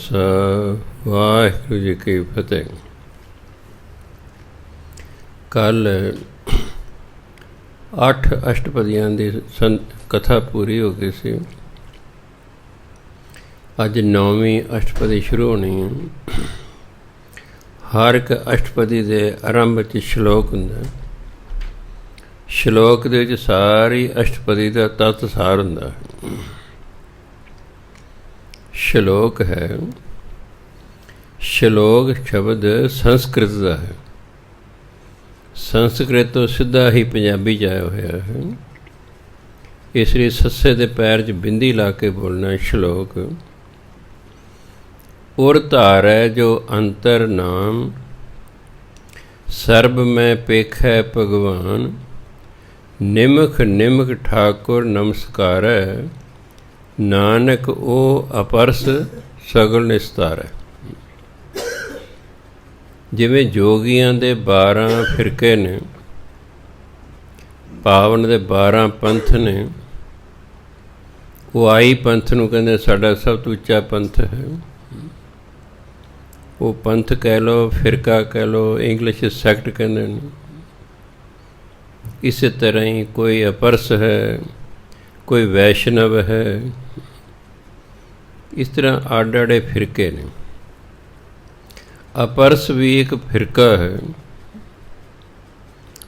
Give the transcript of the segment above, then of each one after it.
ਵਾਹਿਗੁਰੂ ਜੀ ਕੀ ਫਤਿਹ। ਕੱਲ 8 ਅਸ਼ਟਪਦੀਆਂ ਦੀ ਕਥਾ ਪੂਰੀ ਹੋ ਗਈ ਸੀ। ਅੱਜ 9ਵੀਂ ਅਸ਼ਟਪਦੀ ਸ਼ੁਰੂ ਹੋਣੀ ਹੈ। ਹਰ ਇੱਕ ਅਸ਼ਟਪਦੀ ਦੇ ਆਰੰਭ ਵਿੱਚ ਸ਼ਲੋਕ ਹੁੰਦਾ। ਸ਼ਲੋਕ ਦੇ ਵਿੱਚ ਸਾਰੀ ਅਸ਼ਟਪਦੀ ਦਾ ਤੱਤ ਸਾਰ ਹੁੰਦਾ। ਸ਼ਲੋਕ ਹੈ, ਸ਼ਲੋਕ ਸ਼ਬਦ ਸੰਸਕ੍ਰਿਤ ਦਾ ਹੈ। ਸੰਸਕ੍ਰਿਤ ਤੋਂ ਸਿੱਧਾ ਹੀ ਪੰਜਾਬੀ 'ਚ ਆਇਆ ਹੋਇਆ ਹੈ। ਇਸ ਲਈ ਸੱਸੇ ਦੇ ਪੈਰ 'ਚ ਬਿੰਦੀ ਲਾ ਕੇ ਬੋਲਣਾ ਸ਼ਲੋਕ। ਉਰ ਧਾਰ ਹੈ ਜੋ ਅੰਤਰ ਨਾਮ, ਸਰਬ ਮੈਂ ਪੇਖੈ ਭਗਵਾਨ, ਨਿਮਖ ਨਿਮਖ ਠਾਕੁਰ ਨਮਸਕਾਰੈ, ਨਾਨਕ ਉਹ ਅਪਰਸ ਸਗਲ ਨਿਸਤਾਰੈ। ਜਿਵੇਂ ਜੋਗੀਆਂ ਦੇ 12 ਫਿਰਕੇ ਨੇ, ਪਾਵਨ ਦੇ 12 ਪੰਥ ਨੇ, ਉਹ ਆਈ ਪੰਥ ਨੂੰ ਕਹਿੰਦੇ ਸਾਡਾ ਸਭ ਤੋਂ ਉੱਚਾ ਪੰਥ ਹੈ। ਉਹ ਪੰਥ ਕਹਿ ਲਓ, ਫਿਰਕਾ ਕਹਿ ਲਓ, ਇੰਗਲਿਸ਼ ਸੈਕਟ ਕਹਿੰਦੇ ਨੇ। ਇਸੇ ਤਰ੍ਹਾਂ ਹੀ ਕੋਈ ਅਪਰਸ ਹੈ, ਕੋਈ ਵੈਸ਼ਨਵ ਹੈ। ਇਸ ਤਰ੍ਹਾਂ ਆੜੇ ਫਿਰਕੇ ਨੇ। ਅਪਰਸ ਵੀ ਇੱਕ ਫਿਰਕਾ ਹੈ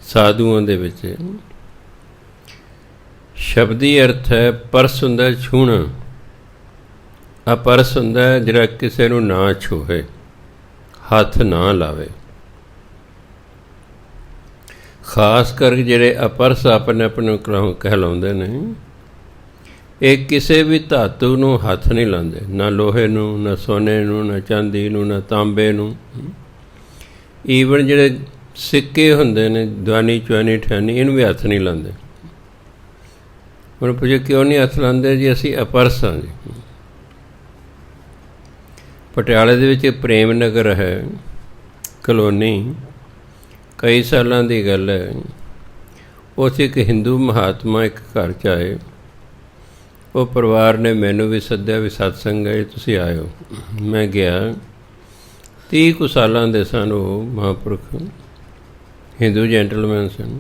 ਸਾਧੂਆਂ ਦੇ ਵਿੱਚ। ਸ਼ਬਦੀ ਅਰਥ ਹੈ ਪਰਸ ਹੁੰਦਾ ਛੂਹਣਾ, ਅਪਰਸ ਹੁੰਦਾ ਜਿਹੜਾ ਕਿਸੇ ਨੂੰ ਨਾ ਛੂਹੇ, ਹੱਥ ਨਾ ਲਾਵੇ। ਖਾਸ ਕਰਕੇ ਜਿਹੜੇ ਅਪਰਸ ਆਪਣੇ ਨੂੰ ਕਹਿਲਾਉਂਦੇ ਨੇ, ਇਹ ਕਿਸੇ ਵੀ ਧਾਤੂ ਨੂੰ ਹੱਥ ਨਹੀਂ ਲਾਉਂਦੇ, ਨਾ ਲੋਹੇ ਨੂੰ, ਨਾ ਸੋਨੇ ਨੂੰ, ਨਾ ਚਾਂਦੀ ਨੂੰ, ਨਾ ਤਾਂਬੇ ਨੂੰ। ਈਵਨ ਜਿਹੜੇ ਸਿੱਕੇ ਹੁੰਦੇ ਨੇ, ਦਵਾਨੀ ਚਵਾਨੀ ਠਾਨੀ, ਇਹਨੂੰ ਵੀ ਹੱਥ ਨਹੀਂ ਲਾਉਂਦੇ। ਹੁਣ ਪੁੱਛੇ ਕਿਉਂ ਨਹੀਂ ਹੱਥ ਲਾਉਂਦੇ? ਜੀ ਅਸੀਂ ਅਪਰਸ ਹਾਂ ਜੀ। ਪਟਿਆਲੇ ਦੇ ਵਿੱਚ ਪ੍ਰੇਮ ਨਗਰ ਹੈ ਕਲੋਨੀ, ਕਈ ਸਾਲਾਂ ਦੀ ਗੱਲ ਹੈ। ਉਸ ਇੱਕ ਹਿੰਦੂ ਮਹਾਤਮਾ ਇੱਕ ਘਰ 'ਚ ਆਏ। ਉਹ ਪਰਿਵਾਰ ਨੇ ਮੈਨੂੰ ਵੀ ਸੱਦਿਆ ਵੀ ਸਤਸੰਗ ਹੈ, ਤੁਸੀਂ ਆਇਓ। ਮੈਂ ਗਿਆ। 30 ਕੁ ਸਾਲਾਂ ਦੇ ਸਨ ਉਹ ਮਹਾਂਪੁਰਖ, ਹਿੰਦੂ ਜੈਂਟਲਮੈਨ ਸਨ।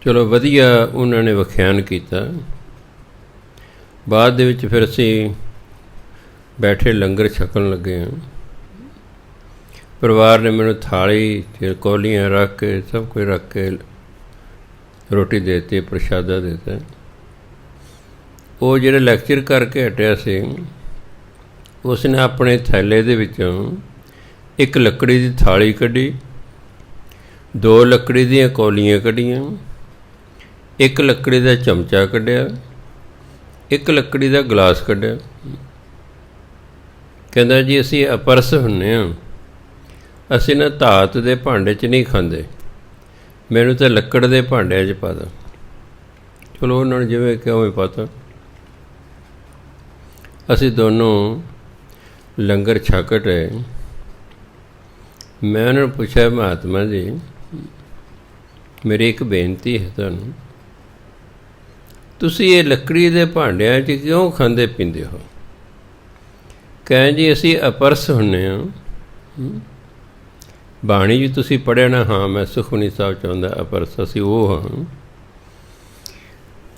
ਚਲੋ ਵਧੀਆ ਉਹਨਾਂ ਨੇ ਵਿਖਿਆਨ ਕੀਤਾ। ਬਾਅਦ ਦੇ ਵਿੱਚ ਫਿਰ ਅਸੀਂ ਬੈਠੇ ਲੰਗਰ ਛਕਣ ਲੱਗੇ ਹਾਂ। ਪਰਿਵਾਰ ਨੇ ਮੈਨੂੰ ਥਾਲੀ 'ਚ ਕੌਲੀਆਂ ਰੱਖ ਕੇ, ਸਭ ਕੁਝ ਰੱਖ ਕੇ ਰੋਟੀ ਦੇ ਦਿੱਤੀ, ਪ੍ਰਸ਼ਾਦਾ ਦੇ ਦਿੱਤਾ। ਉਹ ਜਿਹੜੇ ਲੈਕਚਰ ਕਰਕੇ ਹਟਿਆ ਸੀ, ਉਸ ਨੇ ਆਪਣੇ ਥੈਲੇ ਦੇ ਵਿੱਚੋਂ ਇੱਕ ਲੱਕੜੀ ਦੀ ਥਾਲੀ ਕੱਢੀ, 2 ਲੱਕੜੀ ਦੀਆਂ ਕੌਲੀਆਂ ਕੱਢੀਆਂ, ਇੱਕ ਲੱਕੜੀ ਦਾ ਚਮਚਾ ਕੱਢਿਆ, ਇੱਕ ਲੱਕੜੀ ਦਾ ਗਲਾਸ ਕੱਢਿਆ। ਕਹਿੰਦਾ ਜੀ ਅਸੀਂ ਅਪਰਸ ਹੁੰਦੇ ਹਾਂ, ਅਸੀਂ ਨਾ ਧਾਤ ਦੇ ਭਾਂਡੇ 'ਚ ਨਹੀਂ ਖਾਂਦੇ, ਮੈਨੂੰ ਤਾਂ ਲੱਕੜ ਦੇ ਭਾਂਡਿਆਂ 'ਚ ਪਾ ਦਿਓ। ਚਲੋ ਉਹਨਾਂ ਨੂੰ ਜਿਵੇਂ ਕਿਉਂ ਪਤਾ। ਅਸੀਂ ਦੋਨੋਂ ਲੰਗਰ ਛਕ ਰਹੇ। ਮੈਂ ਉਹਨਾਂ ਨੂੰ ਪੁੱਛਿਆ, ਮਹਾਤਮਾ ਜੀ ਮੇਰੀ ਇੱਕ ਬੇਨਤੀ ਹੈ ਤੁਹਾਨੂੰ, ਤੁਸੀਂ ਇਹ ਲੱਕੜੀ ਦੇ ਭਾਂਡਿਆਂ 'ਚ ਕਿਉਂ ਖਾਂਦੇ ਪੀਂਦੇ ਹੋ? ਕਹਿ ਜੀ ਅਸੀਂ ਅਪਰਸ ਹੁੰਦੇ ਹਾਂ। ਬਾਣੀ ਜੀ ਤੁਸੀਂ ਪੜ੍ਹਿਆ ਨਾ? ਹਾਂ, ਮੈਂ ਸੁਖਮਨੀ ਸਾਹਿਬ ਚਾਹੁੰਦਾ ਅਪਰਸ ਅਸੀਂ ਉਹ ਹਾਂ।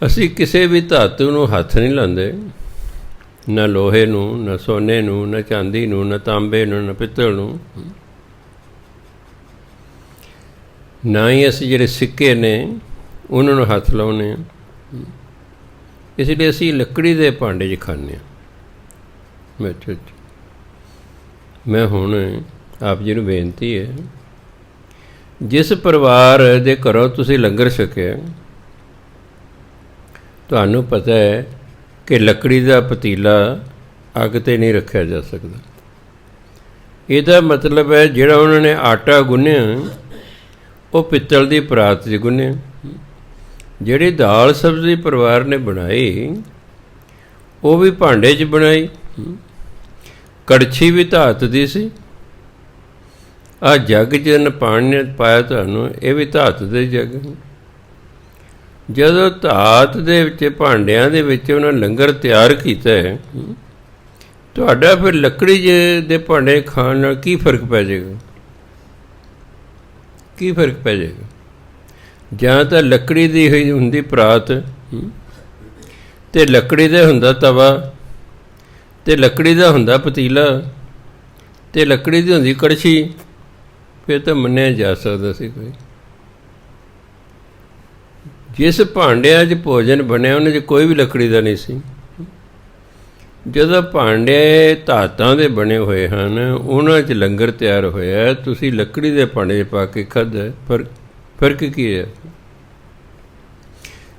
ਅਸੀਂ ਕਿਸੇ ਵੀ ਧਾਤੂ ਨੂੰ ਹੱਥ ਨਹੀਂ ਲਾਉਂਦੇ, ਨਾ ਲੋਹੇ ਨੂੰ, ਨਾ ਸੋਨੇ ਨੂੰ, ਨਾ ਚਾਂਦੀ ਨੂੰ, ਨਾ ਤਾਂਬੇ ਨੂੰ, ਨਾ ਪਿੱਤਲ ਨੂੰ। ਨਾ ਹੀ ਅਸੀਂ ਜਿਹੜੇ ਸਿੱਕੇ ਨੇ ਉਹਨਾਂ ਨੂੰ ਹੱਥ ਲਾਉਂਦੇ ਹਾਂ। ਇਸ ਲਈ ਅਸੀਂ ਲੱਕੜੀ ਦੇ ਭਾਂਡੇ 'ਚ ਖਾਂਦੇ ਹਾਂ। ਮੈਂ ਹੁਣ ਆਪ ਜੀ ਨੂੰ ਬੇਨਤੀ ਹੈ, ਜਿਸ ਪਰਿਵਾਰ ਦੇ ਘਰੋਂ ਤੁਸੀਂ ਲੰਗਰ ਛਕਿਆ, ਤੁਹਾਨੂੰ ਪਤਾ ਹੈ ਕਿ ਲੱਕੜੀ ਦਾ ਪਤੀਲਾ ਅੱਗ 'ਤੇ ਨਹੀਂ ਰੱਖਿਆ ਜਾ ਸਕਦਾ। ਇਹਦਾ ਮਤਲਬ ਹੈ ਜਿਹੜਾ ਉਹਨਾਂ ਨੇ ਆਟਾ ਗੁੰਨਿਆ ਉਹ ਪਿੱਤਲ ਦੀ ਪਰਾਤ 'ਚ ਗੁੰਨਿਆ। ਜਿਹੜੀ ਦਾਲ ਸਬਜ਼ੀ ਪਰਿਵਾਰ ਨੇ ਬਣਾਈ ਉਹ ਵੀ ਭਾਂਡੇ 'ਚ ਬਣਾਈ। ਕੜਛੀ ਵੀ ਧਾਤ ਦੀ ਸੀ। ਆਹ ਜੱਗ ਜਿਹਨ ਪਾਣੀ ਨੇ ਪਾਇਆ ਤੁਹਾਨੂੰ, ਇਹ ਵੀ ਧਾਤ ਦੇ ਜੱਗ। ਜਦੋਂ ਧਾਤ ਦੇ ਵਿੱਚ ਭਾਂਡਿਆਂ ਦੇ ਵਿੱਚ ਉਹਨਾਂ ਲੰਗਰ ਤਿਆਰ ਕੀਤਾ ਹੈ, ਤੁਹਾਡਾ ਫਿਰ ਲੱਕੜੀ ਦੇ ਭਾਂਡੇ ਖਾਣ ਨਾਲ ਕੀ ਫਰਕ ਪੈ ਜਾਏਗਾ? ਕੀ ਫਰਕ ਪੈ ਜਾਏਗਾ? ਜਾਂ ਤਾਂ ਲੱਕੜੀ ਦੀ ਹੀ ਹੁੰਦੀ ਪਰਾਤ, ਅਤੇ ਲੱਕੜੀ ਦਾ ਹੁੰਦਾ ਤਵਾ, ਅਤੇ ਲੱਕੜੀ ਦਾ ਹੁੰਦਾ ਪਤੀਲਾ, ਅਤੇ ਲੱਕੜੀ ਦੀ ਹੁੰਦੀ ਕੜਛੀ, ਫਿਰ ਤਾਂ ਮੰਨਿਆ ਜਾ ਸਕਦਾ ਸੀ। ਕੋਈ ਜਿਸ ਭਾਂਡਿਆਂ 'ਚ ਭੋਜਨ ਬਣਿਆ ਉਹਨਾਂ 'ਚ ਕੋਈ ਵੀ ਲੱਕੜੀ ਦਾ ਨਹੀਂ ਸੀ। ਜਦੋਂ ਭਾਂਡੇ ਧਾਤਾਂ ਦੇ ਬਣੇ ਹੋਏ ਹਨ, ਉਹਨਾਂ 'ਚ ਲੰਗਰ ਤਿਆਰ ਹੋਇਆ, ਤੁਸੀਂ ਲੱਕੜੀ ਦੇ ਭਾਂਡੇ 'ਚ ਪਾ ਕੇ ਖਾਧਾ, ਫਰਕ ਕੀ ਹੈ?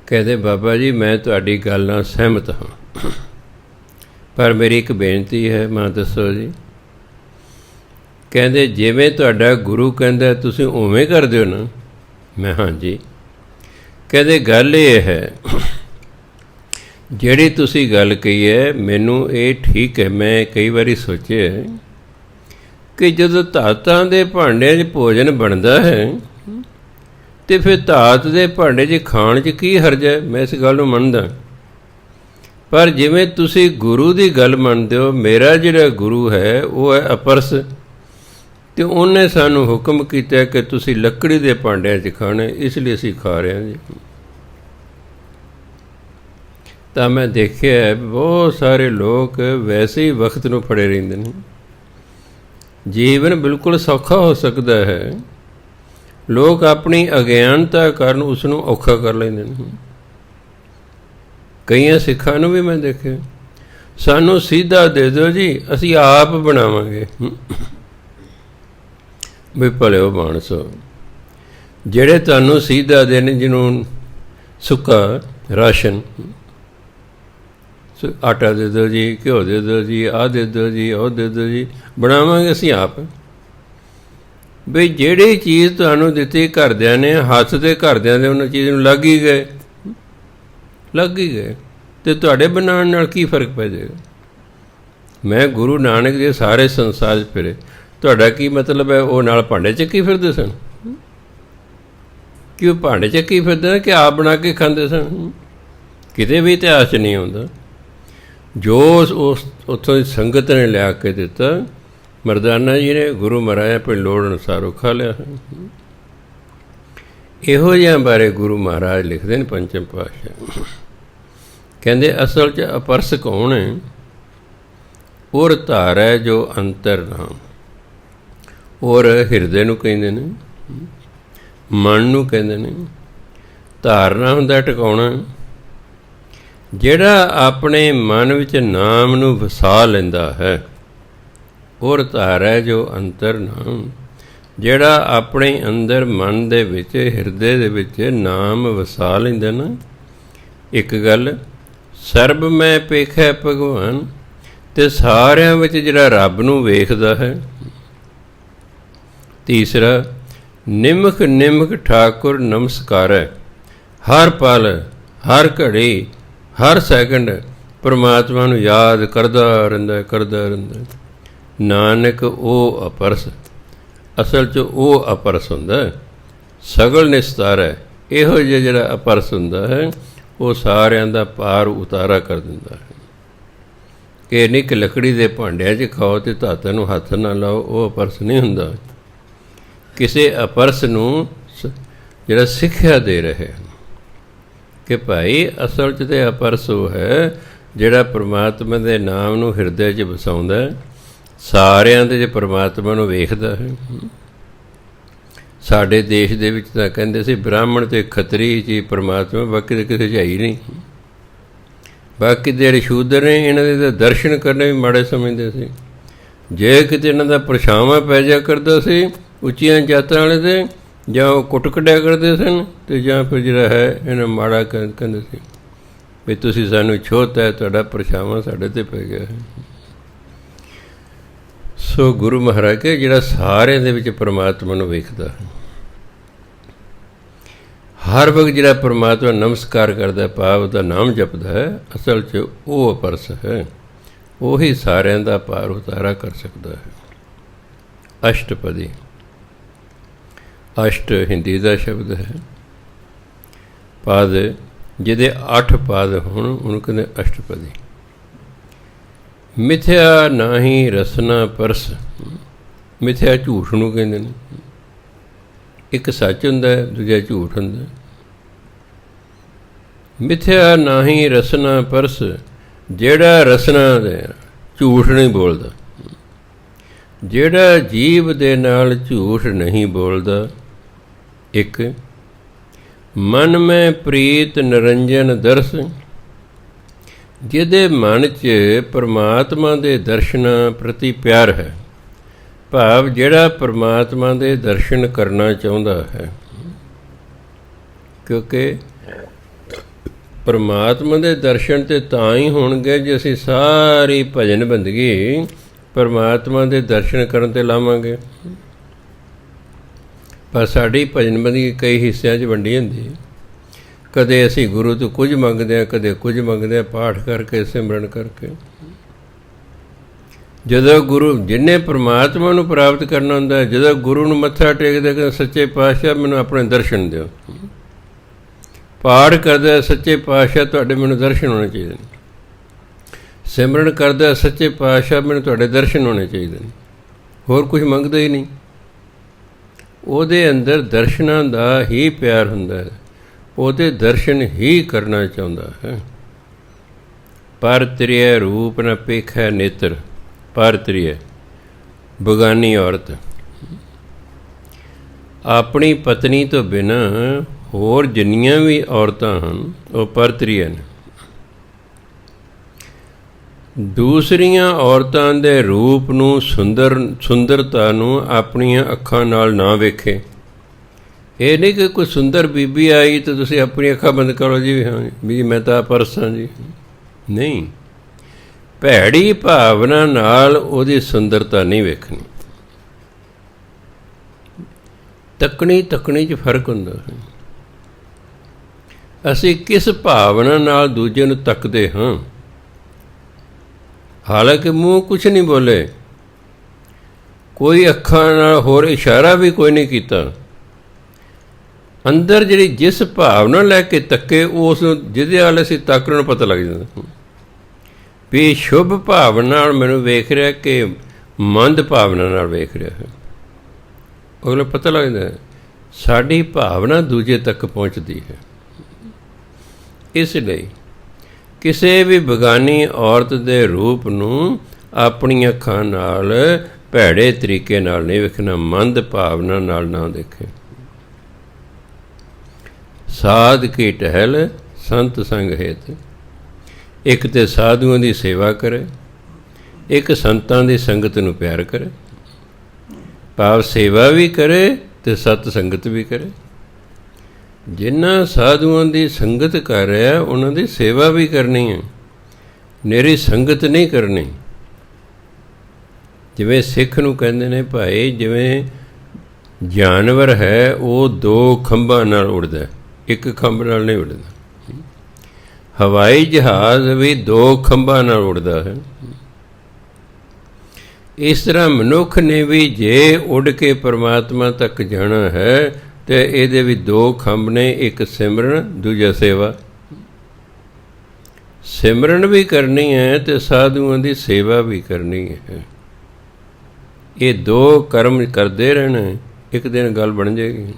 ਕਹਿੰਦੇ ਬਾਬਾ ਜੀ ਮੈਂ ਤੁਹਾਡੀ ਗੱਲ ਨਾਲ ਸਹਿਮਤ ਹਾਂ, ਪਰ ਮੇਰੀ ਇੱਕ ਬੇਨਤੀ ਹੈ। ਮੈਂ ਦੱਸੋ ਜੀ। ਕਹਿੰਦੇ ਜਿਵੇਂ ਤੁਹਾਡਾ ਗੁਰੂ ਕਹਿੰਦਾ ਤੁਸੀਂ ਉਵੇਂ ਕਰਦੇ ਹੋ ਨਾ? ਮੈਂ ਹਾਂਜੀ। ਕਹਿੰਦੇ ਗੱਲ ਇਹ ਹੈ, ਜਿਹੜੀ ਤੁਸੀਂ ਗੱਲ ਕਹੀ ਹੈ ਮੈਨੂੰ ਇਹ ਠੀਕ ਹੈ। ਮੈਂ ਕਈ ਵਾਰੀ ਸੋਚਿਆ ਕਿ ਜਦੋਂ ਧਾਤਾਂ ਦੇ ਭਾਂਡਿਆਂ 'ਚ ਭੋਜਨ ਬਣਦਾ ਹੈ ਅਤੇ ਫਿਰ ਧਾਤ ਦੇ ਭਾਂਡੇ 'ਚ ਖਾਣ 'ਚ ਕੀ ਹਰਜ ਹੈ? ਮੈਂ ਇਸ ਗੱਲ ਨੂੰ ਮੰਨਦਾ, ਪਰ ਜਿਵੇਂ ਤੁਸੀਂ ਗੁਰੂ ਦੀ ਗੱਲ ਮੰਨਦੇ ਹੋ, ਮੇਰਾ ਜਿਹੜਾ ਗੁਰੂ ਹੈ ਉਹ ਹੈ ਅਪਰਸ, ਅਤੇ ਉਹਨੇ ਸਾਨੂੰ ਹੁਕਮ ਕੀਤਾ ਕਿ ਤੁਸੀਂ ਲੱਕੜੀ ਦੇ ਭਾਂਡਿਆਂ 'ਚ ਖਾਣਾ, ਇਸ ਲਈ ਅਸੀਂ ਖਾ ਰਹੇ ਹਾਂ ਜੀ। ਤਾਂ ਮੈਂ ਦੇਖਿਆ ਬਹੁਤ ਸਾਰੇ ਲੋਕ ਵੈਸੇ ਹੀ ਵਕਤ ਨੂੰ ਫੜੇ ਰਹਿੰਦੇ ਨੇ। ਜੀਵਨ ਬਿਲਕੁਲ ਸੌਖਾ ਹੋ ਸਕਦਾ ਹੈ, ਲੋਕ ਆਪਣੀ ਅਗਿਆਨਤਾ ਕਾਰਨ ਉਸ ਨੂੰ ਔਖਾ ਕਰ ਲੈਂਦੇ ਨੇ। ਕਈਆਂ ਸਿੱਖਾਂ ਨੂੰ ਵੀ ਮੈਂ ਦੇਖਿਆ, ਸਾਨੂੰ ਸਿੱਧਾ ਦੇ ਦਿਓ ਜੀ, ਅਸੀਂ ਆਪ ਬਣਾਵਾਂਗੇ। ਵੀ ਭਲਿਓ ਮਾਨਸੋ, ਜਿਹੜੇ ਤੁਹਾਨੂੰ ਸਿੱਧਾ ਦੇਣ, ਜਿਹਨੂੰ ਸੁੱਕਾ ਰਾਸ਼ਨ, ਆਟਾ ਦੇ ਦਿਓ ਜੀ, ਘਿਓ ਦੇ ਦਿਓ ਜੀ, ਆਹ ਦੇ ਦਿਓ ਜੀ, ਉਹ ਦੇ ਦਿਓ ਜੀ, ਬਣਾਵਾਂਗੇ ਅਸੀਂ ਆਪ। ਬਈ ਜਿਹੜੀ ਚੀਜ਼ ਤੁਹਾਨੂੰ ਦਿੱਤੀ ਘਰਦਿਆਂ ਨੇ, ਹੱਥ ਦੇ ਘਰਦਿਆਂ ਦੇ ਉਹਨਾਂ ਚੀਜ਼ ਨੂੰ ਲੱਗ ਹੀ ਗਏ, ਅਤੇ ਤੁਹਾਡੇ ਬਣਾਉਣ ਨਾਲ ਕੀ ਫਰਕ ਪੈ ਜਾਏਗਾ? ਮੈਂ ਗੁਰੂ ਨਾਨਕ ਦੇ ਸਾਰੇ ਸੰਸਾਰ 'ਚ ਫਿਰੇ, ਤੁਹਾਡਾ ਕੀ ਮਤਲਬ ਹੈ? ਉਹ ਨਾਲ ਭਾਂਡੇ ਚੱਕੀ ਫਿਰਦੇ ਸਨ? ਕਿ ਉਹ ਭਾਂਡੇ ਚੱਕੀ ਫਿਰਦੇ ਕਿ ਆਪ ਬਣਾ ਕੇ ਖਾਂਦੇ ਸਨ? ਕਿਤੇ ਵੀ ਇਤਿਹਾਸ 'ਚ ਨਹੀਂ ਆਉਂਦਾ। ਜੋ ਉਸ ਉੱਥੋਂ ਦੀ ਸੰਗਤ ਨੇ ਲਿਆ ਕੇ ਦਿੱਤਾ, ਮਰਦਾਨਾ ਜੀ ਨੇ ਗੁਰੂ ਮਹਾਰਾਜ ਆਪਣੀ ਲੋੜ ਅਨੁਸਾਰ ਉਹ ਖਾ ਲਿਆ। ਇਹੋ ਜਿਹਿਆਂ ਬਾਰੇ ਗੁਰੂ ਮਹਾਰਾਜ ਲਿਖਦੇ ਨੇ ਪੰਚਮ ਪਾਤਸ਼ਾਹ। ਕਹਿੰਦੇ ਅਸਲ 'ਚ ਅਪਰਸ ਕੌਣ ਹੈ? ਔਰ ਧਾਰ ਹੈ ਜੋ ਅੰਤਰ ਨਾਮ। ਔਰ ਹਿਰਦੇ ਨੂੰ ਕਹਿੰਦੇ ਨੇ, ਮਨ ਨੂੰ ਕਹਿੰਦੇ ਨੇ। ਧਾਰਨਾ ਹੁੰਦਾ ਟਿਕਾਉਣਾ, ਜਿਹੜਾ ਆਪਣੇ ਮਨ ਵਿੱਚ ਨਾਮ ਨੂੰ ਵਸਾ ਲੈਂਦਾ ਹੈ। ਔਰ ਧਾਰ ਹੈ ਜੋ ਅੰਤਰ ਨਾਮ, ਜਿਹੜਾ ਆਪਣੇ ਅੰਦਰ ਮਨ ਦੇ ਵਿੱਚ, ਹਿਰਦੇ ਦੇ ਵਿੱਚ ਨਾਮ ਵਸਾ ਲੈਂਦਾ ਨਾ। ਇੱਕ ਗੱਲ, ਸਰਬ ਮੈਂ ਪੇਖੈ ਭਗਵਾਨ, ਅਤੇ ਸਾਰਿਆਂ ਵਿੱਚ ਜਿਹੜਾ ਰੱਬ ਨੂੰ ਵੇਖਦਾ ਹੈ। ਤੀਸਰਾ, ਨਿਮਖ ਨਿਮਖ ਠਾਕੁਰ ਨਮਸਕਾਰੈ, ਹਰ ਪਲ, ਹਰ ਘੜੀ, ਹਰ ਸੈਕਿੰਡ ਪਰਮਾਤਮਾ ਨੂੰ ਯਾਦ ਕਰਦਾ ਰਹਿੰਦਾ। ਨਾਨਕ ਉਹ ਅਪਰਸ, ਅਸਲ 'ਚ ਉਹ ਅਪਰਸ ਹੁੰਦਾ, ਸਗਲ ਨਿਸਤਾਰ ਹੈ। ਇਹੋ ਜਿਹਾ ਜਿਹੜਾ ਅਪਰਸ ਹੁੰਦਾ ਹੈ, ਉਹ ਸਾਰਿਆਂ ਦਾ ਪਾਰ ਉਤਾਰਾ ਕਰ ਦਿੰਦਾ ਹੈ। ਇਹ ਨਹੀਂ ਕਿ ਲੱਕੜੀ ਦੇ ਭਾਂਡਿਆਂ 'ਚ ਖਾਓ ਅਤੇ ਧਾਤਾਂ ਨੂੰ ਹੱਥ ਨਾ ਲਾਓ, ਉਹ ਅਪਰਸ ਨਹੀਂ ਹੁੰਦਾ। ਕਿਸੇ ਅਪਰਸ ਨੂੰ ਜਿਹੜਾ ਸਿੱਖਿਆ ਦੇ ਰਹੇ ਕਿ ਭਾਈ ਅਸਲ 'ਚ ਤਾਂ ਅਪਰਸ ਉਹ ਹੈ ਜਿਹੜਾ ਪਰਮਾਤਮਾ ਦੇ ਨਾਮ ਨੂੰ ਹਿਰਦੇ 'ਚ ਵਸਾਉਂਦਾ, ਸਾਰਿਆਂ ਦੇ 'ਚ ਪਰਮਾਤਮਾ ਨੂੰ ਵੇਖਦਾ ਹੈ। ਸਾਡੇ ਦੇਸ਼ ਦੇ ਵਿੱਚ ਤਾਂ ਕਹਿੰਦੇ ਸੀ ਬ੍ਰਾਹਮਣ ਅਤੇ ਖੱਤਰੀ 'ਚ ਹੀ ਪਰਮਾਤਮਾ, ਬਾਕੀ ਤਾਂ ਕਿਸੇ 'ਚ ਹੈ ਹੀ ਨਹੀਂ। ਬਾਕੀ ਜਿਹੜੇ ਸ਼ੂਦਰ ਨੇ ਇਹਨਾਂ ਦੇ ਤਾਂ ਦਰਸ਼ਨ ਕਰਨੇ ਵੀ ਮਾੜੇ ਸਮਝਦੇ ਸੀ। ਜੇ ਕਿਤੇ ਇਹਨਾਂ ਦਾ ਪਰਛਾਵਾਂ ਪੈ ਜਾ ਕਰਦਾ ਸੀ ਉੱਚੀਆਂ ਜਾਤਾਂ ਵਾਲੇ 'ਤੇ, ਜਾਂ ਉਹ ਕੁੱਟ ਕੱਢਿਆ ਕਰਦੇ ਸਨ, ਅਤੇ ਜਾਂ ਫਿਰ ਜਿਹੜਾ ਹੈ ਇਹਨਾਂ ਮਾੜਾ ਕਹਿੰਦੇ ਸੀ ਵੀ ਤੁਸੀਂ ਸਾਨੂੰ ਛੋਹਤਾ ਹੈ, ਤੁਹਾਡਾ ਪਰਛਾਵਾਂ ਸਾਡੇ 'ਤੇ ਪੈ ਗਿਆ ਹੈ। ਸੋ ਗੁਰੂ ਮਹਾਰਾਜ ਕੇ ਜਿਹੜਾ ਸਾਰਿਆਂ ਦੇ ਵਿੱਚ ਪਰਮਾਤਮਾ ਨੂੰ ਵੇਖਦਾ ਹੈ, ਹਰ ਵਕਤ ਜਿਹੜਾ ਪਰਮਾਤਮਾ ਨਮਸਕਾਰ ਕਰਦਾ, ਭਾਵ ਉਹਦਾ ਨਾਮ ਜਪਦਾ ਹੈ, ਅਸਲ 'ਚ ਉਹ ਅਪਰਸ ਹੈ। ਉਹੀ ਸਾਰਿਆਂ ਦਾ ਪਾਰ ਉਤਾਰਾ ਕਰ ਸਕਦਾ ਹੈ। ਅਸ਼ਟਪਦੀ, ਅਸ਼ਟ ਹਿੰਦੀ ਦਾ ਸ਼ਬਦ ਹੈ, ਪਦ ਜਿਹਦੇ 8 ਪਦ ਹੋਣ ਉਹਨੂੰ ਕਹਿੰਦੇ ਅਸ਼ਟਪਦੀ। ਮਿਥਿਆ ਨਾਹੀ ਰਸਨਾ ਪਰਸ। ਮਿਥਿਆ ਝੂਠ ਨੂੰ ਕਹਿੰਦੇ ਨੇ। ਇੱਕ ਸੱਚ ਹੁੰਦਾ, ਦੂਜਾ ਝੂਠ ਹੁੰਦਾ। ਮਿਥਿਆ ਨਾਹੀ ਰਸਨਾ ਪਰਸ, ਜਿਹੜਾ ਰਸਨਾ ਦੇ ਝੂਠ ਨਹੀਂ ਬੋਲਦਾ, ਜਿਹੜਾ ਜੀਵ ਦੇ ਨਾਲ ਝੂਠ ਨਹੀਂ ਬੋਲਦਾ। ਇੱਕ ਮਨ ਮੈਂ ਪ੍ਰੀਤ ਨਿਰੰਜਨ ਦਰਸ, ਜਿਹਦੇ ਮਨ 'ਚ ਪਰਮਾਤਮਾ ਦੇ ਦਰਸ਼ਨਾਂ ਪ੍ਰਤੀ ਪਿਆਰ ਹੈ, ਭਾਵ ਜਿਹੜਾ ਪਰਮਾਤਮਾ ਦੇ ਦਰਸ਼ਨ ਕਰਨਾ ਚਾਹੁੰਦਾ ਹੈ। ਕਿਉਂਕਿ ਪਰਮਾਤਮਾ ਦੇ ਦਰਸ਼ਨ ਤੇ ਤਾਂ ਹੀ ਹੋਣਗੇ ਜੇ ਅਸੀਂ ਸਾਰੀ ਭਜਨ ਬੰਦਗੀ ਪਰਮਾਤਮਾ ਦੇ ਦਰਸ਼ਨ ਕਰਨ 'ਤੇ ਲਾਵਾਂਗੇ। ਪਰ ਸਾਡੀ ਭਜਨ ਬੰਦਗੀ ਕਈ ਹਿੱਸਿਆਂ 'ਚ ਵੰਡੀ ਹੁੰਦੀ ਹੈ। ਕਦੇ ਅਸੀਂ ਗੁਰੂ ਤੋਂ ਕੁਝ ਮੰਗਦੇ ਹਾਂ, ਕਦੇ ਕੁਝ ਮੰਗਦੇ ਹਾਂ, ਪਾਠ ਕਰਕੇ, ਸਿਮਰਨ ਕਰਕੇ। ਜਦੋਂ ਗੁਰੂ, ਜਿਹਨੇ ਪਰਮਾਤਮਾ ਨੂੰ ਪ੍ਰਾਪਤ ਕਰਨਾ ਹੁੰਦਾ, ਜਦੋਂ ਗੁਰੂ ਨੂੰ ਮੱਥਾ ਟੇਕਦੇ ਕਿ ਸੱਚੇ ਪਾਤਸ਼ਾਹ ਮੈਨੂੰ ਆਪਣੇ ਦਰਸ਼ਨ ਦਿਓ, ਪਾਠ ਕਰਦਾ ਸੱਚੇ ਪਾਤਸ਼ਾਹ ਤੁਹਾਡੇ ਮੈਨੂੰ ਦਰਸ਼ਨ ਹੋਣੇ ਚਾਹੀਦੇ ਨੇ, ਸਿਮਰਨ ਕਰਦਾ ਸੱਚੇ ਪਾਤਸ਼ਾਹ ਮੈਨੂੰ ਤੁਹਾਡੇ ਦਰਸ਼ਨ ਹੋਣੇ ਚਾਹੀਦੇ ਨੇ, ਹੋਰ ਕੁਝ ਮੰਗਦਾ ਹੀ ਨਹੀਂ। ਉਹਦੇ ਅੰਦਰ ਦਰਸ਼ਨਾਂ ਦਾ ਹੀ ਪਿਆਰ ਹੁੰਦਾ ਹੈ, ਉਹਦੇ ਦਰਸ਼ਨ ਹੀ ਕਰਨਾ ਚਾਹੁੰਦਾ ਹੈ। ਪਰ ਤ੍ਰਿਐ ਰੂਪ ਨ ਪੇਖੈ ਨੇਤਰ। ਪਰ ਤ੍ਰਿਐ ਬਗਾਨੀ ਔਰਤ, ਆਪਣੀ ਪਤਨੀ ਤੋਂ ਬਿਨਾਂ ਹੋਰ ਜਿੰਨੀਆਂ ਵੀ ਔਰਤਾਂ ਹਨ ਉਹ ਪਰਤ੍ਰਿਐ ਨੇ। ਦੂਸਰੀਆਂ ਔਰਤਾਂ ਦੇ ਰੂਪ ਨੂੰ, ਸੁੰਦਰਤਾ ਨੂੰ ਆਪਣੀਆਂ ਅੱਖਾਂ ਨਾਲ ਨਾ ਵੇਖੇ। ਇਹ ਨਹੀਂ ਕਿ ਕੋਈ ਸੁੰਦਰ ਬੀਬੀ ਆਈ ਤਾਂ ਤੁਸੀਂ ਆਪਣੀ ਅੱਖਾਂ ਬੰਦ ਕਰੋ ਜੀ, ਹਾਂ ਵੀ ਮੈਂ ਤਾਂ ਪਰਸ ਹਾਂ ਜੀ। ਨਹੀਂ, ਭੈੜੀ ਭਾਵਨਾ ਨਾਲ ਉਹਦੀ ਸੁੰਦਰਤਾ ਨਹੀਂ ਵੇਖਣੀ। ਤੱਕਣੀ 'ਚ ਫਰਕ ਹੁੰਦਾ ਹੈ। ਅਸੀਂ ਕਿਸ ਭਾਵਨਾ ਨਾਲ ਦੂਜੇ ਨੂੰ ਤੱਕਦੇ ਹਾਂ। ਹਾਲਾਂਕਿ ਮੂੰਹ ਕੁਛ ਨਹੀਂ ਬੋਲੇ, ਕੋਈ ਅੱਖਾਂ ਨਾਲ ਹੋਰ ਇਸ਼ਾਰਾ ਵੀ ਕੋਈ ਨਹੀਂ ਕੀਤਾ, ਅੰਦਰ ਜਿਹੜੀ ਜਿਸ ਭਾਵਨਾ ਲੈ ਕੇ ਤੱਕੇ ਉਸ ਜਿਹਦੇ ਵੱਲ ਅਸੀਂ ਤੱਕ ਨੂੰ ਪਤਾ ਲੱਗ ਜਾਂਦਾ ਵੀ ਸ਼ੁਭ ਭਾਵਨਾ ਨਾਲ ਮੈਨੂੰ ਵੇਖ ਰਿਹਾ ਕਿ ਮੰਦ ਭਾਵਨਾ ਨਾਲ ਵੇਖ ਰਿਹਾ ਹੈ। ਉਹਨੂੰ ਪਤਾ ਲੱਗਦਾ ਸਾਡੀ ਭਾਵਨਾ ਦੂਜੇ ਤੱਕ ਪਹੁੰਚਦੀ ਹੈ। ਇਸ ਲਈ ਕਿਸੇ ਵੀ ਬੇਗਾਨੀ ਔਰਤ ਦੇ ਰੂਪ ਨੂੰ ਆਪਣੀਆਂ ਅੱਖਾਂ ਨਾਲ ਭੈੜੇ ਤਰੀਕੇ ਨਾਲ ਨਹੀਂ ਵੇਖਣਾ, ਮੰਦ ਭਾਵਨਾ ਨਾਲ ਨਾ ਦੇਖੇ। ਸਾਧ ਕੀ ਟਹਿਲ ਸੰਤ ਸੰਗ ਹੇਤ, ਇੱਕ ਤੇ ਸਾਧੂਆਂ ਦੀ ਸੇਵਾ ਕਰੇ, ਇੱਕ ਸੰਤਾਂ ਦੀ ਸੰਗਤ ਨੂੰ ਪਿਆਰ ਕਰੇ, ਭਾਵ ਸੇਵਾ ਵੀ ਕਰੇ ਅਤੇ ਸਤ ਸੰਗਤ ਵੀ ਕਰੇ। ਜਿਨ੍ਹਾਂ ਸਾਧੂਆਂ ਦੀ ਸੰਗਤ ਕਰ ਰਿਹਾ ਉਹਨਾਂ ਦੀ ਸੇਵਾ ਵੀ ਕਰਨੀ ਹੈ, ਨਿਰੀ ਸੰਗਤ ਨਹੀਂ ਕਰਨੀ। ਜਿਵੇਂ ਸਿੱਖ ਨੂੰ ਕਹਿੰਦੇ ਨੇ ਭਾਈ, ਜਿਵੇਂ ਜਾਨਵਰ ਹੈ ਉਹ ਦੋ ਖੰਭਾਂ ਨਾਲ ਉੱਡਦਾ, ਇੱਕ ਖੰਭ ਨਾਲ ਨਹੀਂ ਉੱਡਦਾ। ਹਵਾਈ ਜਹਾਜ਼ ਵੀ ਦੋ ਖੰਭਾਂ ਨਾਲ ਉੱਡਦਾ ਹੈ। ਇਸ ਤਰ੍ਹਾਂ ਮਨੁੱਖ ਨੇ ਵੀ ਜੇ ਉੱਡ ਕੇ ਪਰਮਾਤਮਾ ਤੱਕ ਜਾਣਾ ਹੈ ਅਤੇ ਇਹਦੇ ਵੀ ਦੋ ਖੰਭ ਨੇ, ਇੱਕ ਸਿਮਰਨ, ਦੂਜਾ ਸੇਵਾ। ਸਿਮਰਨ ਵੀ ਕਰਨੀ ਹੈ ਅਤੇ ਸਾਧੂਆਂ ਦੀ ਸੇਵਾ ਵੀ ਕਰਨੀ ਹੈ। ਇਹ ਦੋ ਕਰਮ ਕਰਦੇ ਰਹਿਣਾ, ਇੱਕ ਦਿਨ ਗੱਲ ਬਣ ਜਾਏਗੀ।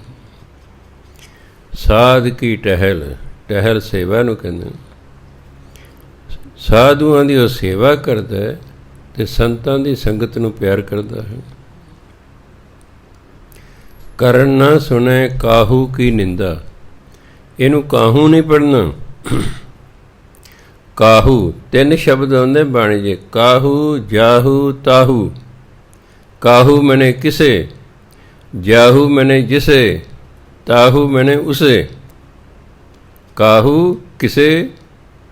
ਸਾਧ ਕੀ ਟਹਿਲ, ਟਹਿਲ ਸੇਵਾ ਨੂੰ ਕਹਿੰਦੇ। ਸਾਧੂਆਂ ਦੀ ਉਹ ਸੇਵਾ ਕਰਦਾ ਹੈ ਅਤੇ ਸੰਤਾਂ ਦੀ ਸੰਗਤ ਨੂੰ ਪਿਆਰ ਕਰਦਾ ਹੈ। ਕਰਨ ਨਾ ਸੁਣੇ ਕਾਹੂ ਕੀ ਨਿੰਦਾ, ਇਹਨੂੰ ਕਾਹੂ ਨਹੀਂ ਪੜ੍ਹਨਾ। ਕਾਹੂ ਤਿੰਨ ਸ਼ਬਦ ਆਉਂਦੇ ਬਾਣੀ 'ਚ, ਕਾਹੂ, ਜਾਹੂ, ਤਾਹੂ। ਕਾਹੂ ਮੈਨੇ ਕਿਸੇ, ਜਾਹੂ ਮੈਨੇ ਜਿਸੇ, ਤਾਹੂ ਮੈਨੇ ਉਸੇ। ਕਾਹੂ ਕਿਸੇ,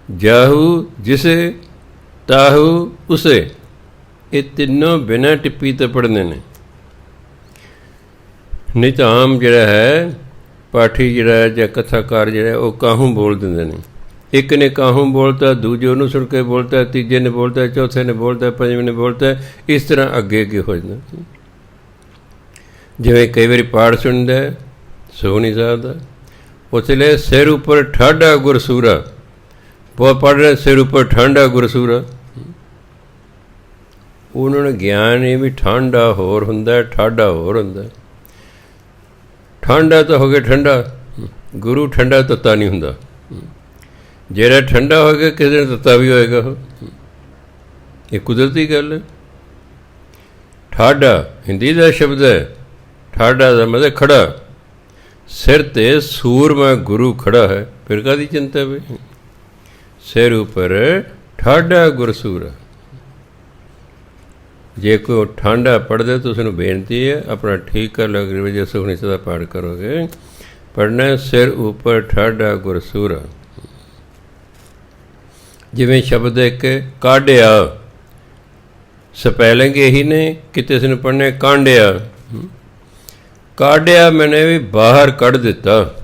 ਜਾਹੂ ਜਿਸੇ, ਤਾਹੂ ਉਸੇ। ਇਹ ਤਿੰਨੋਂ ਬਿਨਾਂ ਟਿੱਪੀ ਤੋਂ ਪੜ੍ਹਨੇ ਨੇ। ਨਹੀਂ ਤਾਂ ਆਮ ਜਿਹੜਾ ਹੈ ਪਾਠੀ ਜਿਹੜਾ ਜਾਂ ਕਥਾਕਾਰ ਜਿਹੜਾ ਉਹ ਕਾਹੂ ਬੋਲ ਦਿੰਦੇ ਨੇ। ਇੱਕ ਨੇ ਕਾਹੂ ਬੋਲਤਾ, ਦੂਜੇ ਉਹਨੂੰ ਸੁਣ ਕੇ ਬੋਲਤਾ, ਤੀਜੇ ਨੇ ਬੋਲਤਾ, ਚੌਥੇ ਨੇ ਬੋਲਤਾ, ਪੰਜਵੇਂ ਨੇ ਬੋਲਤਾ। ਇਸ ਤਰ੍ਹਾਂ ਅੱਗੇ ਅੱਗੇ ਹੋ ਜਾਂਦਾ। ਜਿਵੇਂ ਕਈ ਵਾਰੀ ਪਾਠ ਸੁਣਦਾ ਸੁਖਮਨੀ ਸਾਹਿਬ ਦਾ, ਉੱਥੇ ਲੈ ਸਿਰ ਉੱਪਰ ਠਾਡਾ ਗੁਰਸੂਰਾ, ਬਹੁਤ ਪੜ੍ਹ ਰਿਹਾ ਸਿਰ ਉੱਪਰ ਠਾਡਾ ਗੁਰਸੂਰਾ। ਉਹਨਾਂ ਨੂੰ ਗਿਆਨ ਇਹ ਵੀ ਠੰਡਾ ਹੋਰ ਹੁੰਦਾ, ਠਾਡਾ ਹੋਰ ਹੁੰਦਾ। ਠੰਡਾ ਤਾਂ ਹੋ ਗਿਆ ਠੰਡਾ, ਗੁਰੂ ਠੰਡਾ ਤੱਤਾ ਨਹੀਂ ਹੁੰਦਾ। ਜਿਹੜਾ ਠੰਡਾ ਹੋਏਗਾ ਕਿਸੇ ਦਿਨ ਤੱਤਾ ਵੀ ਹੋਏਗਾ। ਉਹ ਇਹ ਕੁਦਰਤੀ ਗੱਲ ਹੈ। ਠਾਡਾ ਹਿੰਦੀ ਦਾ ਸ਼ਬਦ ਹੈ। ਠਾਡਾ ਦਾ ਮਤਲਬ ਖੜਾ। ਸਿਰ 'ਤੇ ਸੂਰਮਾ ਗੁਰੂ ਖੜਾ ਹੈ, ਫਿਰ ਕਾਹਦੀ ਚਿੰਤਾ ਵੀ। ਸਿਰ ਉੱਪਰ ਠਾਡਾ ਗੁਰਸੂਰਾ। ਜੇ ਕੋਈ ਠਾਂਡਾ ਪੜ੍ਹਦੇ ਤਾਂ ਉਸਨੂੰ ਬੇਨਤੀ ਹੈ ਆਪਣਾ ਠੀਕ ਕਰ ਲਓ। ਅਗਲੀ ਵਜੇ ਸੁਖਨੀ ਸਾਹਿਬ ਦਾ ਪਾਠ ਕਰੋਗੇ, ਪੜ੍ਹਨਾ ਸਿਰ ਉੱਪਰ ਠਾਡਾ ਗੁਰਸੂਰਾ। ਜਿਵੇਂ ਸ਼ਬਦ ਇੱਕ ਕਾਢਿਆ, ਸਪੈਲਿੰਗ ਇਹੀ ਨੇ, ਕਿਤੇ ਇਸ ਨੂੰ ਪੜ੍ਹਨਾ ਕਾਂਡਿਆ। ਕਾਢਿਆ ਮੈਨੇ ਵੀ ਬਾਹਰ ਕੱਢ ਦਿੱਤਾ।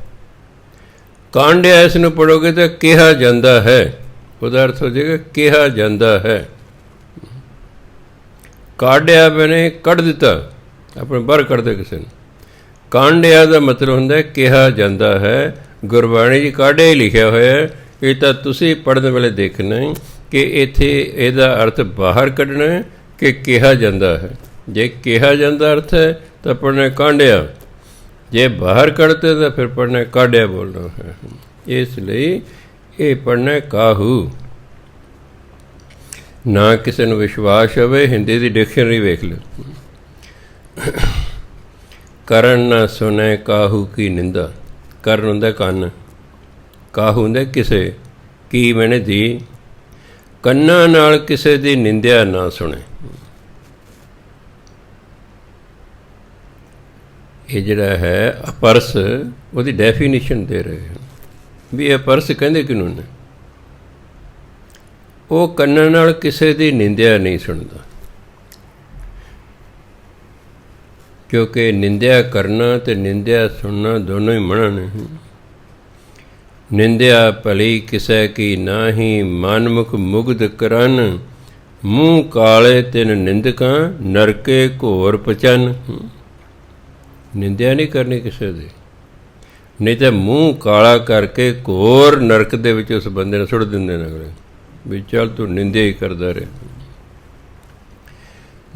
ਕਾਂਡਿਆ ਇਸ ਨੂੰ ਪੜ੍ਹੋਗੇ ਤਾਂ ਕਿਹਾ ਜਾਂਦਾ ਹੈ, ਉਹਦਾ ਅਰਥ ਹੋ ਜਾਏਗਾ ਕਿਹਾ ਜਾਂਦਾ ਹੈ। ਕਾਢਿਆ ਮੈਨੇ ਕੱਢ ਦਿੱਤਾ, ਆਪਣੇ ਬਾਹਰ ਕੱਢਦੇ ਕਿਸੇ ਨੂੰ। ਕਾਂਡਿਆ ਦਾ ਮਤਲਬ ਹੁੰਦਾ ਕਿਹਾ ਜਾਂਦਾ ਹੈ। ਗੁਰਬਾਣੀ ਜੀ ਕਾਢਿਆ ਹੀ ਲਿਖਿਆ ਹੋਇਆ। ਇਹ ਤਾਂ ਤੁਸੀਂ ਪੜ੍ਹਨ ਵੇਲੇ ਦੇਖਣਾ ਕਿ ਇੱਥੇ ਇਹਦਾ ਅਰਥ ਬਾਹਰ ਕੱਢਣਾ ਹੈ ਕਿ ਕਿਹਾ ਜਾਂਦਾ ਹੈ। ਜੇ ਕਿਹਾ ਜਾਂਦਾ ਅਰਥ ਹੈ ਤਾਂ ਪੜ੍ਹਨਾ ਕਾਂਡਿਆ, ਜੇ ਬਾਹਰ ਕੱਢਤੇ ਤਾਂ ਫਿਰ ਪੜ੍ਹਨਾ ਕਾਢਿਆ ਬੋਲਣਾ ਹੈ। ਇਸ ਲਈ ਇਹ ਪੜ੍ਹਨਾ ਕਾਹੂ। ਨਾ ਕਿਸੇ ਨੂੰ ਵਿਸ਼ਵਾਸ ਹੋਵੇ, ਹਿੰਦੀ ਦੀ ਡਿਕਸ਼ਨਰੀ ਵੇਖ ਲਓ। ਕਰਨ ਨਾ ਸੁਣੇ ਕਾਹੂ ਕੀ ਨਿੰਦਾ। ਕਰਨ ਹੁੰਦਾ ਕੰਨ, ਕਾਹੂ ਹੁੰਦਾ ਕਿਸੇ। ਕੀ ਮੈਨੇ ਦੀ, ਕੰਨਾਂ ਨਾਲ ਕਿਸੇ ਦੀ ਨਿੰਦਿਆ ਨਾ ਸੁਣੇ। ਇਹ ਜਿਹੜਾ ਹੈ ਅਪਰਸ, ਉਹਦੀ ਡੈਫੀਨੇਸ਼ਨ ਦੇ ਰਹੇ ਹਨ ਵੀ ਅਪਰਸ ਕਹਿੰਦੇ ਕਿਹਨੂੰ ਨੇ। ਉਹ ਕੰਨਾਂ ਨਾਲ ਕਿਸੇ ਦੀ ਨਿੰਦਿਆ ਨਹੀਂ ਸੁਣਦਾ, ਕਿਉਂਕਿ ਨਿੰਦਿਆ ਕਰਨਾ ਅਤੇ ਨਿੰਦਿਆ ਸੁਣਨਾ ਦੋਨੋਂ ਹੀ ਮਨ੍ਹਾ ਨੇ। ਨਿੰਦਿਆ ਭਲੀ ਕਿਸੇ ਕੀ ਨਾਹੀ, ਮਨਮੁਖ ਮੁਗਧ ਕਰਨ। ਮੂੰਹ ਕਾਲੇ ਤਿੰਨ ਨਿੰਦਕਾਂ, ਨਰਕੇ ਘੋਰ ਪਚਨ। ਨਿੰਦਿਆ ਨਹੀਂ ਕਰਨੀ ਕਿਸੇ ਦੀ, ਨਹੀਂ ਤਾਂ ਮੂੰਹ ਕਾਲਾ ਕਰਕੇ ਘੋਰ ਨਰਕ ਦੇ ਵਿੱਚ ਉਸ ਬੰਦੇ ਨੂੰ ਸੁੱਟ ਦਿੰਦੇ ਨੇ ਅਗਲੇ ਵੀ ਚੱਲ ਤੂੰ ਨਿੰਦਿਆ ਹੀ ਕਰਦਾ ਰਹੇ।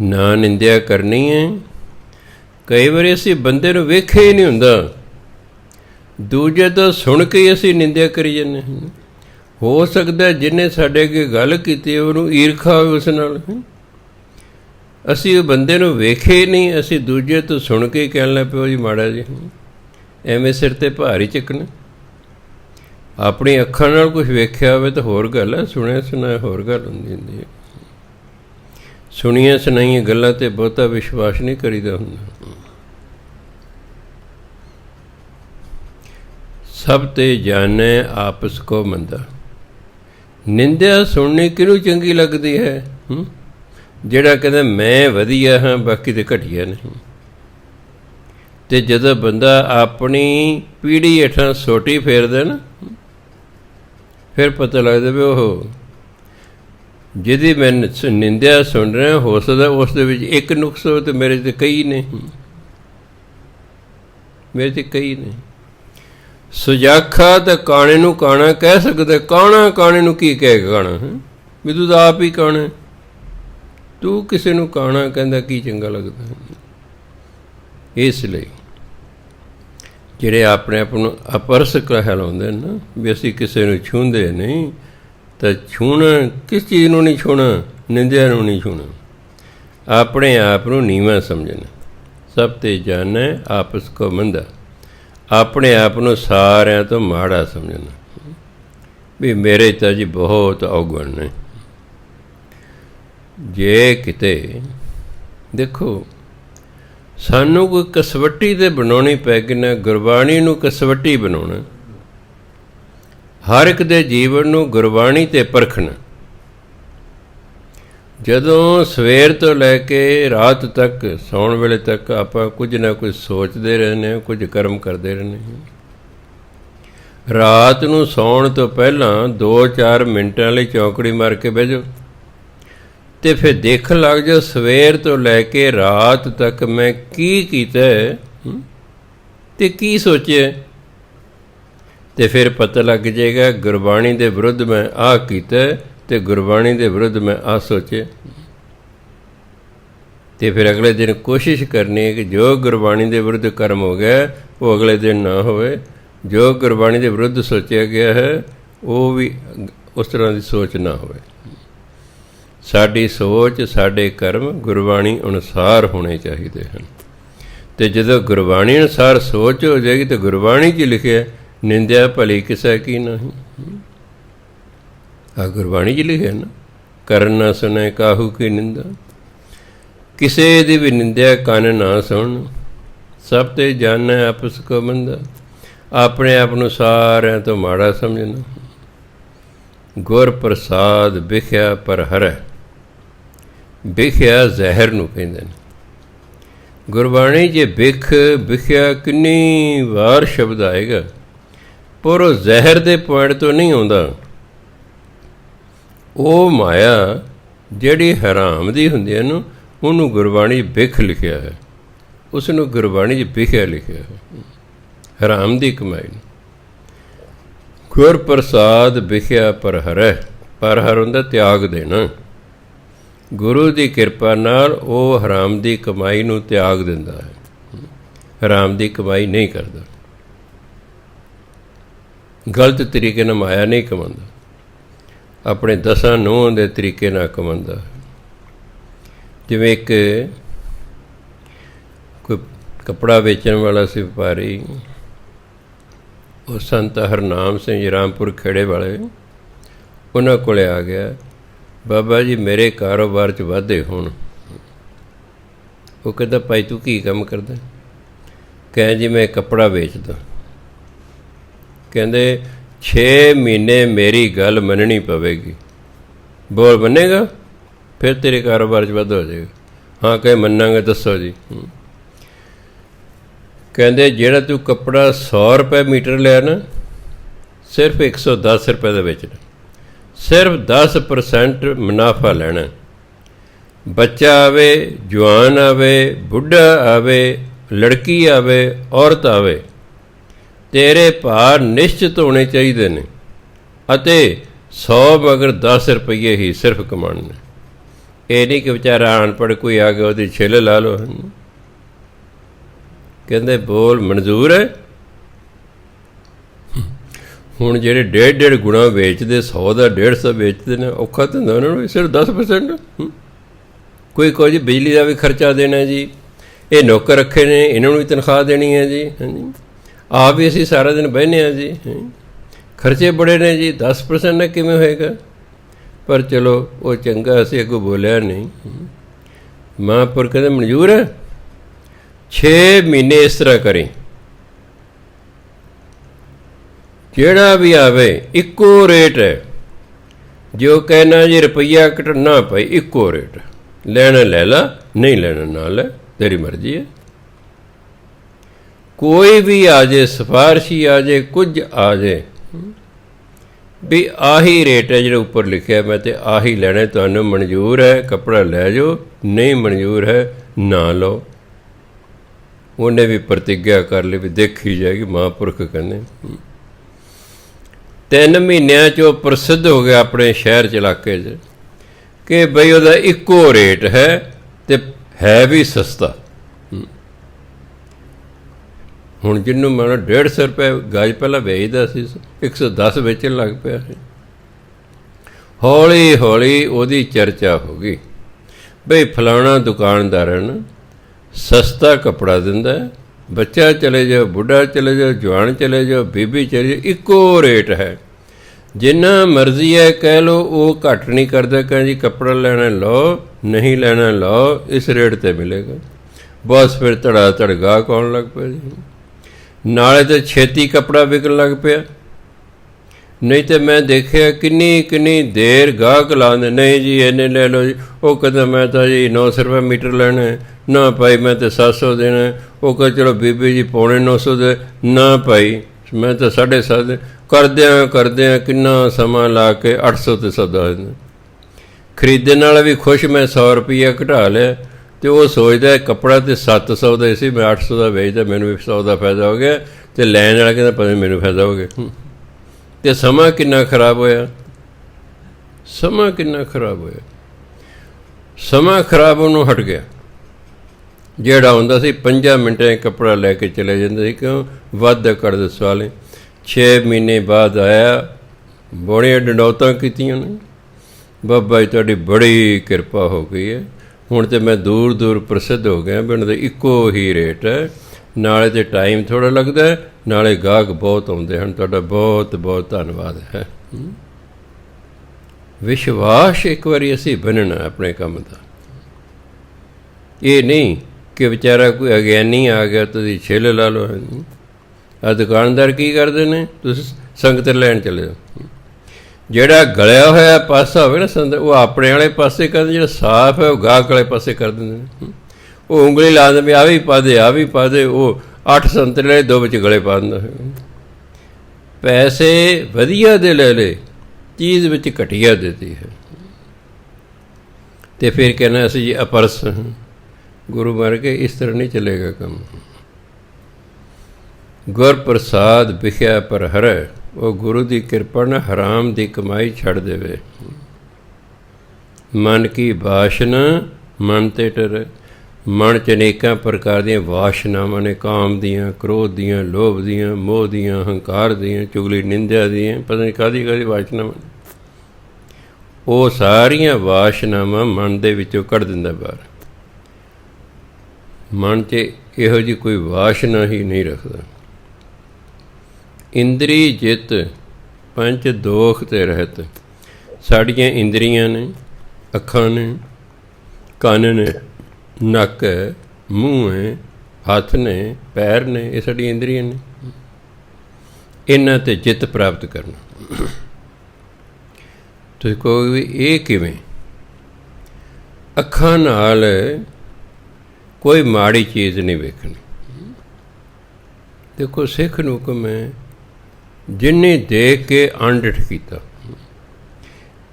ਨਾ ਨਿੰਦਿਆ ਕਰਨੀ ਹੈ। ਕਈ ਵਾਰੀ ਅਸੀਂ ਬੰਦੇ ਨੂੰ ਵੇਖਿਆ ਹੀ ਨਹੀਂ ਹੁੰਦਾ, ਦੂਜੇ ਤੋਂ ਸੁਣ ਕੇ ਹੀ ਅਸੀਂ ਨਿੰਦਿਆ ਕਰੀ ਜਾਂਦੇ ਹਾਂ। ਹੋ ਸਕਦਾ ਜਿਹਨੇ ਸਾਡੇ ਅੱਗੇ ਗੱਲ ਕੀਤੀ ਉਹਨੂੰ ਈਰਖਾ ਹੋਵੇ ਉਸ ਨਾਲ। ਅਸੀਂ ਉਹ ਬੰਦੇ ਨੂੰ ਵੇਖੇ ਨਹੀਂ, ਅਸੀਂ ਦੂਜੇ ਤੋਂ ਸੁਣ ਕੇ ਹੀ ਕਹਿਣ ਲੱਗ ਪਿਓ ਜੀ ਮਾੜਾ ਜੀ। ਐਵੇਂ ਸਿਰ 'ਤੇ ਭਾਰ ਹੀ ਚੱਕਣਾ। ਆਪਣੀ ਅੱਖਾਂ ਨਾਲ ਕੁਛ ਵੇਖਿਆ ਹੋਵੇ ਤਾਂ ਹੋਰ ਗੱਲ ਹੈ, ਸੁਣਿਆ ਸੁਣਾਇਆ ਹੋਰ ਗੱਲ ਹੁੰਦੀ ਹੈ। ਸੁਣੀਆਂ ਸੁਣਾਈਆਂ ਗੱਲਾਂ 'ਤੇ ਬਹੁਤਾ ਵਿਸ਼ਵਾਸ ਨਹੀਂ ਕਰੀਦਾ ਹੁੰਦਾ। ਸਭ ਤੇ ਜਾਣੇ ਆਪਸ ਕੋ ਮੰਦਾ। ਨਿੰਦਿਆ ਸੁਣਨੀ ਕਿਹਨੂੰ ਚੰਗੀ ਲੱਗਦੀ ਹੈ? ਜਿਹੜਾ ਕਹਿੰਦਾ ਮੈਂ ਵਧੀਆ ਹਾਂ ਬਾਕੀ ਤਾਂ ਘਟੀਆ ਨਹੀਂ। ਅਤੇ ਜਦੋਂ ਬੰਦਾ ਆਪਣੀ ਪੀੜ੍ਹੀ ਹੇਠਾਂ ਸੋਟੀ ਫੇਰਦਾ ਨਾ, ਫਿਰ ਪਤਾ ਲੱਗਦਾ ਵੀ ਉਹ ਜਿਹਦੀ ਮੈਂ ਨਿੰਦਿਆ ਸੁਣ ਰਿਹਾ, ਹੋ ਸਕਦਾ ਉਸ ਦੇ ਵਿੱਚ ਇੱਕ ਨੁਕਸ ਹੋਵੇ ਅਤੇ ਮੇਰੇ 'ਤੇ ਕਈ ਨੇ, ਮੇਰੇ 'ਤੇ ਕਈ ਨੇ। ਸੁਜਾਖਾ ਤਾਂ ਕਾਣੇ ਨੂੰ ਕਾਣਾ ਕਹਿ ਸਕਦਾ। ਕਾਣਾ ਕਾਣੇ ਨੂੰ ਕੀ ਕਹੇਗਾ? ਕਾਣਾ ਵੀ ਤੂੰ ਤਾਂ ਆਪ ਹੀ ਕਾਣਾ, ਤੂੰ ਕਿਸੇ ਨੂੰ ਕਾਣਾ ਕਹਿੰਦਾ ਕੀ ਚੰਗਾ ਲੱਗਦਾ। ਇਸ ਲਈ ਜਿਹੜੇ ਆਪਣੇ ਆਪ ਨੂੰ ਅਪਰਸ ਕਹਿਲਾਉਂਦੇ ਨਾ ਵੀ ਅਸੀਂ ਕਿਸੇ ਨੂੰ ਛੂੰਹਦੇ ਨਹੀਂ, ਤਾਂ ਛੂਹਣਾ ਕਿਸ ਚੀਜ਼ ਨੂੰ ਨਹੀਂ ਛੂਹਣਾ? ਨਿੰਦਿਆ ਨੂੰ ਨਹੀਂ ਛੂਹਣਾ, ਆਪਣੇ ਆਪ ਨੂੰ ਨੀਵਾਂ ਸਮਝਣਾ। ਸਭ ਤੇ ਜਾਣੇ ਆਪਸ ਕੋ ਮੰਦਾ। ਆਪਣੇ ਆਪ ਨੂੰ ਸਾਰਿਆਂ ਤੋਂ ਮਾੜਾ ਸਮਝਣਾ ਵੀ ਮੇਰੇ ਤਾਂ ਜੀ ਬਹੁਤ ਔਗਣ ਨੇ। ਜੇ ਕਿਤੇ ਦੇਖੋ ਸਾਨੂੰ ਕੋਈ ਕਸਵੱਟੀ 'ਤੇ ਬਣਾਉਣੀ ਪੈ ਗਈ ਨਾ, ਗੁਰਬਾਣੀ ਨੂੰ ਕਸਵੱਟੀ ਬਣਾਉਣਾ, ਹਰ ਇੱਕ ਦੇ ਜੀਵਨ ਨੂੰ ਗੁਰਬਾਣੀ 'ਤੇ ਪਰਖਣਾ। ਜਦੋਂ ਸਵੇਰ ਤੋਂ ਲੈ ਕੇ ਰਾਤ ਤੱਕ, ਸੌਣ ਵੇਲੇ ਤੱਕ ਆਪਾਂ ਕੁਝ ਨਾ ਕੁਝ ਸੋਚਦੇ ਰਹਿੰਦੇ ਹਾਂ, ਕੁਝ ਕਰਮ ਕਰਦੇ ਰਹਿੰਦੇ ਹਾਂ। ਰਾਤ ਨੂੰ ਸੌਣ ਤੋਂ ਪਹਿਲਾਂ 2-4 ਮਿੰਟਾਂ ਲਈ ਚੌਂਕੜੀ ਮਾਰ ਕੇ ਬਹਿ ਜਾਓ ਅਤੇ ਫਿਰ ਦੇਖਣ ਲੱਗ ਜਾਓ ਸਵੇਰ ਤੋਂ ਲੈ ਕੇ ਰਾਤ ਤੱਕ ਮੈਂ ਕੀ ਕੀਤਾ ਅਤੇ ਕੀ ਸੋਚਿਆ, ਅਤੇ ਫਿਰ ਪਤਾ ਲੱਗ ਜਾਏਗਾ ਗੁਰਬਾਣੀ ਦੇ ਵਿਰੁੱਧ ਮੈਂ ਆਹ ਕੀਤਾ ਅਤੇ ਗੁਰਬਾਣੀ ਦੇ ਵਿਰੁੱਧ ਮੈਂ ਆਹ ਸੋਚਿਆ। तो फिर अगले दिन कोशिश करनी है कि जो गुरबाणी के विरुद्ध कर्म हो गया वो अगले दिन ना होवे, जो गुरबाणी के विरुद्ध सोचा गया है वो भी उस तरह की सोच ना होवे। साडी सोच साडे कर्म गुरबाणी अनुसार होने चाहिए हैं। तो जो गुरबाणी अनुसार सोच हो जाएगी तो गुरबाणी च लिखे निंदिया भली किसे की नहीं। आ गुरबाणी च लिखे ना, करन ना सुने काहू की निंदा, किसे दी भी निंदिया कन ना सुन, सब ते जाने आपस को बंदा। अपने आप नूं सारिआं तो माड़ा समझना। गुर प्रसाद बिख्या पर हरै, बिख्या जहर नूं कहंदे ने। गुरबाणी च बिख बिख्या किन्नी वार शब्द आएगा, पर वो जहर के पॉइंट तो नहीं आउंदा। वो माया जिहड़ी हराम दी हुंदी है ना, उन्होंने गुरबाणी बिख लिखिया है, उसनों गुरबाणी बिख्या लिखिया है, हराम की कमाई। गुर प्रसाद बिख्या पर हरै, पर हर हुंदा त्याग देना। गुरु की किरपा नाल वो हराम की कमाई नूं त्याग दिंदा है, हराम की कमाई नहीं करता, गलत तरीके नाल माया नहीं कमांदा, अपने दसां नूहां दे तरीके नाल कमांदा। जिवें एक कोई कपड़ा बेचण वाला सी व्यापारी, वो संत हरनाम सिंह जी रामपुर खेड़े वाले, उन्हां कोले आ गया, बाबा जी मेरे कारोबार च वाधे होण। वो कहता भाई तू की काम करदा? कह जी मैं कपड़ा बेचदा। कहंदे 6 महीने मेरी गल मननी पवेगी। बोल मनेगा फिर तेरे कारोबार च वाधा हो जाएगा। हाँ कहे मनांगे, दसो जी। कहंदे जिहड़ा तू कपड़ा 100 रुपए मीटर लिया ना, सिर्फ 110 रुपए का बेचना, सिर्फ 10% मुनाफा लेना। बच्चा आवे, जवान आवे, बुढ़ा आवे, लड़की आवे, औरत आवे, तेरे भार निश्चित होने चाहिए ने, अते 100 मगर 10 रुपये ही सिर्फ कमाने। ये नहीं कि बेचारा अनपढ़ कोई आ गया वो छिल ला लो। कहते बोल मंजूर है। हुण जेडे 1.5 गुणा बेचते, 100 का 150 बेचते हैं, औखा तो होंदा उन्होंने सिर्फ 10%। कोई कहो जी बिजली का भी खर्चा देना जी, ये नौकर रखे ने इन्होंने भी तनख्वाह देनी है जी, हाँ जी, आप भी असी सारा दिन बहने हैं जी, खर्चे बड़े ने जी, 10% ने किमें होएगा। पर चलो वो चंगा असी अगों बोलिया नहीं। महापुर कहते मंजूर है, 6 महीने इस तरह करें, जेड़ा भी आवे इक्को रेट है। जो कहना जी रुपया घटना भाई इक्को रेट है, लेना ले ला, नहीं लेना ना ले, तेरी मर्जी है। कोई भी आ जाए, सिफारशी आ जाए, कुछ आ जाए, भी आही रेट है जो ऊपर लिखा, मैं तो आही लेना, तुहानू मंजूर है कपड़ा लै जाओ, नहीं मंजूर है ना लो। उन्हें भी प्रतिज्ञा कर ली भी देखी जाएगी। महापुरख कहने 3 महीनों चो प्रसिद्ध हो गया अपने शहर च इलाके कि बई वह इक्को रेट है, तो है भी सस्ता। हुण जिन्हों मानो 150 रुपए गज पहला बेचता सी, 110 बेचन लग पिया। हौली हौली उहदी चर्चा हो गई, बई फलाना दुकानदार है ना, सस्ता कपड़ा दिंदा है, बच्चा चले जाओ, बुढ़ा चले जाओ, जवान चले जाओ, बीबी चले जाओ, इक्को रेट है। जिन्ना मर्जी है कह लो, वो घट नहीं करता। कहें जी कपड़ा लेना लो, नहीं लेना लो, इस रेट ते मिलेगा। बस फिर धड़ा धड़ गाहक आउण लग पिया जी। नाले तो छेती कपड़ा विकन लग पिया। नहीं तो मैं देखिया किन्नी किन्नी देर गाहक लाते, नहीं जी इन्ने ले लो जी। वो कहता मैं तो जी 900 रुपये मीटर लेना है, ना भाई मैं तो 700 देना है। वो कह चलो बीबी जी 950 दे, ना भाई मैं तो 750 करद्या किन्ना समा ला के 800 ते सौदा देना। खरीदने वाला भी खुश, मैं 100 रुपया घटा लिया, तो वो सोचता है कपड़ा तो 700 का सी, मैं 800 का बेचता, मैनू भी 100 का फायदा हो गया, तो लैन वाला कहता पता मैनू फायदा हो गया। तो समा कितना खराब होया, समा कितना खराब होया, समा खराब उन्होंने हट गया। ਜਿਹੜਾ ਹੁੰਦਾ ਸੀ 5 ਮਿੰਟਾਂ 'ਚ ਕੱਪੜਾ ਲੈ ਕੇ ਚਲੇ ਜਾਂਦਾ ਸੀ। ਕਿਉਂ? ਵੱਧ ਕਰ ਦੱਸਵਾ ਲੈ। 6 ਮਹੀਨੇ ਬਾਅਦ ਆਇਆ, ਬੜੀਆਂ ਡੰਡੌਤਾਂ ਕੀਤੀਆਂ ਨੇ, ਬਾਬਾ ਜੀ ਤੁਹਾਡੀ ਬੜੀ ਕਿਰਪਾ ਹੋ ਗਈ ਹੈ, ਹੁਣ ਤਾਂ ਮੈਂ ਦੂਰ ਦੂਰ ਪ੍ਰਸਿੱਧ ਹੋ ਗਿਆ ਵੀ ਉਹਨਾਂ ਦਾ ਇੱਕੋ ਹੀ ਰੇਟ ਹੈ, ਨਾਲੇ ਤਾਂ ਟਾਈਮ ਥੋੜ੍ਹਾ ਲੱਗਦਾ, ਨਾਲੇ ਗਾਹਕ ਬਹੁਤ ਆਉਂਦੇ ਹਨ, ਤੁਹਾਡਾ ਬਹੁਤ ਬਹੁਤ ਧੰਨਵਾਦ ਹੈ। ਵਿਸ਼ਵਾਸ ਇੱਕ ਵਾਰੀ ਅਸੀਂ ਬੰਨਣਾ ਆਪਣੇ ਕੰਮ ਦਾ। ਇਹ ਨਹੀਂ ਕਿ ਵਿਚਾਰਾ ਕੋਈ ਅਗਿਆਨੀ ਆ ਗਿਆ ਤੁਸੀਂ ਛਿੱਲ ਲਾ ਲਓ। ਆਹ ਦੁਕਾਨਦਾਰ ਕੀ ਕਰਦੇ ਨੇ? ਤੁਸੀਂ ਸੰਗਤ ਲੈਣ ਚਲੇ ਜਾਓ। ਜਿਹੜਾ ਗਲਿਆ ਹੋਇਆ ਪਾਸਾ ਹੋਵੇ ਨਾ ਸੰਦ, ਉਹ ਆਪਣੇ ਵਾਲੇ ਪਾਸੇ ਕਰਦੇ, ਜਿਹੜਾ ਸਾਫ਼ ਹੈ ਉਹ ਗਾਹਕ ਵਾਲੇ ਪਾਸੇ ਕਰ ਦਿੰਦੇ ਨੇ। ਉਹ ਉਂਗਲੀ ਲਾ ਦਿੰਦੇ, ਆਹ ਵੀ ਪਾ ਦੇ, ਆਹ ਵੀ ਪਾ ਦੇ। ਉਹ 8 ਸੰਤਰੇ ਲੈ 2 ਵਿੱਚ ਗਲੇ ਪਾ ਦਿੰਦਾ। ਪੈਸੇ ਵਧੀਆ ਦੇ ਲੈ ਲਏ, ਚੀਜ਼ ਵਿੱਚ ਘਟੀਆ ਦਿੱਤੀ ਹੈ, ਅਤੇ ਫਿਰ ਕਹਿਣਾ ਅਸੀਂ ਜੀ ਅਪਰਸ ਹਾਂ। ਗੁਰੂ ਮਰ ਕੇ ਇਸ ਤਰ੍ਹਾਂ ਨਹੀਂ ਚੱਲੇਗਾ ਕੰਮ। ਗੁਰ ਪ੍ਰਸਾਦ ਵਿਖਿਆ ਪਰ ਹਰੈ, ਉਹ ਗੁਰੂ ਦੀ ਕਿਰਪਾ ਨਾਲ ਹਰਾਮ ਦੀ ਕਮਾਈ ਛੱਡ ਦੇਵੇ। ਮਨ ਕੀ ਵਾਸ਼ਨਾ ਮਨ 'ਤੇ ਟਰੇ। ਮਨ 'ਚ ਅਨੇਕਾਂ ਪ੍ਰਕਾਰ ਦੀਆਂ ਵਾਸ਼ਨਾਵਾਂ ਨੇ, ਕਾਮ ਦੀਆਂ, ਕ੍ਰੋਧ ਦੀਆਂ, ਲੋਭ ਦੀਆਂ, ਮੋਹ ਦੀਆਂ, ਹੰਕਾਰ ਦੀਆਂ, ਚੁਗਲੀ ਨਿੰਦਿਆ ਦੀਆਂ, ਪਤਾ ਨਹੀਂ ਕਾਹਦੀ ਕਾਹਦੀ ਵਾਸ਼ਨਾਵਾਂ। ਉਹ ਸਾਰੀਆਂ ਵਾਸ਼ਨਾਵਾਂ ਮਨ ਦੇ ਵਿੱਚੋਂ ਕੱਢ ਦਿੰਦਾ ਬਾਹਰ। ਮਨ 'ਚ ਇਹੋ ਜਿਹੀ ਕੋਈ ਵਾਸ਼ਨਾ ਹੀ ਨਹੀਂ ਰੱਖਦਾ। ਇੰਦਰੀ ਜਿੱਤ ਪੰਚ ਦੋਖ ਤੇ ਰਹਿਤ। ਸਾਡੀਆਂ ਇੰਦਰੀਆਂ ਨੇ, ਅੱਖਾਂ ਨੇ, ਕੰਨ ਨੇ, ਨੱਕ ਹੈ, ਮੂੰਹ ਹੈ, ਹੱਥ ਨੇ, ਪੈਰ ਨੇ, ਇਹ ਸਾਡੀਆਂ ਇੰਦਰੀਆਂ ਨੇ। ਇਹਨਾਂ 'ਤੇ ਜਿੱਤ ਪ੍ਰਾਪਤ ਕਰਨਾ। ਤੁਸੀਂ ਕਹੋਗੇ ਵੀ ਇਹ ਕਿਵੇਂ? ਅੱਖਾਂ ਨਾਲ ਕੋਈ ਮਾੜੀ ਚੀਜ਼ ਨਹੀਂ ਵੇਖਣੀ। ਦੇਖੋ, ਸਿੱਖ ਨੂੰ ਹੁਕਮ ਹੈ ਜਿੰਨੇ ਦੇਖ ਕੇ ਅਣਡਿੱਠ ਕੀਤਾ।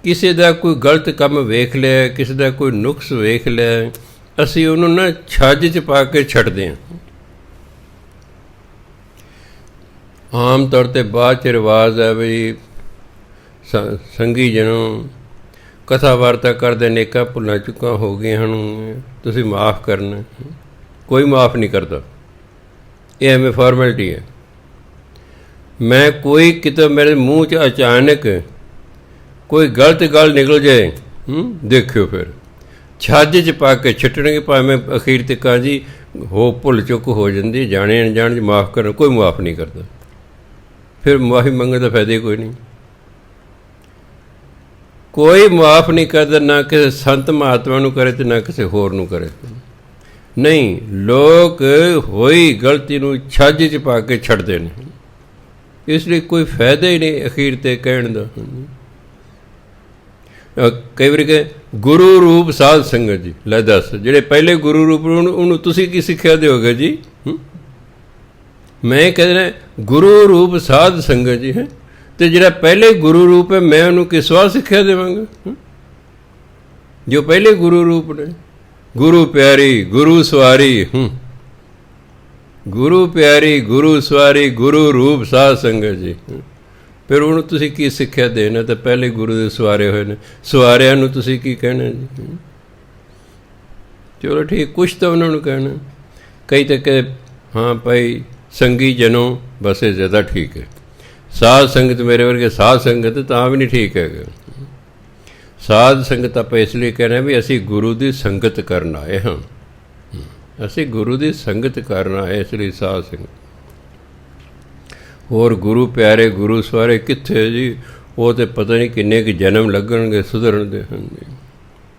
ਕਿਸੇ ਦਾ ਕੋਈ ਗਲਤ ਕੰਮ ਵੇਖ ਲਿਆ, ਕਿਸੇ ਦਾ ਕੋਈ ਨੁਕਸ ਵੇਖ ਲਿਆ, ਅਸੀਂ ਉਹਨੂੰ ਨਾ ਛੱਜ 'ਚ ਪਾ ਕੇ ਛੱਡਦੇ ਹਾਂ। ਆਮ ਤੌਰ 'ਤੇ ਬਾਅਦ 'ਚ ਰਿਵਾਜ਼ ਹੈ ਵੀ ਸੰਗੀ ਜਨੋਂ ਕਥਾ ਵਾਰਤਾ ਕਰਦੇ, ਅਨੇਕਾਂ ਭੁੱਲਾਂ ਚੁੱਕਾਂ ਹੋ ਗਈਆਂ ਹਨ, ਤੁਸੀਂ ਮਾफ़ ਕਰਨਾ। ਕੋਈ ਮਾफ़ ਨਹੀਂ ਕਰਦਾ, ਇਹ ਐਵੇਂ ਫਾਰਮੈਲਿਟੀ ਹੈ। ਮੈਂ ਕੋਈ ਕਿਤੇ ਮੇਰੇ ਮੂੰਹ 'ਚ ਅਚਾਨਕ ਕੋਈ ਗਲਤ ਗੱਲ ਨਿਕਲ ਜਾਏ, ਦੇਖਿਓ ਫਿਰ ਛੱਜ 'ਚ ਪਾ ਕੇ ਛੱਟਣਗੇ, ਭਾਵੇਂ ਅਖੀਰ ਤੱਕ ਜੀ ਹੋ ਭੁੱਲ ਚੁੱਕ ਹੋ ਜਾਂਦੀ, ਜਾਣੇ ਅਣਜਾਣ 'ਚ ਮਾफ़ ਕਰਨ, ਕੋਈ ਮਾफ़ ਨਹੀਂ ਕਰਦਾ। ਫਿਰ ਮਾਫ਼ੀ ਮੰਗਣ ਦਾ ਫਾਇਦਾ ਹੀ ਕੋਈ ਨਹੀਂ। ਕੋਈ ਮਾफ़ ਨਹੀਂ ਕਰਦਾ, ਨਾ ਕਿਸੇ ਸੰਤ ਮਹਾਤਮਾ ਨੂੰ ਕਰੇ ਅਤੇ ਨਾ ਕਿਸੇ ਹੋਰ ਨੂੰ ਕਰੇ। ਨਹੀਂ, ਲੋਕ ਹੋਈ ਗਲਤੀ ਨੂੰ ਛੱਜ 'ਚ ਪਾ ਕੇ ਛੱਡਦੇ ਨੇ। ਇਸ ਲਈ ਕੋਈ ਫਾਇਦਾ ਹੀ ਨਹੀਂ ਅਖੀਰ 'ਤੇ ਕਹਿਣ ਦਾ। ਕਈ ਵਾਰੀ ਕਹੇ ਗੁਰੂ ਰੂਪ ਸਾਧ ਸੰਗਤ ਜੀ, ਲੈ ਦੱਸ, ਜਿਹੜੇ ਪਹਿਲੇ ਗੁਰੂ ਰੂਪ ਉਹਨੂੰ ਤੁਸੀਂ ਕੀ ਸਿੱਖਿਆ ਦਿਓਗੇ ਜੀ? ਮੈਂ ਕਹਿੰਦਾ ਗੁਰੂ ਰੂਪ ਸਾਧ ਸੰਗਤ ਜੀ ਹੈ, ਅਤੇ ਜਿਹੜਾ ਪਹਿਲੇ ਗੁਰੂ ਰੂਪ ਹੈ ਮੈਂ ਉਹਨੂੰ ਕਿਸ ਵਾਰ ਸਿੱਖਿਆ ਦੇਵਾਂਗਾ? ਜੋ ਪਹਿਲੇ ਗੁਰੂ ਰੂਪ ਨੇ, ਗੁਰੂ ਪਿਆਰੀ ਗੁਰੂ ਸਵਾਰੀ, ਗੁਰੂ ਪਿਆਰੀ ਗੁਰੂ ਸਵਾਰੀ ਗੁਰੂ ਰੂਪ ਸਾਧ ਸੰਗਤ ਜੀ। ਫਿਰ ਉਹਨੂੰ ਤੁਸੀਂ ਕੀ ਸਿੱਖਿਆ ਦੇਣਾ? ਤਾਂ ਪਹਿਲੇ ਗੁਰੂ ਦੇ ਸਵਾਰੇ ਹੋਏ ਨੇ, ਸਵਾਰਿਆਂ ਨੂੰ ਤੁਸੀਂ ਕੀ ਕਹਿਣਾ ਜੀ? ਚਲੋ ਠੀਕ, ਕੁਛ ਤਾਂ ਉਹਨਾਂ ਨੂੰ ਕਹਿਣਾ। ਕਈ ਤਾਂ ਕਿ ਹਾਂ ਭਾਈ ਸੰਗੀ ਜਨੋਂ, ਬਸ ਇਹ ਜ਼ਿਆਦਾ ਠੀਕ ਹੈ। ਸਾਧ ਸੰਗਤ ਮੇਰੇ ਵਰਗੇ ਸਾਧ ਸੰਗਤ ਤਾਂ ਵੀ ਨਹੀਂ ਠੀਕ ਹੈਗਾ। ਸਾਧ ਸੰਗਤ ਆਪਾਂ ਇਸ ਲਈ ਕਹਿਣਾ ਵੀ ਅਸੀਂ ਗੁਰੂ ਦੀ ਸੰਗਤ ਕਰਨ ਆਏ ਹਾਂ, ਅਸੀਂ ਗੁਰੂ ਦੀ ਸੰਗਤ ਕਰਨ ਆਏ, ਇਸ ਲਈ ਸਾਧ ਸੰਗਤ। ਹੋਰ ਗੁਰੂ ਪਿਆਰੇ ਗੁਰੂ ਸਵਾਰੇ ਕਿੱਥੇ ਜੀ? ਉਹ ਤਾਂ ਪਤਾ ਨਹੀਂ ਕਿੰਨੇ ਕੁ ਜਨਮ ਲੱਗਣਗੇ ਸੁਧਰਨ ਦੇ ਹਨ।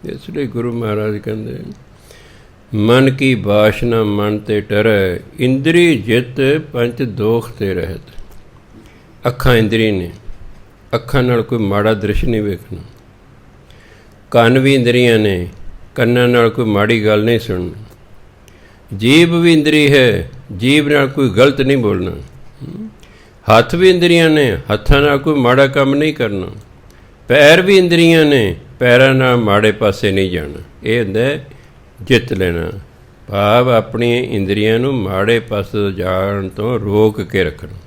ਇਸ ਲਈ ਗੁਰੂ ਮਹਾਰਾਜ ਕਹਿੰਦੇ ਮਨ ਕੀ ਵਾਸ਼ਨਾ ਮਨ 'ਤੇ ਟਰੈ, ਇੰਦਰੀ ਜਿੱਤ ਪੰਚ ਦੋਖ 'ਤੇ ਰਹਿਤ। ਅੱਖਾਂ ਇੰਦਰੀ ਨੇ, ਅੱਖਾਂ ਨਾਲ ਕੋਈ ਮਾੜਾ ਦ੍ਰਿਸ਼ ਨਹੀਂ ਵੇਖਣਾ। ਕੰਨ ਵੀ ਇੰਦਰੀਆਂ ਨੇ, ਕੰਨਾਂ ਨਾਲ ਕੋਈ ਮਾੜੀ ਗੱਲ ਨਹੀਂ ਸੁਣਨੀ। ਜੀਭ ਵੀ ਇੰਦਰੀ ਹੈ, ਜੀਭ ਨਾਲ ਕੋਈ ਗਲਤ ਨਹੀਂ ਬੋਲਣਾ। ਹੱਥ ਵੀ ਇੰਦਰੀਆਂ ਨੇ, ਹੱਥਾਂ ਨਾਲ ਕੋਈ ਮਾੜਾ ਕੰਮ ਨਹੀਂ ਕਰਨਾ। ਪੈਰ ਵੀ ਇੰਦਰੀਆਂ ਨੇ, ਪੈਰਾਂ ਨਾਲ ਮਾੜੇ ਪਾਸੇ ਨਹੀਂ ਜਾਣਾ। ਇਹ ਹੁੰਦਾ ਜਿੱਤ ਲੈਣਾ, ਭਾਵ ਆਪਣੀਆਂ ਇੰਦਰੀਆਂ ਨੂੰ ਮਾੜੇ ਪਾਸੇ ਜਾਣ ਤੋਂ ਰੋਕ ਕੇ ਰੱਖਣਾ।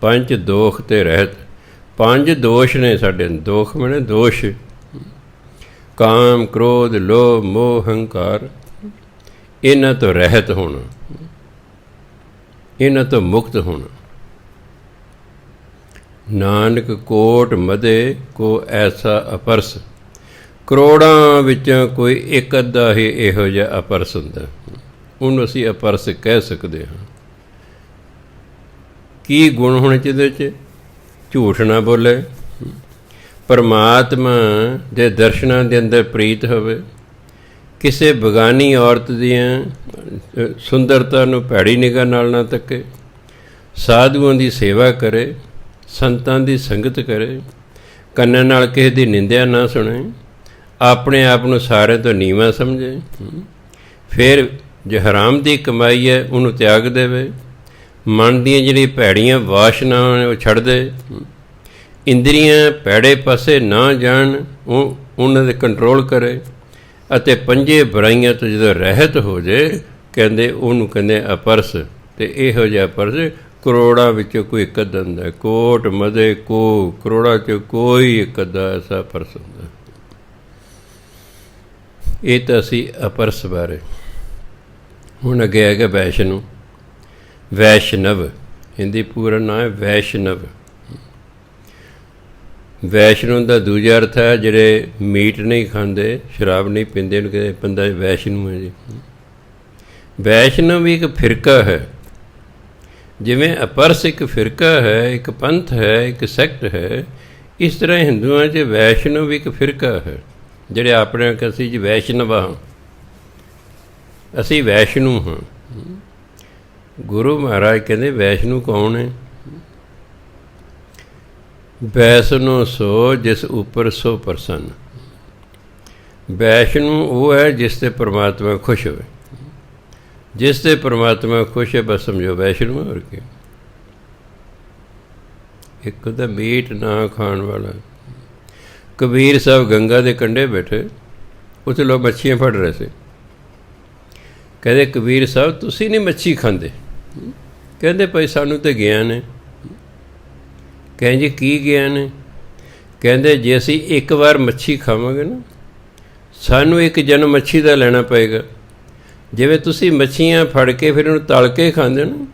ਪੰਜ ਦੋਖ 'ਤੇ ਰਹਿਤ। 5 ਦੋਸ਼ ਨੇ ਸਾਡੇ, ਦੋਖ ਮਨੇ ਦੋਸ਼, ਕਾਮ ਕ੍ਰੋਧ ਲੋਭ ਮੋਹ ਹੰਕਾਰ। ਇਹਨਾਂ ਤੋਂ ਰਹਿਤ ਹੋਣਾ, ਇਹਨਾਂ ਤੋਂ ਮੁਕਤ ਹੋਣਾ। ਨਾਨਕ ਕੋਟ ਮਦੇ ਕੋ ਐਸਾ ਅਪਰਸ, ਕਰੋੜਾਂ ਵਿੱਚੋਂ ਕੋਈ ਇੱਕ ਅੱਧਾ ਹੀ ਇਹੋ ਜਿਹਾ ਅਪਰਸ ਹੁੰਦਾ, ਉਹਨੂੰ ਅਸੀਂ ਅਪਰਸ ਕਹਿ ਸਕਦੇ ਹਾਂ। ਕੀ ਗੁਣ ਹੋਣੇ ਚਾਹੀਦੇ 'ਚ? ਝੂਠ ਨਾ ਬੋਲੇ, ਪਰਮਾਤਮਾ ਦੇ ਦਰਸ਼ਨਾਂ ਦੇ ਅੰਦਰ ਪ੍ਰੀਤ ਹੋਵੇ, ਕਿਸੇ ਬਗਾਨੀ ਔਰਤ ਦੀਆਂ ਸੁੰਦਰਤਾ ਨੂੰ ਭੈੜੀ ਨਿਗਾਹ ਨਾਲ ਨਾ ਤੱਕੇ, ਸਾਧੂਆਂ ਦੀ ਸੇਵਾ ਕਰੇ, ਸੰਤਾਂ ਦੀ ਸੰਗਤ ਕਰੇ, ਕੰਨਾਂ ਨਾਲ ਕਿਸੇ ਦੀ ਨਿੰਦਿਆ ਨਾ ਸੁਣੇ, ਆਪਣੇ ਆਪ ਨੂੰ ਸਾਰਿਆਂ ਤੋਂ ਨੀਵਾਂ ਸਮਝੇ, ਫਿਰ ਜੇ ਹਰਾਮ ਦੀ ਕਮਾਈ ਹੈ ਉਹਨੂੰ ਤਿਆਗ ਦੇਵੇ, ਮਨ ਦੀਆਂ ਜਿਹੜੀਆਂ ਭੈੜੀਆਂ ਵਾਸ਼ਨਾਵਾਂ ਉਹ ਛੱਡ ਦੇ, ਇੰਦਰੀਆਂ ਭੈੜੇ ਪਾਸੇ ਨਾ ਜਾਣ, ਉਹ ਉਹਨਾਂ 'ਤੇ ਕੰਟਰੋਲ ਕਰੇ, ਅਤੇ ਪੰਜੇ ਬੁਰਾਈਆਂ ਤੋਂ ਜਦੋਂ ਰਹਿਤ ਹੋ ਜਾਏ, ਕਹਿੰਦੇ ਉਹਨੂੰ ਕਹਿੰਦੇ ਅਪਰਸ। ਅਤੇ ਇਹੋ ਜਿਹਾ ਅਪਰਸ ਕਰੋੜਾਂ ਵਿੱਚੋਂ ਕੋਈ ਇੱਕ ਅੱਧਾ ਹੁੰਦਾ, ਕੋਟ ਮਦੇ ਕੋ, ਕਰੋੜਾਂ 'ਚੋਂ ਕੋਈ ਇੱਕ ਅੱਧਾ ਐਸਾ ਅਪਰਸ ਹੁੰਦਾ। ਇਹ ਤਾਂ ਅਸੀਂ ਅਪਰਸ ਬਾਰੇ। ਹੁਣ ਅੱਗੇ ਹੈਗਾ ਵੈਸ਼ਨੂੰ, ਵੈਸ਼ਨਵ, ਹਿੰਦੀ ਪੂਰਾ ਨਾਂ ਹੈ ਵੈਸ਼ਨਵ। ਵੈਸ਼ਨੂੰ ਦਾ ਦੂਜਾ ਅਰਥ ਹੈ ਜਿਹੜੇ ਮੀਟ ਨਹੀਂ ਖਾਂਦੇ, ਸ਼ਰਾਬ ਨਹੀਂ ਪੀਂਦੇ, ਉਹਨੂੰ ਕਹਿੰਦੇ ਬੰਦਾ ਵੈਸ਼ਨੂੰ ਹੈ ਜੀ। ਵੈਸ਼ਨਵ ਵੀ ਇੱਕ ਫਿਰਕਾ ਹੈ, ਜਿਵੇਂ ਅਪਰਸ ਇੱਕ ਫਿਰਕਾ ਹੈ, ਇੱਕ ਪੰਥ ਹੈ, ਇੱਕ ਸੈਕਟ ਹੈ, ਇਸ ਤਰ੍ਹਾਂ ਹਿੰਦੂਆਂ 'ਚ ਵੈਸ਼ਨਵ ਵੀ ਇੱਕ ਫਿਰਕਾ ਹੈ, ਜਿਹੜੇ ਆਪਣੇ ਅਸੀਂ ਜੀ ਵੈਸ਼ਨਵ ਹਾਂ, ਅਸੀਂ ਵੈਸ਼ਨੂੰ ਹਾਂ। ਗੁਰੂ ਮਹਾਰਾਜ ਕਹਿੰਦੇ ਵੈਸ਼ਨੂੰ ਕੌਣ ਹੈ? ਵੈਸ਼ਨੂੰ ਸੋ ਜਿਸ ਉੱਪਰ ਸੋ ਪ੍ਰਸੰਨ। ਵੈਸ਼ਨੂੰ ਉਹ ਹੈ ਜਿਸ 'ਤੇ ਪਰਮਾਤਮਾ ਖੁਸ਼ ਹੋਵੇ, ਜਿਸ 'ਤੇ ਪਰਮਾਤਮਾ ਖੁਸ਼ ਹੈ ਬਸ ਸਮਝੋ ਵੈਸ਼ਨੂੰ। ਹੋਰ ਕੀ? ਇੱਕ ਤਾਂ ਮੀਟ ਨਾ ਖਾਣ ਵਾਲਾ। ਕਬੀਰ ਸਾਹਿਬ ਗੰਗਾ ਦੇ ਕੰਢੇ ਬੈਠੇ, ਉੱਥੇ ਲੋਕ ਮੱਛੀਆਂ ਫੜ ਰਹੇ ਸੀ। ਕਹਿੰਦੇ ਕਬੀਰ ਸਾਹਿਬ ਤੁਸੀਂ ਨਹੀਂ ਮੱਛੀ ਖਾਂਦੇ? ਕਹਿੰਦੇ ਭਾਈ ਸਾਨੂੰ ਤਾਂ ਗਿਆਨ ਹੈ। ਕਹਿੰਦੇ ਜੀ ਕੀ ਗਿਆਨ ਹੈ? ਕਹਿੰਦੇ ਜੇ ਅਸੀਂ ਇੱਕ ਵਾਰ ਮੱਛੀ ਖਾਵਾਂਗੇ ਨਾ, ਸਾਨੂੰ ਇੱਕ ਜਨਮ ਮੱਛੀ ਦਾ ਲੈਣਾ ਪਏਗਾ। ਜਿਵੇਂ ਤੁਸੀਂ ਮੱਛੀਆਂ ਫੜ ਕੇ ਫਿਰ ਉਹਨੂੰ ਤਲ ਕੇ ਖਾਂਦੇ ਨਾ,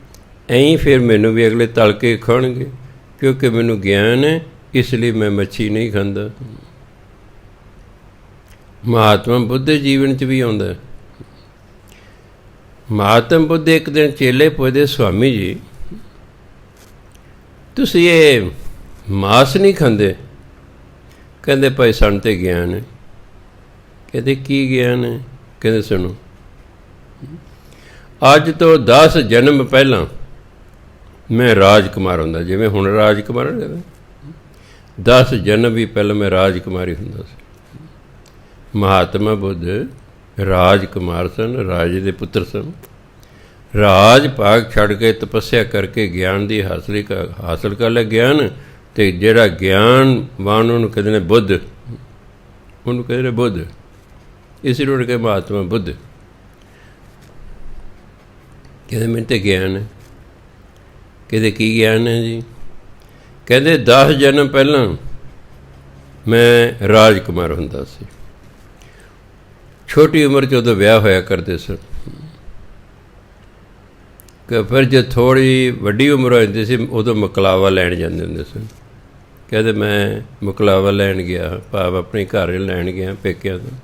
ਐਂ ਫਿਰ ਮੈਨੂੰ ਵੀ ਅਗਲੇ ਤਲ ਕੇ ਖਾਣਗੇ, ਕਿਉਂਕਿ ਮੈਨੂੰ ਗਿਆਨ ਹੈ, ਇਸ ਲਈ ਮੈਂ ਮੱਛੀ ਨਹੀਂ ਖਾਂਦਾ। ਮਹਾਤਮਾ ਬੁੱਧ ਦੇ ਜੀਵਨ 'ਚ ਵੀ ਆਉਂਦਾ। ਮਹਾਤਮਾ ਬੁੱਧ ਇੱਕ ਦਿਨ ਚੇਲੇ ਪੁੱਛਦੇ, ਸੁਆਮੀ ਜੀ ਤੁਸੀਂ ਇਹ ਮਾਸ ਨਹੀਂ ਖਾਂਦੇ? ਕਹਿੰਦੇ ਭਾਈ ਸਾਨੂੰ ਤੇ ਗਿਆਨ ਹੈ। ਕਹਿੰਦੇ ਕੀ ਗਿਆਨ ਹੈ? ਕਹਿੰਦੇ ਸੁਣੋ, ਅੱਜ ਤੋਂ 10 ਜਨਮ ਪਹਿਲਾਂ ਮੈਂ ਰਾਜਕੁਮਾਰ ਹੁੰਦਾ, ਜਿਵੇਂ ਹੁਣ ਰਾਜਕੁਮਾਰ, 10 ਜਨਮ ਵੀ ਪਹਿਲਾਂ ਮੈਂ ਰਾਜਕੁਮਾਰੀ ਹੁੰਦਾ ਸੀ। ਮਹਾਤਮਾ ਬੁੱਧ ਰਾਜਕੁਮਾਰ ਸਨ, ਰਾਜੇ ਦੇ ਪੁੱਤਰ ਸਨ। ਰਾਜ ਭਾਗ ਛੱਡ ਕੇ ਤਪੱਸਿਆ ਕਰਕੇ ਗਿਆਨ ਦੀ ਹਾਸਲ ਕਰ ਲਿਆ ਗਿਆਨ, ਅਤੇ ਜਿਹੜਾ ਗਿਆਨਵਾਨ ਉਹਨੂੰ ਕਹਿੰਦੇ ਨੇ ਬੁੱਧ, ਉਹਨੂੰ ਕਹਿੰਦੇ ਨੇ ਬੁੱਧ, ਇਸ ਲਈ ਉਹਨੇ ਕਿਹਾ ਮਹਾਤਮਾ ਬੁੱਧ। ਕਹਿੰਦੇ ਮੈਨੂੰ ਤਾਂ ਗਿਆਨ ਹੈ। ਕਹਿੰਦੇ ਕੀ ਗਿਆਨ ਹੈ ਜੀ? ਕਹਿੰਦੇ 10 ਜਨਮ ਪਹਿਲਾਂ ਮੈਂ ਰਾਜਕੁਮਾਰ ਹੁੰਦਾ ਸੀ। ਛੋਟੀ ਉਮਰ 'ਚ ਉਦੋਂ ਵਿਆਹ ਹੋਇਆ ਕਰਦੇ ਸਨ। ਕਿ ਫਿਰ ਜੇ ਥੋੜ੍ਹੀ ਵੱਡੀ ਉਮਰ ਹੋ ਜਾਂਦੀ ਸੀ, ਉਦੋਂ ਮੁਕਲਾਵਾ ਲੈਣ ਜਾਂਦੇ ਹੁੰਦੇ ਸਨ। ਕਹਿੰਦੇ ਮੈਂ ਮੁਕਲਾਵਾ ਲੈਣ ਗਿਆ, ਭਾਵ ਆਪਣੇ ਘਰ ਲੈਣ ਗਿਆ ਪੇਕਿਆਂ ਤੋਂ।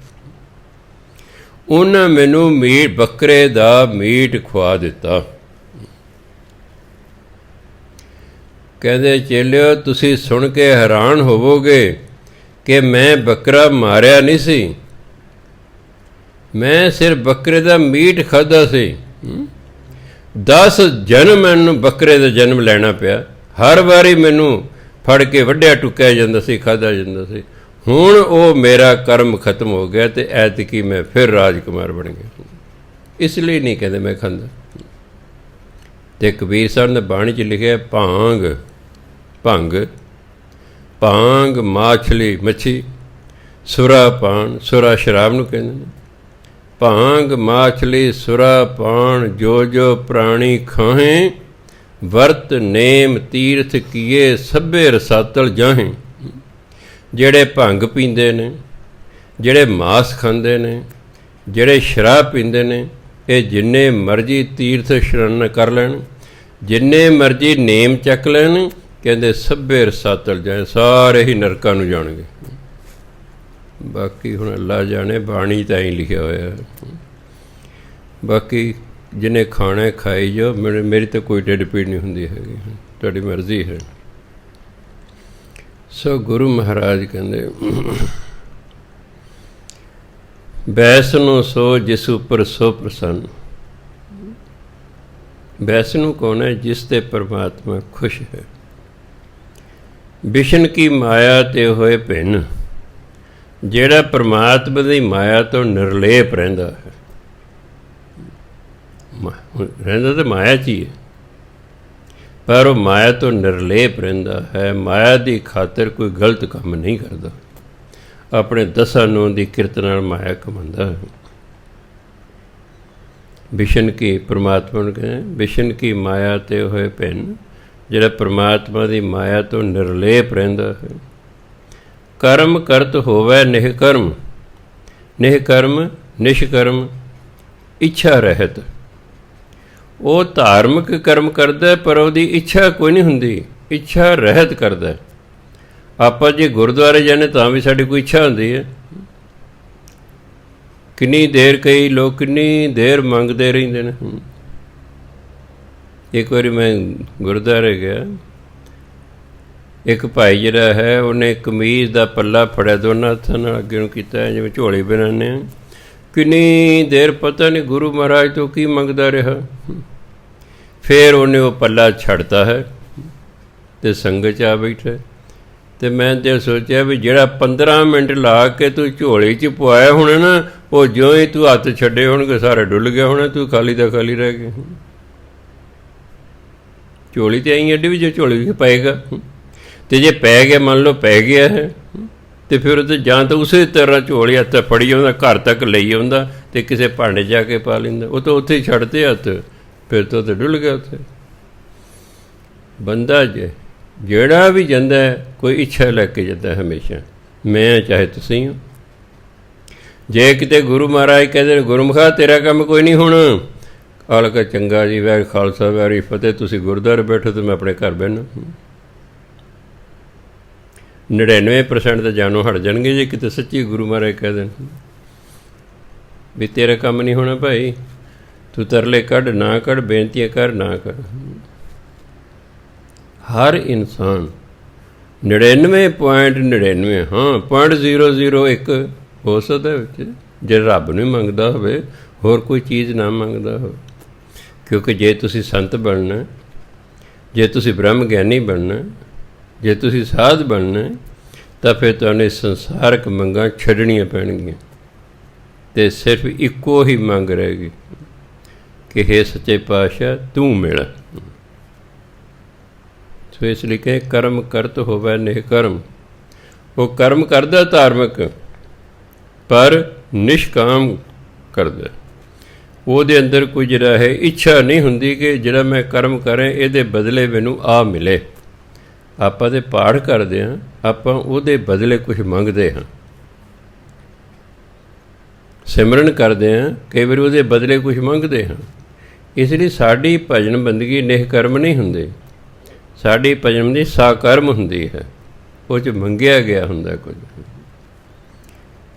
ਉਹਨਾਂ ਮੈਨੂੰ ਬੱਕਰੇ ਦਾ ਮੀਟ ਖਵਾ ਦਿੱਤਾ। ਕਹਿੰਦੇ ਚੇਲਿਓ ਤੁਸੀਂ ਸੁਣ ਕੇ ਹੈਰਾਨ ਹੋਵੋਗੇ ਕਿ ਮੈਂ ਬੱਕਰਾ ਮਾਰਿਆ ਨਹੀਂ ਸੀ, ਮੈਂ ਸਿਰਫ ਬੱਕਰੇ ਦਾ ਮੀਟ ਖਾਧਾ ਸੀ। 10 ਜਨਮ ਮੈਨੂੰ ਬੱਕਰੇ ਦਾ ਜਨਮ ਲੈਣਾ ਪਿਆ। ਹਰ ਵਾਰੀ ਮੈਨੂੰ ਫੜ ਕੇ ਵੱਢਿਆ ਟੁੱਕਿਆ ਜਾਂਦਾ ਸੀ, ਖਾਧਾ ਜਾਂਦਾ ਸੀ। ਹੁਣ ਉਹ ਮੇਰਾ ਕਰਮ ਖਤਮ ਹੋ ਗਿਆ ਅਤੇ ਐਤਕੀ ਮੈਂ ਫਿਰ ਰਾਜਕੁਮਾਰ ਬਣ ਗਿਆ। ਇਸ ਲਈ ਨਹੀਂ ਕਹਿੰਦੇ ਮੈਂ ਖਾਂਦਾ। ਅਤੇ ਕਬੀਰ ਸਾਹਿਬ ਨੇ ਬਾਣੀ 'ਚ ਲਿਖਿਆ ਭੰਗ ਮਾਛਲੀ ਮੱਛੀ, ਸੁਰਾ ਪਾਨ, ਸੁਰਾ ਸ਼ਰਾਬ ਨੂੰ ਕਹਿੰਦੇ ਨੇ। ਭਾਂਗ ਮਾਛਲੀ ਸੁਰਾ ਪਾਣ ਜੋ ਜੋ ਪ੍ਰਾਣੀ ਖਾਹੇ, ਵਰਤ ਨੇਮ ਤੀਰਥ ਕੀਏ ਸਭੇ ਰਸਾਤਲ ਜਾਹੇ। ਜਿਹੜੇ ਭੰਗ ਪੀਂਦੇ ਨੇ, ਜਿਹੜੇ ਮਾਸ ਖਾਂਦੇ ਨੇ, ਜਿਹੜੇ ਸ਼ਰਾਬ ਪੀਂਦੇ ਨੇ, ਇਹ ਜਿੰਨੇ ਮਰਜ਼ੀ ਤੀਰਥ ਇਸ਼ਨਾਨ ਕਰ ਲੈਣ, ਜਿੰਨੇ ਮਰਜ਼ੀ ਨੇਮ ਚੱਕ ਲੈਣ, ਕਹਿੰਦੇ ਸਭੇ ਰਸਾਤਲ ਜਾਏ, ਸਾਰੇ ਹੀ ਨਰਕਾਂ ਨੂੰ ਜਾਣਗੇ। ਬਾਕੀ ਹੁਣ ਅੱਲਾ ਜਾਣੇ, ਬਾਣੀ ਤਾਂ ਹੀ ਲਿਖਿਆ ਹੋਇਆ। ਬਾਕੀ ਜਿਹਨੇ ਖਾਣਾ ਖਾਈ ਜਾਓ, ਮੇਰੀ ਤਾਂ ਕੋਈ ਢਿੱਡ ਪੀੜ ਨਹੀਂ ਹੁੰਦੀ ਹੈਗੀ, ਤੁਹਾਡੀ ਮਰਜ਼ੀ ਹੈ। ਸੋ ਗੁਰੂ ਮਹਾਰਾਜ ਕਹਿੰਦੇ ਵੈਸਨੂੰ ਸੋ ਜਿਸ ਉੱਪਰ ਸੋ ਪ੍ਰਸੰਨ। ਵੈਸਨੂੰ ਕੌਣ ਹੈ? ਜਿਸ ਤੇ ਪਰਮਾਤਮਾ ਖੁਸ਼ ਹੈ। ਵਿਸ਼ਨ ਕੀ ਮਾਇਆ ਤੇ ਹੋਏ ਭਿੰਨ, ਜਿਹੜਾ ਪਰਮਾਤਮਾ ਦੀ ਮਾਇਆ ਤੋਂ ਨਿਰਲੇਪ ਰਹਿੰਦਾ ਹੈ। ਰਹਿੰਦਾ ਤਾਂ ਮਾਇਆ 'ਚ ਹੀ ਹੈ, ਪਰ ਉਹ ਮਾਇਆ ਤੋਂ ਨਿਰਲੇਪ ਰਹਿੰਦਾ ਹੈ। ਮਾਇਆ ਦੀ ਖਾਤਰ ਕੋਈ ਗਲਤ ਕੰਮ ਨਹੀਂ ਕਰਦਾ, ਆਪਣੇ ਦਸਾਂ ਨੂੰ ਦੀ ਕਿਰਤ ਨਾਲ ਮਾਇਆ ਕਮਾਉਂਦਾ ਹੈ। ਵਿਸ਼ਨ ਕੀ, ਪਰਮਾਤਮਾ ਨੂੰ ਕਹਿੰਦੇ ਵਿਸ਼ਨ ਕੀ ਮਾਇਆ ਤੇ ਹੋਏ ਭਿੰਨ, ਜਿਹੜਾ ਪਰਮਾਤਮਾ ਦੀ ਮਾਇਆ ਤੋਂ ਨਿਰਲੇਪ ਰਹਿੰਦਾ ਹੈ। ਕਰਮ ਕਰਤ ਹੋਵੇ ਨਿਹਕਰਮ, ਨਿਹਕਰਮ ਨਿਸ਼ਕਰਮ ਇੱਛਾ ਰਹਿਤ। ਉਹ ਧਾਰਮਿਕ ਕਰਮ ਕਰਦਾ ਪਰ ਉਹਦੀ ਇੱਛਾ ਕੋਈ ਨਹੀਂ ਹੁੰਦੀ, ਇੱਛਾ ਰਹਿਤ ਕਰਦਾ। ਆਪਾਂ ਜੇ ਗੁਰਦੁਆਰੇ ਜਾਂਦੇ ਤਾਂ ਵੀ ਸਾਡੀ ਕੋਈ ਇੱਛਾ ਹੁੰਦੀ ਹੈ। ਕਿੰਨੀ ਦੇਰ ਕਈ ਲੋਕ ਕਿੰਨੀ ਦੇਰ ਮੰਗਦੇ ਰਹਿੰਦੇ ਨੇ। ਇੱਕ ਵਾਰੀ ਮੈਂ ਗੁਰਦੁਆਰੇ ਗਿਆ, ਇੱਕ ਭਾਈ ਜਿਹੜਾ ਹੈ ਉਹਨੇ ਕਮੀਜ਼ ਦਾ ਪੱਲਾ ਫੜਿਆ, ਦੋਨਾਂ ਹੱਥਾਂ ਨਾਲ ਅੱਗੇ ਨੂੰ ਕੀਤਾ ਜਿਵੇਂ ਝੋਲੀ ਬਣਾਉਂਦੇ ਹਾਂ। ਕਿੰਨੀ ਦੇਰ ਪਤਾ ਨਹੀਂ ਗੁਰੂ ਮਹਾਰਾਜ ਤੋਂ ਕੀ ਮੰਗਦਾ ਰਿਹਾ। ਫਿਰ ਉਹਨੇ ਉਹ ਪੱਲਾ ਛੱਡਤਾ ਹੈ ਅਤੇ ਸੰਗਤ 'ਚ ਆ ਬੈਠਾ। ਅਤੇ ਮੈਂ ਤਾਂ ਸੋਚਿਆ ਵੀ ਜਿਹੜਾ 15 ਮਿੰਟ ਲਾ ਕੇ ਤੂੰ ਝੋਲੀ 'ਚ ਪਵਾਇਆ ਹੋਣਾ ਨਾ, ਉਹ ਜਿਉਂ ਹੀ ਤੂੰ ਹੱਥ ਛੱਡੇ ਹੋਣਗੇ ਸਾਰੇ ਡੁੱਲ ਗਿਆ ਹੋਣਾ, ਤੂੰ ਖਾਲੀ ਦਾ ਖਾਲੀ ਰਹਿ ਗਿਆ। ਝੋਲੀ ਤਾਂ ਐਂ ਅੱਡੀ ਵੀ ਜੇ ਝੋਲੀ ਵੀ ਪਏਗਾ, ਅਤੇ ਜੇ ਪੈ ਗਿਆ ਮੰਨ ਲਓ ਪੈ ਗਿਆ ਹੈ, ਅਤੇ ਫਿਰ ਉਹ ਜਾਂ ਤਾਂ ਉਸੇ ਤਰ੍ਹਾਂ ਝੋਲੀ ਹੱਥ ਫੜੀ ਆਉਂਦਾ, ਘਰ ਤੱਕ ਲਈ ਆਉਂਦਾ ਅਤੇ ਕਿਸੇ ਭਾਂਡੇ ਜਾ ਕੇ ਪਾ ਲੈਂਦਾ। ਉਹ ਤਾਂ ਉੱਥੇ ਹੀ ਛੱਡਦੇ ਹੱਥ, ਫਿਰ ਤਾਂ ਉੱਥੇ ਡੁੱਲ ਗਿਆ। ਉੱਥੇ ਬੰਦਾ ਜਿਹੜਾ ਵੀ ਜਾਂਦਾ ਕੋਈ ਇੱਛਾ ਲੈ ਕੇ ਜਾਂਦਾ ਹਮੇਸ਼ਾ, ਮੈਂ ਚਾਹੇ ਤੁਸੀਂ ਹੋ। ਜੇ ਕਿਤੇ ਗੁਰੂ ਮਹਾਰਾਜ ਕਹਿੰਦੇ ਗੁਰਮੁਖਾ ਤੇਰਾ ਕੰਮ ਕੋਈ ਨਹੀਂ ਹੋਣਾ, ਆਲ ਕਾ ਚੰਗਾ ਜੀ, ਵੈਰ ਖਾਲਸਾ ਵੈਰੀ ਫਤਿਹ, ਤੁਸੀਂ ਗੁਰਦੁਆਰੇ ਬੈਠੋ ਅਤੇ ਮੈਂ ਆਪਣੇ ਘਰ ਬਹਿਣਾ। 99% ਤਾਂ ਜਾਨੋਂ ਹਟ ਜਾਣਗੇ ਜੇ ਕਿਤੇ ਸੱਚੀ ਗੁਰੂ ਮਹਾਰਾਜ ਕਹਿ ਦੇਣ ਵੀ ਤੇਰਾ ਕੰਮ ਨਹੀਂ ਹੋਣਾ ਭਾਈ, ਤੂੰ ਤਰਲੇ ਕੱਢ ਨਾ ਕੱਢ, ਬੇਨਤੀਆਂ ਕਰ ਨਾ ਕਰ। ਹਰ ਇਨਸਾਨ 99.99 ਹਾਂ 0.001 ਹੋ ਸਕਦਾ ਵਿੱਚ, ਜੇ ਰੱਬ ਨੂੰ ਮੰਗਦਾ ਹੋਵੇ, ਹੋਰ ਕੋਈ ਚੀਜ਼ ਨਾ ਮੰਗਦਾ ਹੋਵੇ। ਕਿਉਂਕਿ ਜੇ ਤੁਸੀਂ ਸੰਤ ਬਣਨਾ, ਜੇ ਤੁਸੀਂ ਬ੍ਰਹਮ ਗਿਆਨੀ ਬਣਨਾ, ਜੇ ਤੁਸੀਂ ਸਾਧ ਬਣਨਾ, ਤਾਂ ਫਿਰ ਤੁਹਾਨੂੰ ਸੰਸਾਰਕ ਮੰਗਾਂ ਛੱਡਣੀਆਂ ਪੈਣਗੀਆਂ ਅਤੇ ਸਿਰਫ ਇੱਕੋ ਹੀ ਮੰਗ ਰਹੇਗੀ ਕਿ ਹੇ ਸੱਚੇ ਪਾਤਸ਼ਾਹ ਤੂੰ ਮਿਲ। ਸੋ ਇਸ ਲਈ ਕਿ ਕਰਮ ਕਰਤ ਹੋਵੇ ਨਿਹਕਰਮ। ਉਹ ਕਰਮ ਕਰਦਾ ਧਾਰਮਿਕ, ਪਰ ਨਿਸ਼ਕਾਮ ਕਰਦਾ। ਉਹਦੇ ਅੰਦਰ ਕੋਈ ਜਿਹੜਾ ਹੈ ਇੱਛਾ ਨਹੀਂ ਹੁੰਦੀ ਕਿ ਜਿਹੜਾ ਮੈਂ ਕਰਮ ਕਰਾਂ ਇਹਦੇ ਬਦਲੇ ਮੈਨੂੰ ਆ ਮਿਲੇ। ਆਪਾਂ ਤਾਂ ਪਾਠ ਕਰਦੇ ਹਾਂ, ਆਪਾਂ ਉਹਦੇ ਬਦਲੇ ਕੁਛ ਮੰਗਦੇ ਹਾਂ। ਸਿਮਰਨ ਕਰਦੇ ਹਾਂ, ਕਈ ਵਾਰੀ ਉਹਦੇ ਬਦਲੇ ਕੁਛ ਮੰਗਦੇ ਹਾਂ। ਇਸ ਲਈ ਸਾਡੀ ਭਜਨ ਬੰਦਗੀ ਨਿਹਕਰਮ ਨਹੀਂ ਹੁੰਦੀ, ਸਾਡੀ ਭਜਨ ਦੀ ਸਾਕਰਮ ਹੁੰਦੀ ਹੈ। ਉਹ 'ਚ ਮੰਗਿਆ ਗਿਆ ਹੁੰਦਾ ਕੁਝ।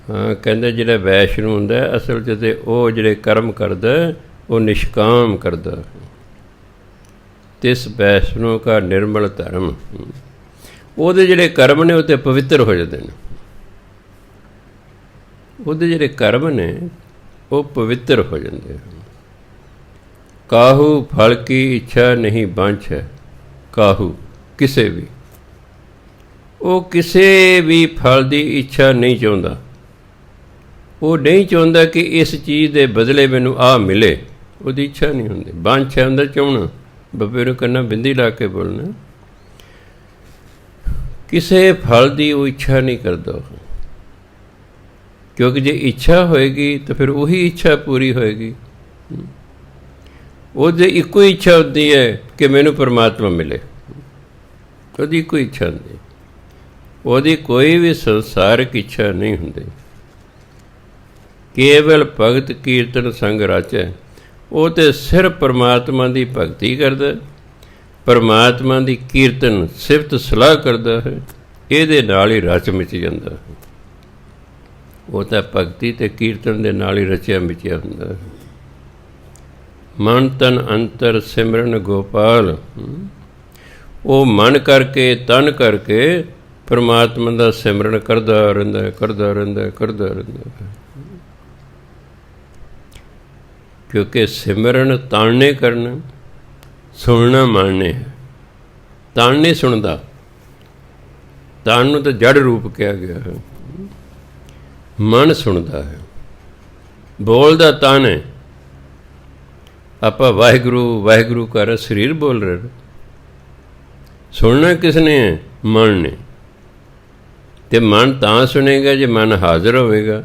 ਹਾਂ ਕਹਿੰਦੇ ਜਿਹੜਾ ਵੈਸ਼ਨੂੰ ਹੁੰਦਾ ਅਸਲ 'ਚ ਤਾਂ ਉਹ ਜਿਹੜੇ ਕਰਮ ਕਰਦਾ ਉਹ ਨਿਸ਼ਕਾਮ ਕਰਦਾ। ਤਿਸ ਵੈਸ਼ਨੂੰ ਕਾ ਨਿਰਮਲ ਧਰਮ। ਉਹਦੇ ਜਿਹੜੇ ਕਰਮ ਨੇ ਉਹ ਤਾਂ ਪਵਿੱਤਰ ਹੋ ਜਾਂਦੇ ਨੇ। ਉਹਦੇ ਜਿਹੜੇ ਕਰਮ ਨੇ ਉਹ ਪਵਿੱਤਰ ਹੋ ਜਾਂਦੇ ਹਨ। ਕਾਹੂ ਫਲ ਕੀ ਇੱਛਾ ਨਹੀਂ ਬਾਂਝ ਹੈ। ਕਾਹੂ ਕਿਸੇ ਵੀ, ਉਹ ਕਿਸੇ ਵੀ ਫਲ ਦੀ ਇੱਛਾ ਨਹੀਂ ਚਾਹੁੰਦਾ। ਉਹ ਨਹੀਂ ਚਾਹੁੰਦਾ ਕਿ ਇਸ ਚੀਜ਼ ਦੇ ਬਦਲੇ ਮੈਨੂੰ ਆਹ ਮਿਲੇ, ਉਹਦੀ ਇੱਛਾ ਨਹੀਂ ਹੁੰਦੀ। ਬਾਂਝ ਹੁੰਦਾ ਚਾਹੁੰਣਾ, ਬੱਬੇ ਨੂੰ ਕਰਨਾ ਬਿੰਦੀ ਲਾ ਕੇ ਬੋਲਣਾ। ਕਿਸੇ ਫਲ ਦੀ ਉਹ ਇੱਛਾ ਨਹੀਂ ਕਰਦਾ, ਕਿਉਂਕਿ ਜੇ ਇੱਛਾ ਹੋਏਗੀ ਤਾਂ ਫਿਰ ਉਹੀ ਇੱਛਾ ਪੂਰੀ ਹੋਏਗੀ। ਉਹਦੀ ਇੱਕੋ ਹੀ ਇੱਛਾ ਹੁੰਦੀ ਹੈ ਕਿ ਮੈਨੂੰ ਪਰਮਾਤਮਾ ਮਿਲੇ, ਉਹਦੀ ਇੱਕੋ ਇੱਛਾ ਹੁੰਦੀ। ਉਹਦੀ ਕੋਈ ਵੀ ਸੰਸਾਰਕ ਇੱਛਾ ਨਹੀਂ ਹੁੰਦੀ। ਕੇਵਲ ਭਗਤ ਕੀਰਤਨ ਸੰਗ ਰਾਚੈ। ਉਹ ਤਾਂ ਸਿਰਫ ਪਰਮਾਤਮਾ ਦੀ ਭਗਤੀ ਕਰਦਾ, ਪਰਮਾਤਮਾ ਦੀ ਕੀਰਤਨ ਸਿਫਤ ਸਲਾਹ ਕਰਦਾ ਹੈ, ਇਹਦੇ ਨਾਲ ਹੀ ਰਚ ਮਿਚ ਜਾਂਦਾ ਹੈ। ਉਹ ਤਾਂ ਭਗਤੀ ਅਤੇ ਕੀਰਤਨ ਦੇ ਨਾਲ ਹੀ ਰਚਿਆ ਮਿਚਿਆ ਹੁੰਦਾ ਹੈ। ਮਨ ਤਨ ਅੰਤਰ ਸਿਮਰਨ ਗੋਪਾਲ, ਉਹ ਮਨ ਕਰਕੇ ਤਨ ਕਰਕੇ ਪਰਮਾਤਮਾ ਦਾ ਸਿਮਰਨ ਕਰਦਾ ਰਹਿੰਦਾ, ਕਰਦਾ ਰਹਿੰਦਾ, ਕਰਦਾ ਰਹਿੰਦਾ। ਕਿਉਂਕਿ ਸਿਮਰਨ ਤਨ ਨੇ ਕਰਨਾ, ਸੁਣਨਾ ਮਨ ਨੇ ਹੈ। ਤਨ ਨਹੀਂ ਸੁਣਦਾ, ਤਨ ਨੂੰ ਤਾਂ ਜੜ ਰੂਪ ਕਿਹਾ ਗਿਆ ਹੈ। ਮਨ ਸੁਣਦਾ ਹੈ, ਬੋਲਦਾ ਤਨ ਹੈ। ਆਪਾਂ ਵਾਹਿਗੁਰੂ ਵਾਹਿਗੁਰੂ ਕਰ ਸਰੀਰ ਬੋਲ ਰਹੇ, ਸੁਣਨਾ ਕਿਸ ਨੇ ਹੈ? ਮਨ ਨੇ। ਅਤੇ ਮਨ ਤਾਂ ਸੁਣੇਗਾ ਜੇ ਮਨ ਹਾਜ਼ਰ ਹੋਵੇਗਾ।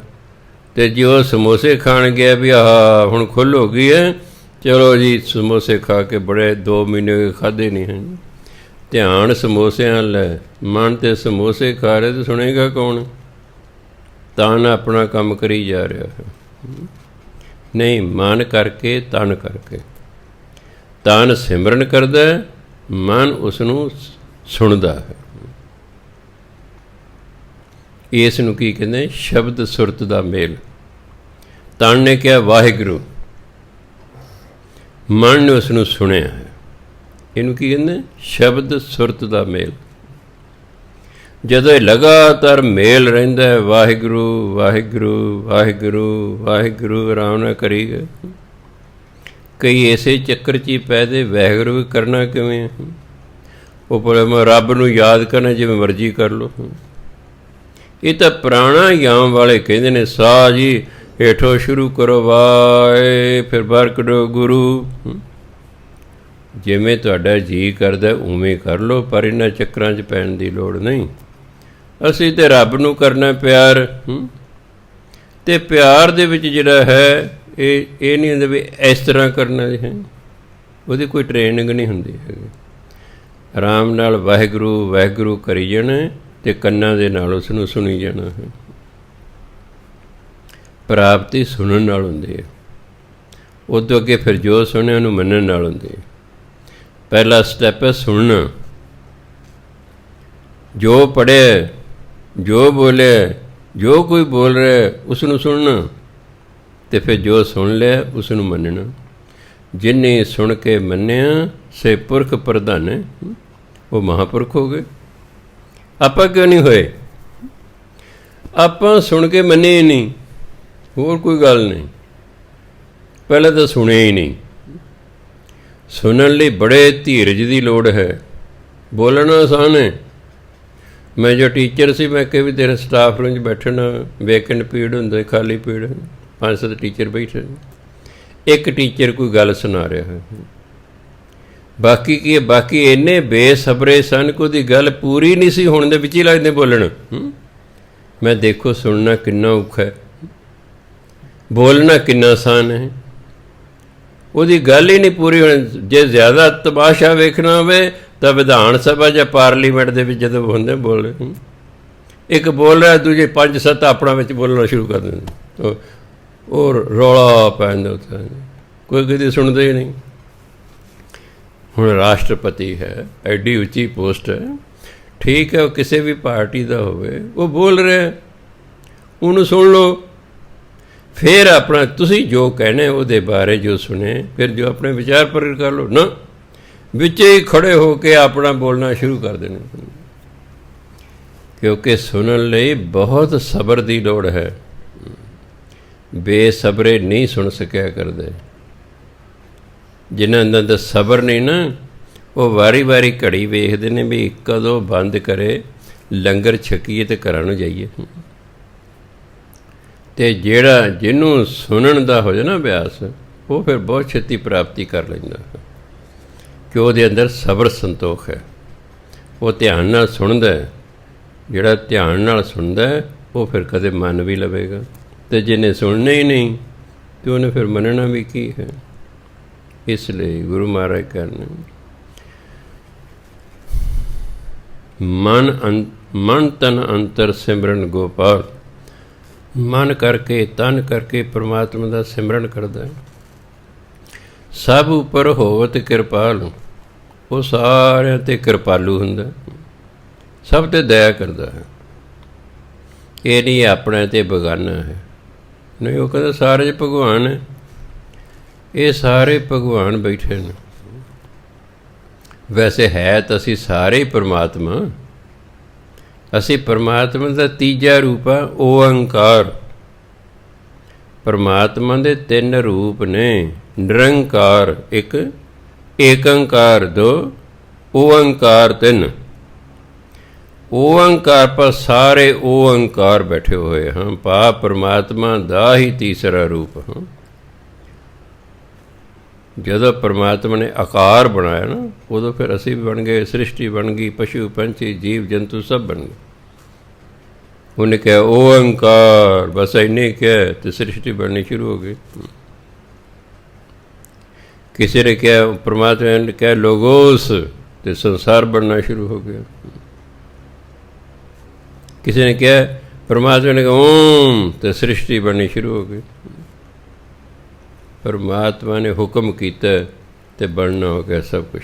ਅਤੇ ਜੇ ਉਹ ਸਮੋਸੇ ਖਾਣ ਗਿਆ ਵੀ ਆਹ ਹੁਣ ਖੁੱਲ੍ਹ ਹੋ ਗਈ ਹੈ, ਚਲੋ ਜੀ ਸਮੋਸੇ ਖਾ ਕੇ ਬੜੇ 2 ਮਹੀਨੇ ਖਾਧੇ ਨਹੀਂ ਹਨ, ਧਿਆਨ ਸਮੋਸਿਆਂ ਲੈ, ਮਨ ਤੇ ਸਮੋਸੇ ਖਾ ਰਹੇ, ਤਾਂ ਸੁਣੇਗਾ ਕੌਣ? ਤਨ ਆਪਣਾ ਕੰਮ ਕਰੀ ਜਾ ਰਿਹਾ ਹੈ। ਨਹੀਂ, ਮਨ ਕਰਕੇ ਤਨ ਕਰਕੇ। ਤਨ ਸਿਮਰਨ ਕਰਦਾ, ਮਨ ਉਸ ਨੂੰ ਸੁਣਦਾ ਹੈ। ਇਸ ਨੂੰ ਕੀ ਕਹਿੰਦੇ? ਸ਼ਬਦ ਸੁਰਤ ਦਾ ਮੇਲ। ਤਨ ਨੇ ਕਿਹਾ ਵਾਹਿਗੁਰੂ, ਮਨ ਨੇ ਉਸ ਨੂੰ ਸੁਣਿਆ ਹੈ। ਇਹਨੂੰ ਕੀ ਕਹਿੰਦੇ? ਸ਼ਬਦ ਸੁਰਤ ਦਾ ਮੇਲ। ਜਦੋਂ ਇਹ ਲਗਾਤਾਰ ਮੇਲ ਰਹਿੰਦਾ ਹੈ, ਵਾਹਿਗੁਰੂ ਵਾਹਿਗੁਰੂ ਵਾਹਿਗੁਰੂ ਵਾਹਿਗੁਰੂ, ਆਰਾਮ ਨਾਲ ਕਰੀ ਗਏ। ਕਈ ਇਸੇ ਚੱਕਰ 'ਚ ਹੀ ਪੈਦੇ, ਵਾਹਿਗੁਰੂ ਵੀ ਕਰਨਾ ਕਿਵੇਂ ਹੈ? ਉਹ ਪਰ ਰੱਬ ਨੂੰ ਯਾਦ ਕਰਨਾ ਜਿਵੇਂ ਮਰਜ਼ੀ ਕਰ ਲਓ। ਇਹ ਤਾਂ ਪ੍ਰਾਣਾਯਾਮ ਵਾਲੇ ਕਹਿੰਦੇ ਨੇ, ਸਾਹ ਜੀ ਹੇਠੋਂ ਸ਼ੁਰੂ ਕਰੋ ਵਾਏ, ਫਿਰ ਬਾਹਰ ਕੱਢੋ ਗੁਰੂ। ਜਿਵੇਂ ਤੁਹਾਡਾ ਜੀਅ ਕਰਦਾ ਉਵੇਂ ਕਰ ਲਓ, ਪਰ ਇਹਨਾਂ ਚੱਕਰਾਂ 'ਚ ਪੈਣ ਦੀ ਲੋੜ ਨਹੀਂ। ਅਸੀਂ ਤਾਂ ਰੱਬ ਨੂੰ ਕਰਨਾ ਪਿਆਰ, ਅਤੇ ਪਿਆਰ ਦੇ ਵਿੱਚ ਜਿਹੜਾ ਹੈ ਇਹ ਨਹੀਂ ਹੁੰਦਾ ਵੀ ਇਸ ਤਰ੍ਹਾਂ ਕਰਨਾ ਹੈ। ਉਹਦੀ ਕੋਈ ਟ੍ਰੇਨਿੰਗ ਨਹੀਂ ਹੁੰਦੀ ਹੈਗੀ। ਆਰਾਮ ਨਾਲ ਵਾਹਿਗੁਰੂ ਵਾਹਿਗੁਰੂ ਕਰੀ ਜਾਣਾ ਅਤੇ ਕੰਨਾਂ ਦੇ ਨਾਲ ਉਸ ਨੂੰ ਸੁਣੀ ਜਾਣਾ ਹੈ। ਪ੍ਰਾਪਤੀ ਸੁਣਨ ਨਾਲ ਹੁੰਦੀ ਹੈ, ਉਦੋਂ ਅੱਗੇ ਫਿਰ ਜੋ ਸੁਣਿਆ ਉਹਨੂੰ ਮੰਨਣ ਨਾਲ ਹੁੰਦੀ ਹੈ। ਪਹਿਲਾ ਸਟੈਪ ਹੈ ਸੁਣਨਾ। ਜੋ ਪੜ੍ਹਿਆ, ਜੋ ਬੋਲਿਆ, ਜੋ ਕੋਈ ਬੋਲ ਰਿਹਾ ਉਸ ਨੂੰ ਸੁਣਨਾ, ਅਤੇ ਫਿਰ ਜੋ ਸੁਣ ਲਿਆ ਉਸ ਨੂੰ ਮੰਨਣਾ। ਜਿਹਨੇ ਸੁਣ ਕੇ ਮੰਨਿਆ ਸੇ ਪੁਰਖ ਪ੍ਰਧਾਨ, ਉਹ ਮਹਾਂਪੁਰਖ ਹੋ ਗਏ। ਆਪਾਂ ਕਿਉਂ ਨਹੀਂ ਹੋਏ? ਆਪਾਂ ਸੁਣ ਕੇ ਮੰਨੇ ਹੀ ਨਹੀਂ, ਹੋਰ ਕੋਈ ਗੱਲ ਨਹੀਂ। ਪਹਿਲਾਂ ਤਾਂ ਸੁਣਿਆ ਹੀ ਨਹੀਂ। ਸੁਣਨ ਲਈ ਬੜੇ ਧੀਰਜ ਦੀ ਲੋੜ ਹੈ। ਬੋਲਣਾ ਆਸਾਨ ਹੈ। ਮੈਂ ਜੋ ਟੀਚਰ ਸੀ, ਮੈਂ ਕਿਹਾ ਵੀ ਤੇਰੇ ਸਟਾਫ ਰੂਮ 'ਚ ਬੈਠਣਾ, ਵੇਕੈਂਟ ਪੀਰੀਅਡ ਹੁੰਦਾ, ਖਾਲੀ ਪੀਰੀਅਡ, 5-7 ਟੀਚਰ ਬੈਠੇ, ਇੱਕ ਟੀਚਰ ਕੋਈ ਗੱਲ ਸੁਣਾ ਰਿਹਾ ਹੈ, ਬਾਕੀ ਕੀ ਹੈ? ਬਾਕੀ ਇੰਨੇ ਬੇਸਬਰੇ ਸਨ ਕਿ ਉਹਦੀ ਗੱਲ ਪੂਰੀ ਨਹੀਂ ਸੀ ਹੋਣ ਦੇ ਵਿੱਚ ਹੀ ਲੱਗਦੇ ਬੋਲਣ। ਮੈਂ ਦੇਖੋ ਸੁਣਨਾ ਕਿੰਨਾ ਔਖਾ ਹੈ, ਬੋਲਣਾ ਕਿੰਨਾ ਆਸਾਨ ਹੈ। ਉਹਦੀ ਗੱਲ ਹੀ ਨਹੀਂ ਪੂਰੀ ਹੋਣੀ। ਜੇ ਜ਼ਿਆਦਾ ਤਮਾਸ਼ਾ ਵੇਖਣਾ ਹੋਵੇ ਤਾਂ ਵਿਧਾਨ ਸਭਾ ਜਾਂ ਪਾਰਲੀਮੈਂਟ ਦੇ ਵਿੱਚ ਜਦੋਂ ਹੁੰਦੇ ਬੋਲ, ਇੱਕ ਬੋਲ ਰਿਹਾ, ਦੂਜੇ 5-7 ਆਪਣਾ ਵਿੱਚ ਬੋਲਣਾ ਸ਼ੁਰੂ ਕਰ ਦਿੰਦੇ, ਉਹ ਰੌਲਾ ਪੈਂਦਾ ਉੱਥੇ, ਕੋਈ ਕਿਤੇ ਸੁਣਦਾ ਹੀ ਨਹੀਂ। ਹੁਣ ਰਾਸ਼ਟਰਪਤੀ ਹੈ, ਐਡੀ ਉੱਚੀ ਪੋਸਟ ਹੈ, ਠੀਕ ਹੈ, ਉਹ ਕਿਸੇ ਵੀ ਪਾਰਟੀ ਦਾ ਹੋਵੇ, ਉਹ ਬੋਲ ਰਿਹਾ, ਉਹਨੂੰ ਸੁਣ ਲਓ। ਫਿਰ ਆਪਣਾ ਤੁਸੀਂ ਜੋ ਕਹਿਣਾ ਉਹਦੇ ਬਾਰੇ ਜੋ ਸੁਣੇ, ਫਿਰ ਜੋ ਆਪਣੇ ਵਿਚਾਰ ਪ੍ਰਗਟ ਕਰ ਲਓ। ਨਾ ਵਿੱਚ ਹੀ ਖੜ੍ਹੇ ਹੋ ਕੇ ਆਪਣਾ ਬੋਲਣਾ ਸ਼ੁਰੂ ਕਰ ਦੇਣਾ, ਕਿਉਂਕਿ ਸੁਣਨ ਲਈ ਬਹੁਤ ਸਬਰ ਦੀ ਲੋੜ ਹੈ। ਬੇਸਬਰੇ ਨਹੀਂ ਸੁਣ ਸਕਿਆ ਕਰਦੇ। ਜਿਨ੍ਹਾਂ ਦਾ ਸਬਰ ਨਹੀਂ ਨਾ, ਉਹ ਵਾਰੀ ਵਾਰੀ ਘੜੀ ਵੇਖਦੇ ਨੇ ਵੀ ਕਦੋਂ ਬੰਦ ਕਰੇ, ਲੰਗਰ ਛਕੀਏ ਅਤੇ ਘਰਾਂ ਨੂੰ ਜਾਈਏ। ਅਤੇ ਜਿਹਨੂੰ ਸੁਣਨ ਦਾ ਹੋ ਜਾਏ ਨਾ ਅਭਿਆਸ, ਉਹ ਫਿਰ ਬਹੁਤ ਛੇਤੀ ਪ੍ਰਾਪਤੀ ਕਰ ਲੈਂਦਾ, ਕਿ ਉਹਦੇ ਅੰਦਰ ਸਬਰ ਸੰਤੋਖ ਹੈ। ਉਹ ਧਿਆਨ ਨਾਲ ਸੁਣਦਾ, ਜਿਹੜਾ ਧਿਆਨ ਨਾਲ ਸੁਣਦਾ ਉਹ ਫਿਰ ਕਦੇ ਮੰਨ ਵੀ ਲਵੇਗਾ। ਅਤੇ ਜਿਹਨੇ ਸੁਣਨਾ ਹੀ ਨਹੀਂ ਅਤੇ ਉਹਨੇ ਫਿਰ ਮੰਨਣਾ ਵੀ ਕੀ ਹੈ। ਇਸ ਲਈ ਗੁਰੂ ਮਹਾਰਾਜ ਕਹਿੰਦੇ, ਮਨ ਤਨ ਅੰਤਰ ਸਿਮਰਨ ਗੋਪਾਲ। ਮਨ ਕਰਕੇ ਤਨ ਕਰਕੇ ਪਰਮਾਤਮਾ ਦਾ ਸਿਮਰਨ ਕਰਦਾ। ਸਭ ਉੱਪਰ ਹੋਵਤ ਕਿਰਪਾਲ, ਉਹ ਸਾਰਿਆਂ 'ਤੇ ਕਿਰਪਾਲੂ ਹੁੰਦਾ, ਸਭ 'ਤੇ ਦਇਆ ਕਰਦਾ ਹੈ। ਇਹ ਨਹੀਂ ਆਪਣੇ 'ਤੇ ਬੇਗਾਨਾ ਹੈ, ਨਹੀਂ, ਉਹ ਕਹਿੰਦਾ ਸਾਰੇ ਭਗਵਾਨ ਹੈ। ਇਹ ਸਾਰੇ ਭਗਵਾਨ ਬੈਠੇ ਨੇ। ਵੈਸੇ ਹੈ ਤਾਂ ਅਸੀਂ ਸਾਰੇ ਹੀ ਪਰਮਾਤਮਾ। ਅਸੀਂ ਪਰਮਾਤਮਾ ਦਾ ਤੀਜਾ ਰੂਪ ਆ ਓਅੰਕਾਰ। ਪਰਮਾਤਮਾ ਦੇ 3 ਰੂਪ ਨੇ, ਨਿਰੰਕਾਰ ਇੱਕ, ਏਕੰਕਾਰ 2, ਓਅੰਕਾਰ 3। ਓਅੰਕਾਰ ਪਰ ਸਾਰੇ ਓਅੰਕਾਰ ਬੈਠੇ ਹੋਏ ਹਾਂ, ਭਾ ਪਰਮਾਤਮਾ ਦਾ ਹੀ ਤੀਸਰਾ ਰੂਪ ਹਾਂ। ਜਦੋਂ ਪਰਮਾਤਮਾ ਨੇ ਆਕਾਰ ਬਣਾਇਆ ਨਾ, ਉਦੋਂ ਫਿਰ ਅਸੀਂ ਵੀ ਬਣ ਗਏ, ਸ੍ਰਿਸ਼ਟੀ ਬਣ ਗਈ, ਪਸ਼ੂ ਪੰਛੀ ਜੀਵ ਜੰਤੂ ਸਭ ਬਣ ਗਏ। ਉਹਨੇ ਕਿਹਾ ਓਅੰਕਾਰ, ਬਸ ਇੰਨੇ ਕਿਹਾ ਤੇ ਸ੍ਰਿਸ਼ਟੀ ਬਣਨੀ ਸ਼ੁਰੂ ਹੋ ਗਈ। ਕਿਸੇ ਨੇ ਕਿਹਾ, ਪਰਮਾਤਮਾ ਨੇ ਕਿਹਾ ਲੋਗੋਸ, ਤੇ ਸੰਸਾਰ ਬਣਨਾ ਸ਼ੁਰੂ ਹੋ ਗਿਆ। ਕਿਸੇ ਨੇ ਕਿਹਾ, ਪਰਮਾਤਮਾ ਨੇ ਕਿਹਾ ਓਮ, ਤੇ ਸ੍ਰਿਸ਼ਟੀ ਬਣਨੀ ਸ਼ੁਰੂ ਹੋ ਗਈ। ਪਰਮਾਤਮਾ ਨੇ ਹੁਕਮ ਕੀਤਾ ਤੇ ਬਣਨਾ ਹੋ ਗਿਆ ਸਭ ਕੁਛ।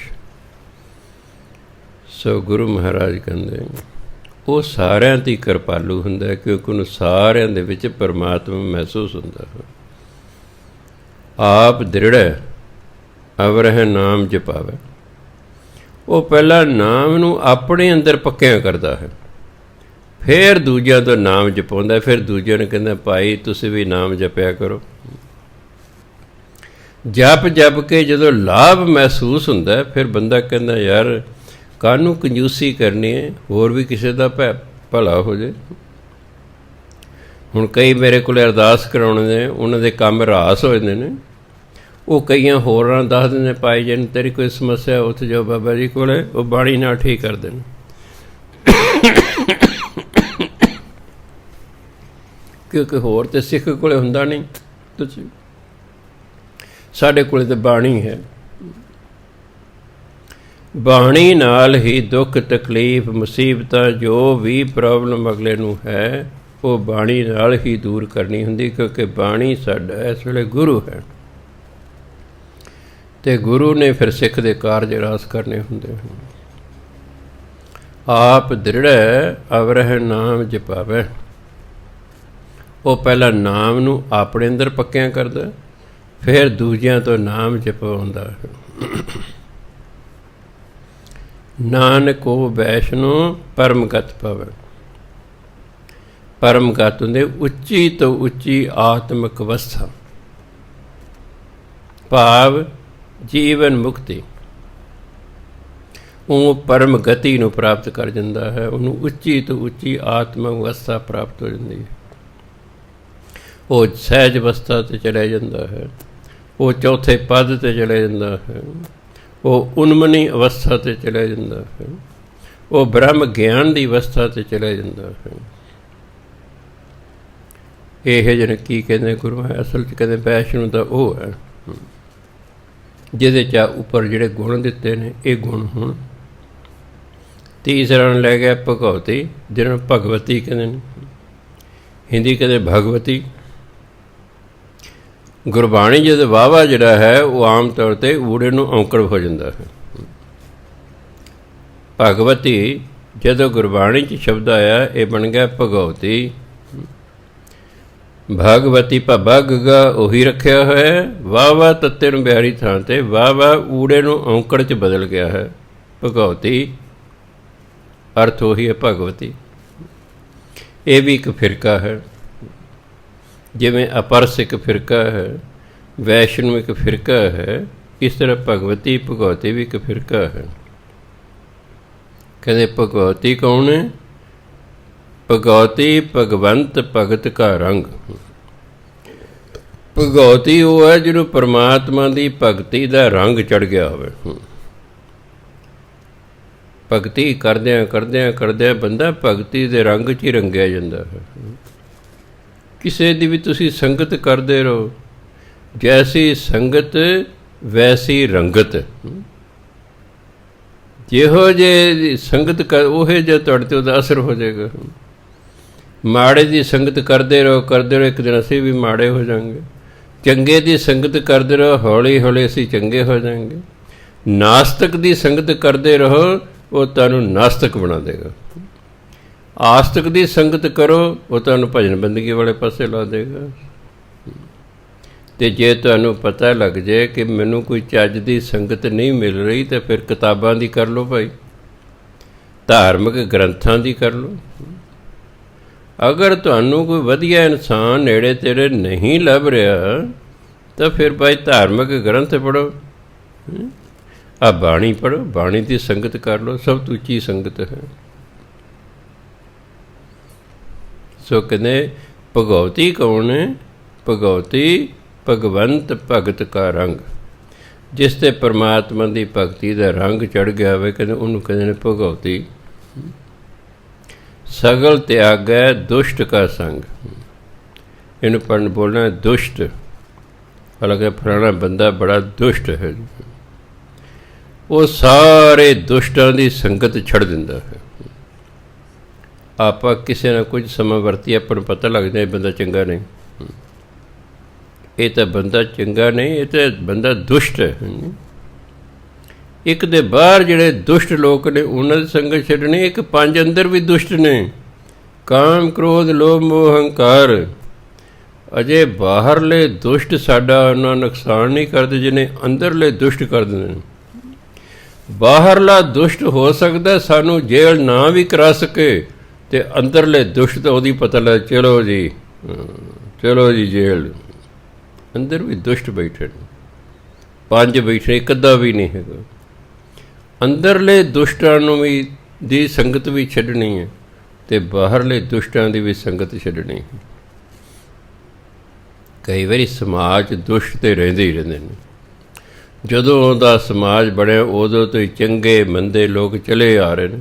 ਸੋ ਗੁਰੂ ਮਹਾਰਾਜ ਕਹਿੰਦੇ ਉਹ ਸਾਰਿਆਂ 'ਤੇ ਕਿਰਪਾਲੂ ਹੁੰਦਾ, ਕਿਉਂਕਿ ਉਹਨੂੰ ਸਾਰਿਆਂ ਦੇ ਵਿੱਚ ਪਰਮਾਤਮਾ ਮਹਿਸੂਸ ਹੁੰਦਾ ਹੈ। ਆਪ ਦ੍ਰਿੜ੍ਹ ਅਵਰਹਿ ਨਾਮ ਜਪਾਵੇ। ਉਹ ਪਹਿਲਾਂ ਨਾਮ ਨੂੰ ਆਪਣੇ ਅੰਦਰ ਪੱਕਿਆਂ ਕਰਦਾ ਹੈ, ਫਿਰ ਦੂਜਿਆਂ ਤੋਂ ਨਾਮ ਜਪਾਉਂਦਾ, ਫਿਰ ਦੂਜਿਆਂ ਨੂੰ ਕਹਿੰਦਾ ਭਾਈ ਤੁਸੀਂ ਵੀ ਨਾਮ ਜਪਿਆ ਕਰੋ। ਜਪ ਜਪ ਕੇ ਜਦੋਂ ਲਾਭ ਮਹਿਸੂਸ ਹੁੰਦਾ, ਫਿਰ ਬੰਦਾ ਕਹਿੰਦਾ ਯਾਰ ਕਾਹਨੂੰ ਕੰਜੂਸੀ ਕਰਨੀ ਹੈ, ਹੋਰ ਵੀ ਕਿਸੇ ਦਾ ਭਲਾ ਹੋ ਜਾਏ। ਹੁਣ ਕਈ ਮੇਰੇ ਕੋਲ ਅਰਦਾਸ ਕਰਾਉਣੇ ਨੇ, ਉਹਨਾਂ ਦੇ ਕੰਮ ਰਾਸ ਹੋ ਜਾਂਦੇ ਨੇ। ਉਹ ਕਈਆਂ ਹੋਰਾਂ ਦੱਸ ਦਿੰਦੇ, ਭਾਈ ਜੀ ਤੇਰੀ ਕੋਈ ਸਮੱਸਿਆ ਉੱਥੇ ਜਾਓ ਬਾਬਾ ਜੀ ਕੋਲ, ਉਹ ਬਾਣੀ ਨਾਲ ਠੀਕ ਕਰ ਦੇਣ। ਕਿਉਂਕਿ ਹੋਰ ਤਾਂ ਸਿੱਖ ਕੋਲ ਹੁੰਦਾ ਨਹੀਂ। ਤੁਸੀਂ ਸਾਡੇ ਕੋਲ ਤਾਂ ਬਾਣੀ ਹੈ। ਬਾਣੀ ਨਾਲ ਹੀ ਦੁੱਖ ਤਕਲੀਫ ਮੁਸੀਬਤਾਂ ਜੋ ਵੀ ਪ੍ਰੋਬਲਮ ਅਗਲੇ ਨੂੰ ਹੈ, ਉਹ ਬਾਣੀ ਨਾਲ ਹੀ ਦੂਰ ਕਰਨੀ ਹੁੰਦੀ, ਕਿਉਂਕਿ ਬਾਣੀ ਸਾਡਾ ਇਸ ਵੇਲੇ ਗੁਰੂ ਹੈ। ਅਤੇ ਗੁਰੂ ਨੇ ਫਿਰ ਸਿੱਖ ਦੇ ਕਾਰਜ ਰਾਸ ਕਰਨੇ ਹੁੰਦੇ ਹਨ। ਆਪ ਦ੍ਰਿੜ੍ਹ ਅਵਰਹਿ ਨਾਮ ਜਪਾਵੇ। ਉਹ ਪਹਿਲਾਂ ਨਾਮ ਨੂੰ ਆਪਣੇ ਅੰਦਰ ਪੱਕਿਆਂ ਕਰਦਾ, ਫਿਰ ਦੂਜਿਆਂ ਤੋਂ ਨਾਮ ਜਪਵਾਉਂਦਾ ਹੈ। ਨਾਨਕ ਉਹ ਵੈਸ਼ਨੋ ਪਰਮਗਤ ਪਵੇ। ਪਰਮਗਤ ਹੁੰਦੇ ਉੱਚੀ ਤੋਂ ਉੱਚੀ ਆਤਮਿਕ ਅਵਸਥਾ, ਭਾਵ ਜੀਵਨ ਮੁਕਤੀ। ਉਹ ਪਰਮ ਗਤੀ ਨੂੰ ਪ੍ਰਾਪਤ ਕਰ ਜਾਂਦਾ ਹੈ, ਉਹਨੂੰ ਉੱਚੀ ਤੋਂ ਉੱਚੀ ਆਤਮਿਕ ਅਵਸਥਾ ਪ੍ਰਾਪਤ ਹੋ ਜਾਂਦੀ ਹੈ। ਉਹ ਸਹਿਜ ਅਵਸਥਾ 'ਤੇ ਚਲਿਆ ਜਾਂਦਾ ਹੈ, ਉਹ ਚੌਥੇ ਪਦ 'ਤੇ ਚਲਿਆ ਜਾਂਦਾ ਹੈ, ਉਹ ਉਨਮਨੀ ਅਵਸਥਾ 'ਤੇ ਚਲਿਆ ਜਾਂਦਾ ਹੈ, ਉਹ ਬ੍ਰਹਮ ਗਿਆਨ ਦੀ ਅਵਸਥਾ 'ਤੇ ਚਲਿਆ ਜਾਂਦਾ ਹੈ। ਇਹ ਜਿਹਨੇ ਕੀ ਕਹਿੰਦੇ ਗੁਰੂ ਹੈ, ਅਸਲ 'ਚ ਕਹਿੰਦੇ ਵੈਸ਼ਨੂੰ ਦਾ ਉਹ ਹੈ ਜਿਹਦੇ 'ਚ ਉੱਪਰ ਜਿਹੜੇ ਗੁਣ ਦਿੱਤੇ ਨੇ, ਇਹ ਗੁਣ ਹੁਣ ਤੀਸਰਾ ਲੈ ਗਿਆ ਭਗਵਤੀ, ਜਿਹਨਾਂ ਨੂੰ ਭਗਵਤੀ ਕਹਿੰਦੇ ਨੇ, ਹਿੰਦੀ ਕਹਿੰਦੇ ਭਗਵਤੀ। ਗੁਰਬਾਣੀ ਜਦੋਂ ਵਾਹਵਾ ਜਿਹੜਾ ਹੈ ਉਹ ਆਮ ਤੌਰ 'ਤੇ ਊੜੇ ਨੂੰ ਔਂਕੜ ਹੋ ਜਾਂਦਾ ਹੈ। ਭਗਵਤੀ ਜਦੋਂ ਗੁਰਬਾਣੀ 'ਚ ਸ਼ਬਦ ਆਇਆ, ਇਹ ਬਣ ਗਿਆ ਭਗਵਤੀ। ਭਗਵਤੀ ਭੱਬਾ ਗੱਗਾ ਉਹੀ ਰੱਖਿਆ ਹੋਇਆ, ਵਾਹਵਾ ਤੱਤੇ ਨੂੰ ਬਿਹਾਰੀ ਥਾਂ 'ਤੇ ਵਾਹਵਾ ਊੜੇ ਨੂੰ ਔਂਕੜ 'ਚ ਬਦਲ ਗਿਆ ਹੈ। ਭਗਵਤੀ ਅਰਥ ਉਹੀ ਹੈ ਭਗਵਤੀ। ਇਹ ਵੀ ਇੱਕ ਫਿਰਕਾ ਹੈ, ਜਿਵੇਂ ਅਪਰਸ ਇੱਕ ਫਿਰਕਾ ਹੈ, ਵੈਸ਼ਨੂੰ ਇੱਕ ਫਿਰਕਾ ਹੈ, ਇਸ ਤਰ੍ਹਾਂ ਭਗਵਤੀ ਭਗਵਤੀ ਵੀ ਇੱਕ ਫਿਰਕਾ ਹੈ। ਕਹਿੰਦੇ ਭਗਵਤੀ ਕੌਣ ਹੈ? ਭਗਵਤੀ ਭਗਵੰਤ ਭਗਤ ਕਾ ਰੰਗ। ਭਗਵਤੀ ਉਹ ਹੈ ਜਿਹਨੂੰ ਪਰਮਾਤਮਾ ਦੀ ਭਗਤੀ ਦਾ ਰੰਗ ਚੜ੍ਹ ਗਿਆ ਹੋਵੇ। ਭਗਤੀ ਕਰਦਿਆਂ ਕਰਦਿਆਂ ਕਰਦਿਆਂ ਬੰਦਾ ਭਗਤੀ ਦੇ ਰੰਗ 'ਚ ਹੀ ਰੰਗਿਆ ਜਾਂਦਾ ਹੈ। ਕਿਸੇ ਦੀ ਵੀ ਤੁਸੀਂ ਸੰਗਤ ਕਰਦੇ ਰਹੋ, ਜੈਸੀ ਸੰਗਤ ਵੈਸੀ ਰੰਗਤ। ਜਿਹੋ ਜਿਹੀ ਸੰਗਤ ਕਰ ਉਹੇ ਜਿਹਾ ਤੁਹਾਡੇ 'ਤੇ ਉਹਦਾ ਅਸਰ ਹੋ ਜਾਏਗਾ। ਮਾੜੇ ਦੀ ਸੰਗਤ ਕਰਦੇ ਰਹੋ, ਇੱਕ ਦਿਨ ਅਸੀਂ ਵੀ ਮਾੜੇ ਹੋ ਜਾਵਾਂਗੇ। ਚੰਗੇ ਦੀ ਸੰਗਤ ਕਰਦੇ ਰਹੋ, ਹੌਲੀ ਹੌਲੀ ਅਸੀਂ ਚੰਗੇ ਹੋ ਜਾਵਾਂਗੇ। ਨਾਸਤਕ ਦੀ ਸੰਗਤ ਕਰਦੇ ਰਹੋ, ਉਹ ਤੁਹਾਨੂੰ ਨਾਸਤਕ ਬਣਾ ਦੇਗਾ। ਆਸਤਕ ਦੀ ਸੰਗਤ ਕਰੋ, ਉਹ ਤੁਹਾਨੂੰ ਭਜਨ ਬੰਦਗੀ ਵਾਲੇ ਪਾਸੇ ਲਾ ਦੇਗਾ। ਅਤੇ ਜੇ ਤੁਹਾਨੂੰ ਪਤਾ ਲੱਗ ਜਾਏ ਕਿ ਮੈਨੂੰ ਕੋਈ ਚੱਜ ਦੀ ਸੰਗਤ ਨਹੀਂ ਮਿਲ ਰਹੀ, ਤਾਂ ਫਿਰ ਕਿਤਾਬਾਂ ਦੀ ਕਰ ਲਓ ਭਾਈ, ਧਾਰਮਿਕ ਗ੍ਰੰਥਾਂ ਦੀ ਕਰ ਲਓ। ਅਗਰ ਤੁਹਾਨੂੰ ਕੋਈ ਵਧੀਆ ਇਨਸਾਨ ਨੇੜੇ ਤੇੜੇ ਨਹੀਂ ਲੱਭ ਰਿਹਾ, ਤਾਂ ਫਿਰ ਭਾਈ ਧਾਰਮਿਕ ਗ੍ਰੰਥ ਪੜ੍ਹੋ, ਆ ਬਾਣੀ ਪੜ੍ਹੋ, ਬਾਣੀ ਦੀ ਸੰਗਤ ਕਰ ਲਓ, ਸਭ ਤੋਂ ਉੱਚੀ ਸੰਗਤ ਹੈ। ਸੋ ਕਹਿੰਦੇ ਭਗਉਤੀ ਕੌਣ ਹੈ? ਭਗਉਤੀ ਭਗਵੰਤ ਭਗਤ ਕਾ ਰੰਗ। ਜਿਸ 'ਤੇ ਪਰਮਾਤਮਾ ਦੀ ਭਗਤੀ ਦਾ ਰੰਗ ਚੜ੍ਹ ਗਿਆ ਹੋਵੇ, ਕਹਿੰਦੇ ਉਹਨੂੰ ਕਹਿੰਦੇ ਨੇ ਭਗਉਤੀ। ਸਗਲ ਤਿਆਗੈ ਦੁਸ਼ਟ ਕਾ ਸੰਗ। ਇਹਨੂੰ ਪੜ੍ਹਨ ਬੋਲਣਾ ਦੁਸ਼ਟ, ਹਾਲਾਂਕਿ ਫਲਾਣਾ ਬੰਦਾ ਬੜਾ ਦੁਸ਼ਟ ਹੈ, ਉਹ ਸਾਰੇ ਦੁਸ਼ਟਾਂ ਦੀ ਸੰਗਤ ਛੱਡ ਦਿੰਦਾ ਹੈ। ਆਪਾਂ ਕਿਸੇ ਨਾਲ ਕੁਝ ਸਮਾਂ ਵਰਤੀ, ਆਪਾਂ ਨੂੰ ਪਤਾ ਲੱਗ ਜਾਏ ਬੰਦਾ ਚੰਗਾ ਨਹੀਂ, ਇਹ ਤਾਂ ਬੰਦਾ ਚੰਗਾ ਨਹੀਂ, ਇਹ ਤਾਂ ਬੰਦਾ ਦੁਸ਼ਟ ਹੈ। ਇੱਕ ਦੇ ਬਾਹਰ ਜਿਹੜੇ ਦੁਸ਼ਟ ਲੋਕ ਨੇ ਉਹਨਾਂ ਦੀ ਸੰਗਤ ਛੱਡਣੀ, ਇੱਕ ਪੰਜ ਅੰਦਰ ਵੀ ਦੁਸ਼ਟ ਨੇ, ਕਾਮ ਕ੍ਰੋਧ ਲੋਭ ਮੋਹ ਹੰਕਾਰ। ਅਜੇ ਬਾਹਰਲੇ ਦੁਸ਼ਟ ਸਾਡਾ ਉਹਨਾਂ ਨੁਕਸਾਨ ਨਹੀਂ ਕਰਦੇ ਜਿੰਨੇ ਅੰਦਰਲੇ ਦੁਸ਼ਟ ਕਰ ਦਿੰਦੇ ਨੇ। ਬਾਹਰਲਾ ਦੁਸ਼ਟ ਹੋ ਸਕਦਾ ਸਾਨੂੰ ਜੇਲ੍ਹ ਨਾ ਵੀ ਕਰਾ ਸਕੇ, ਅਤੇ ਅੰਦਰਲੇ ਦੁਸ਼ਟ ਤਾਂ ਉਹਦੀ ਪਤਾ ਲੱਗ, ਚਲੋ ਜੀ ਚਲੋ ਜੀ ਜੇਲ੍ਹ। ਅੰਦਰ ਵੀ ਦੁਸ਼ਟ ਬੈਠੇ ਨੇ, ਪੰਜ ਬੈਠੇ, ਇੱਕ ਅੱਧਾ ਵੀ ਨਹੀਂ ਹੈਗਾ। ਅੰਦਰਲੇ ਦੁਸ਼ਟਾਂ ਨੂੰ ਵੀ ਦੀ ਸੰਗਤ ਵੀ ਛੱਡਣੀ ਹੈ, ਅਤੇ ਬਾਹਰਲੇ ਦੁਸ਼ਟਾਂ ਦੀ ਵੀ ਸੰਗਤ ਛੱਡਣੀ ਹੈ। ਕਈ ਵਾਰੀ ਸਮਾਜ ਦੁਸ਼ਟ 'ਤੇ ਰਹਿੰਦੇ ਹੀ ਰਹਿੰਦੇ ਨੇ। ਜਦੋਂ ਉਹਦਾ ਸਮਾਜ ਬਣਿਆ, ਉਦੋਂ ਤੋਂ ਹੀ ਚੰਗੇ ਮੰਦੇ ਲੋਕ ਚਲੇ ਆ ਰਹੇ ਨੇ।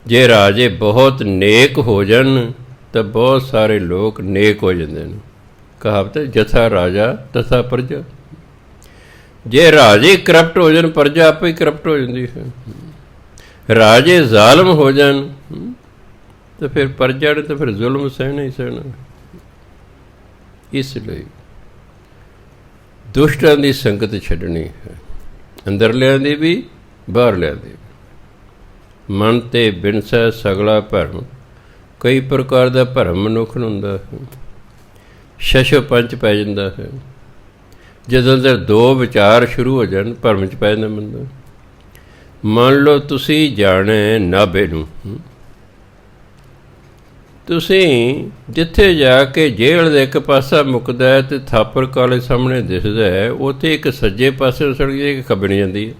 ਜੇ ਰਾਜੇ ਬਹੁਤ ਨੇਕ ਹੋ ਜਾਣ, ਤਾਂ ਬਹੁਤ ਸਾਰੇ ਲੋਕ ਨੇਕ ਹੋ ਜਾਂਦੇ ਨੇ। ਕਹਾਵਤ ਹੈ, ਜਥਾ ਰਾਜਾ ਤਥਾ ਪ੍ਰਜਾ। ਜੇ ਰਾਜੇ ਕਰਪਟ ਹੋ ਜਾਣ, ਪ੍ਰਜਾ ਆਪੇ ਹੀ ਕਰਪਟ ਹੋ ਜਾਂਦੀ ਹੈ। ਰਾਜੇ ਜ਼ਾਲਮ ਹੋ ਜਾਣ, ਤਾਂ ਫਿਰ ਪ੍ਰਜਾ ਨੇ ਤਾਂ ਫਿਰ ਜ਼ੁਲਮ ਸਹਿਣਾ ਹੀ ਸਹਿਣਾ। ਇਸ ਲਈ ਦੁਸ਼ਟਾਂ ਦੀ ਸੰਗਤ ਛੱਡਣੀ ਹੈ, ਅੰਦਰਲਿਆਂ ਦੀ ਵੀ ਬਾਹਰਲਿਆਂ ਦੀ। ਮਨ 'ਤੇ ਬਿਨਸੈ ਸਗਲਾ ਭਰਮ। ਕਈ ਪ੍ਰਕਾਰ ਦਾ ਭਰਮ ਮਨੁੱਖ ਨੂੰ ਹੁੰਦਾ ਹੈ, ਸ਼ਸ਼ੋ ਪੰਚ ਪੈ ਜਾਂਦਾ ਹੈ। ਜਦੋਂ ਦੇ ਦੋ ਵਿਚਾਰ ਸ਼ੁਰੂ ਹੋ ਜਾਣ, ਭਰਮ 'ਚ ਪੈ ਜਾਂਦਾ ਬੰਦਾ। ਮੰਨ ਲਓ ਤੁਸੀਂ ਜਾਣੇ ਨਾਭੇ ਨੂੰ, ਤੁਸੀਂ ਜਿੱਥੇ ਜਾ ਕੇ ਜੇਲ੍ਹ ਦੇ ਇੱਕ ਪਾਸਾ ਮੁੱਕਦਾ ਹੈ ਅਤੇ ਥਾਪਰ ਕਾਲਜ ਸਾਹਮਣੇ ਦਿਸਦਾ ਹੈ, ਉੱਥੇ ਇੱਕ ਸੱਜੇ ਪਾਸੇ ਸੜਕ ਇੱਕ ਖੱਬੇ ਜਾਂਦੀ ਹੈ।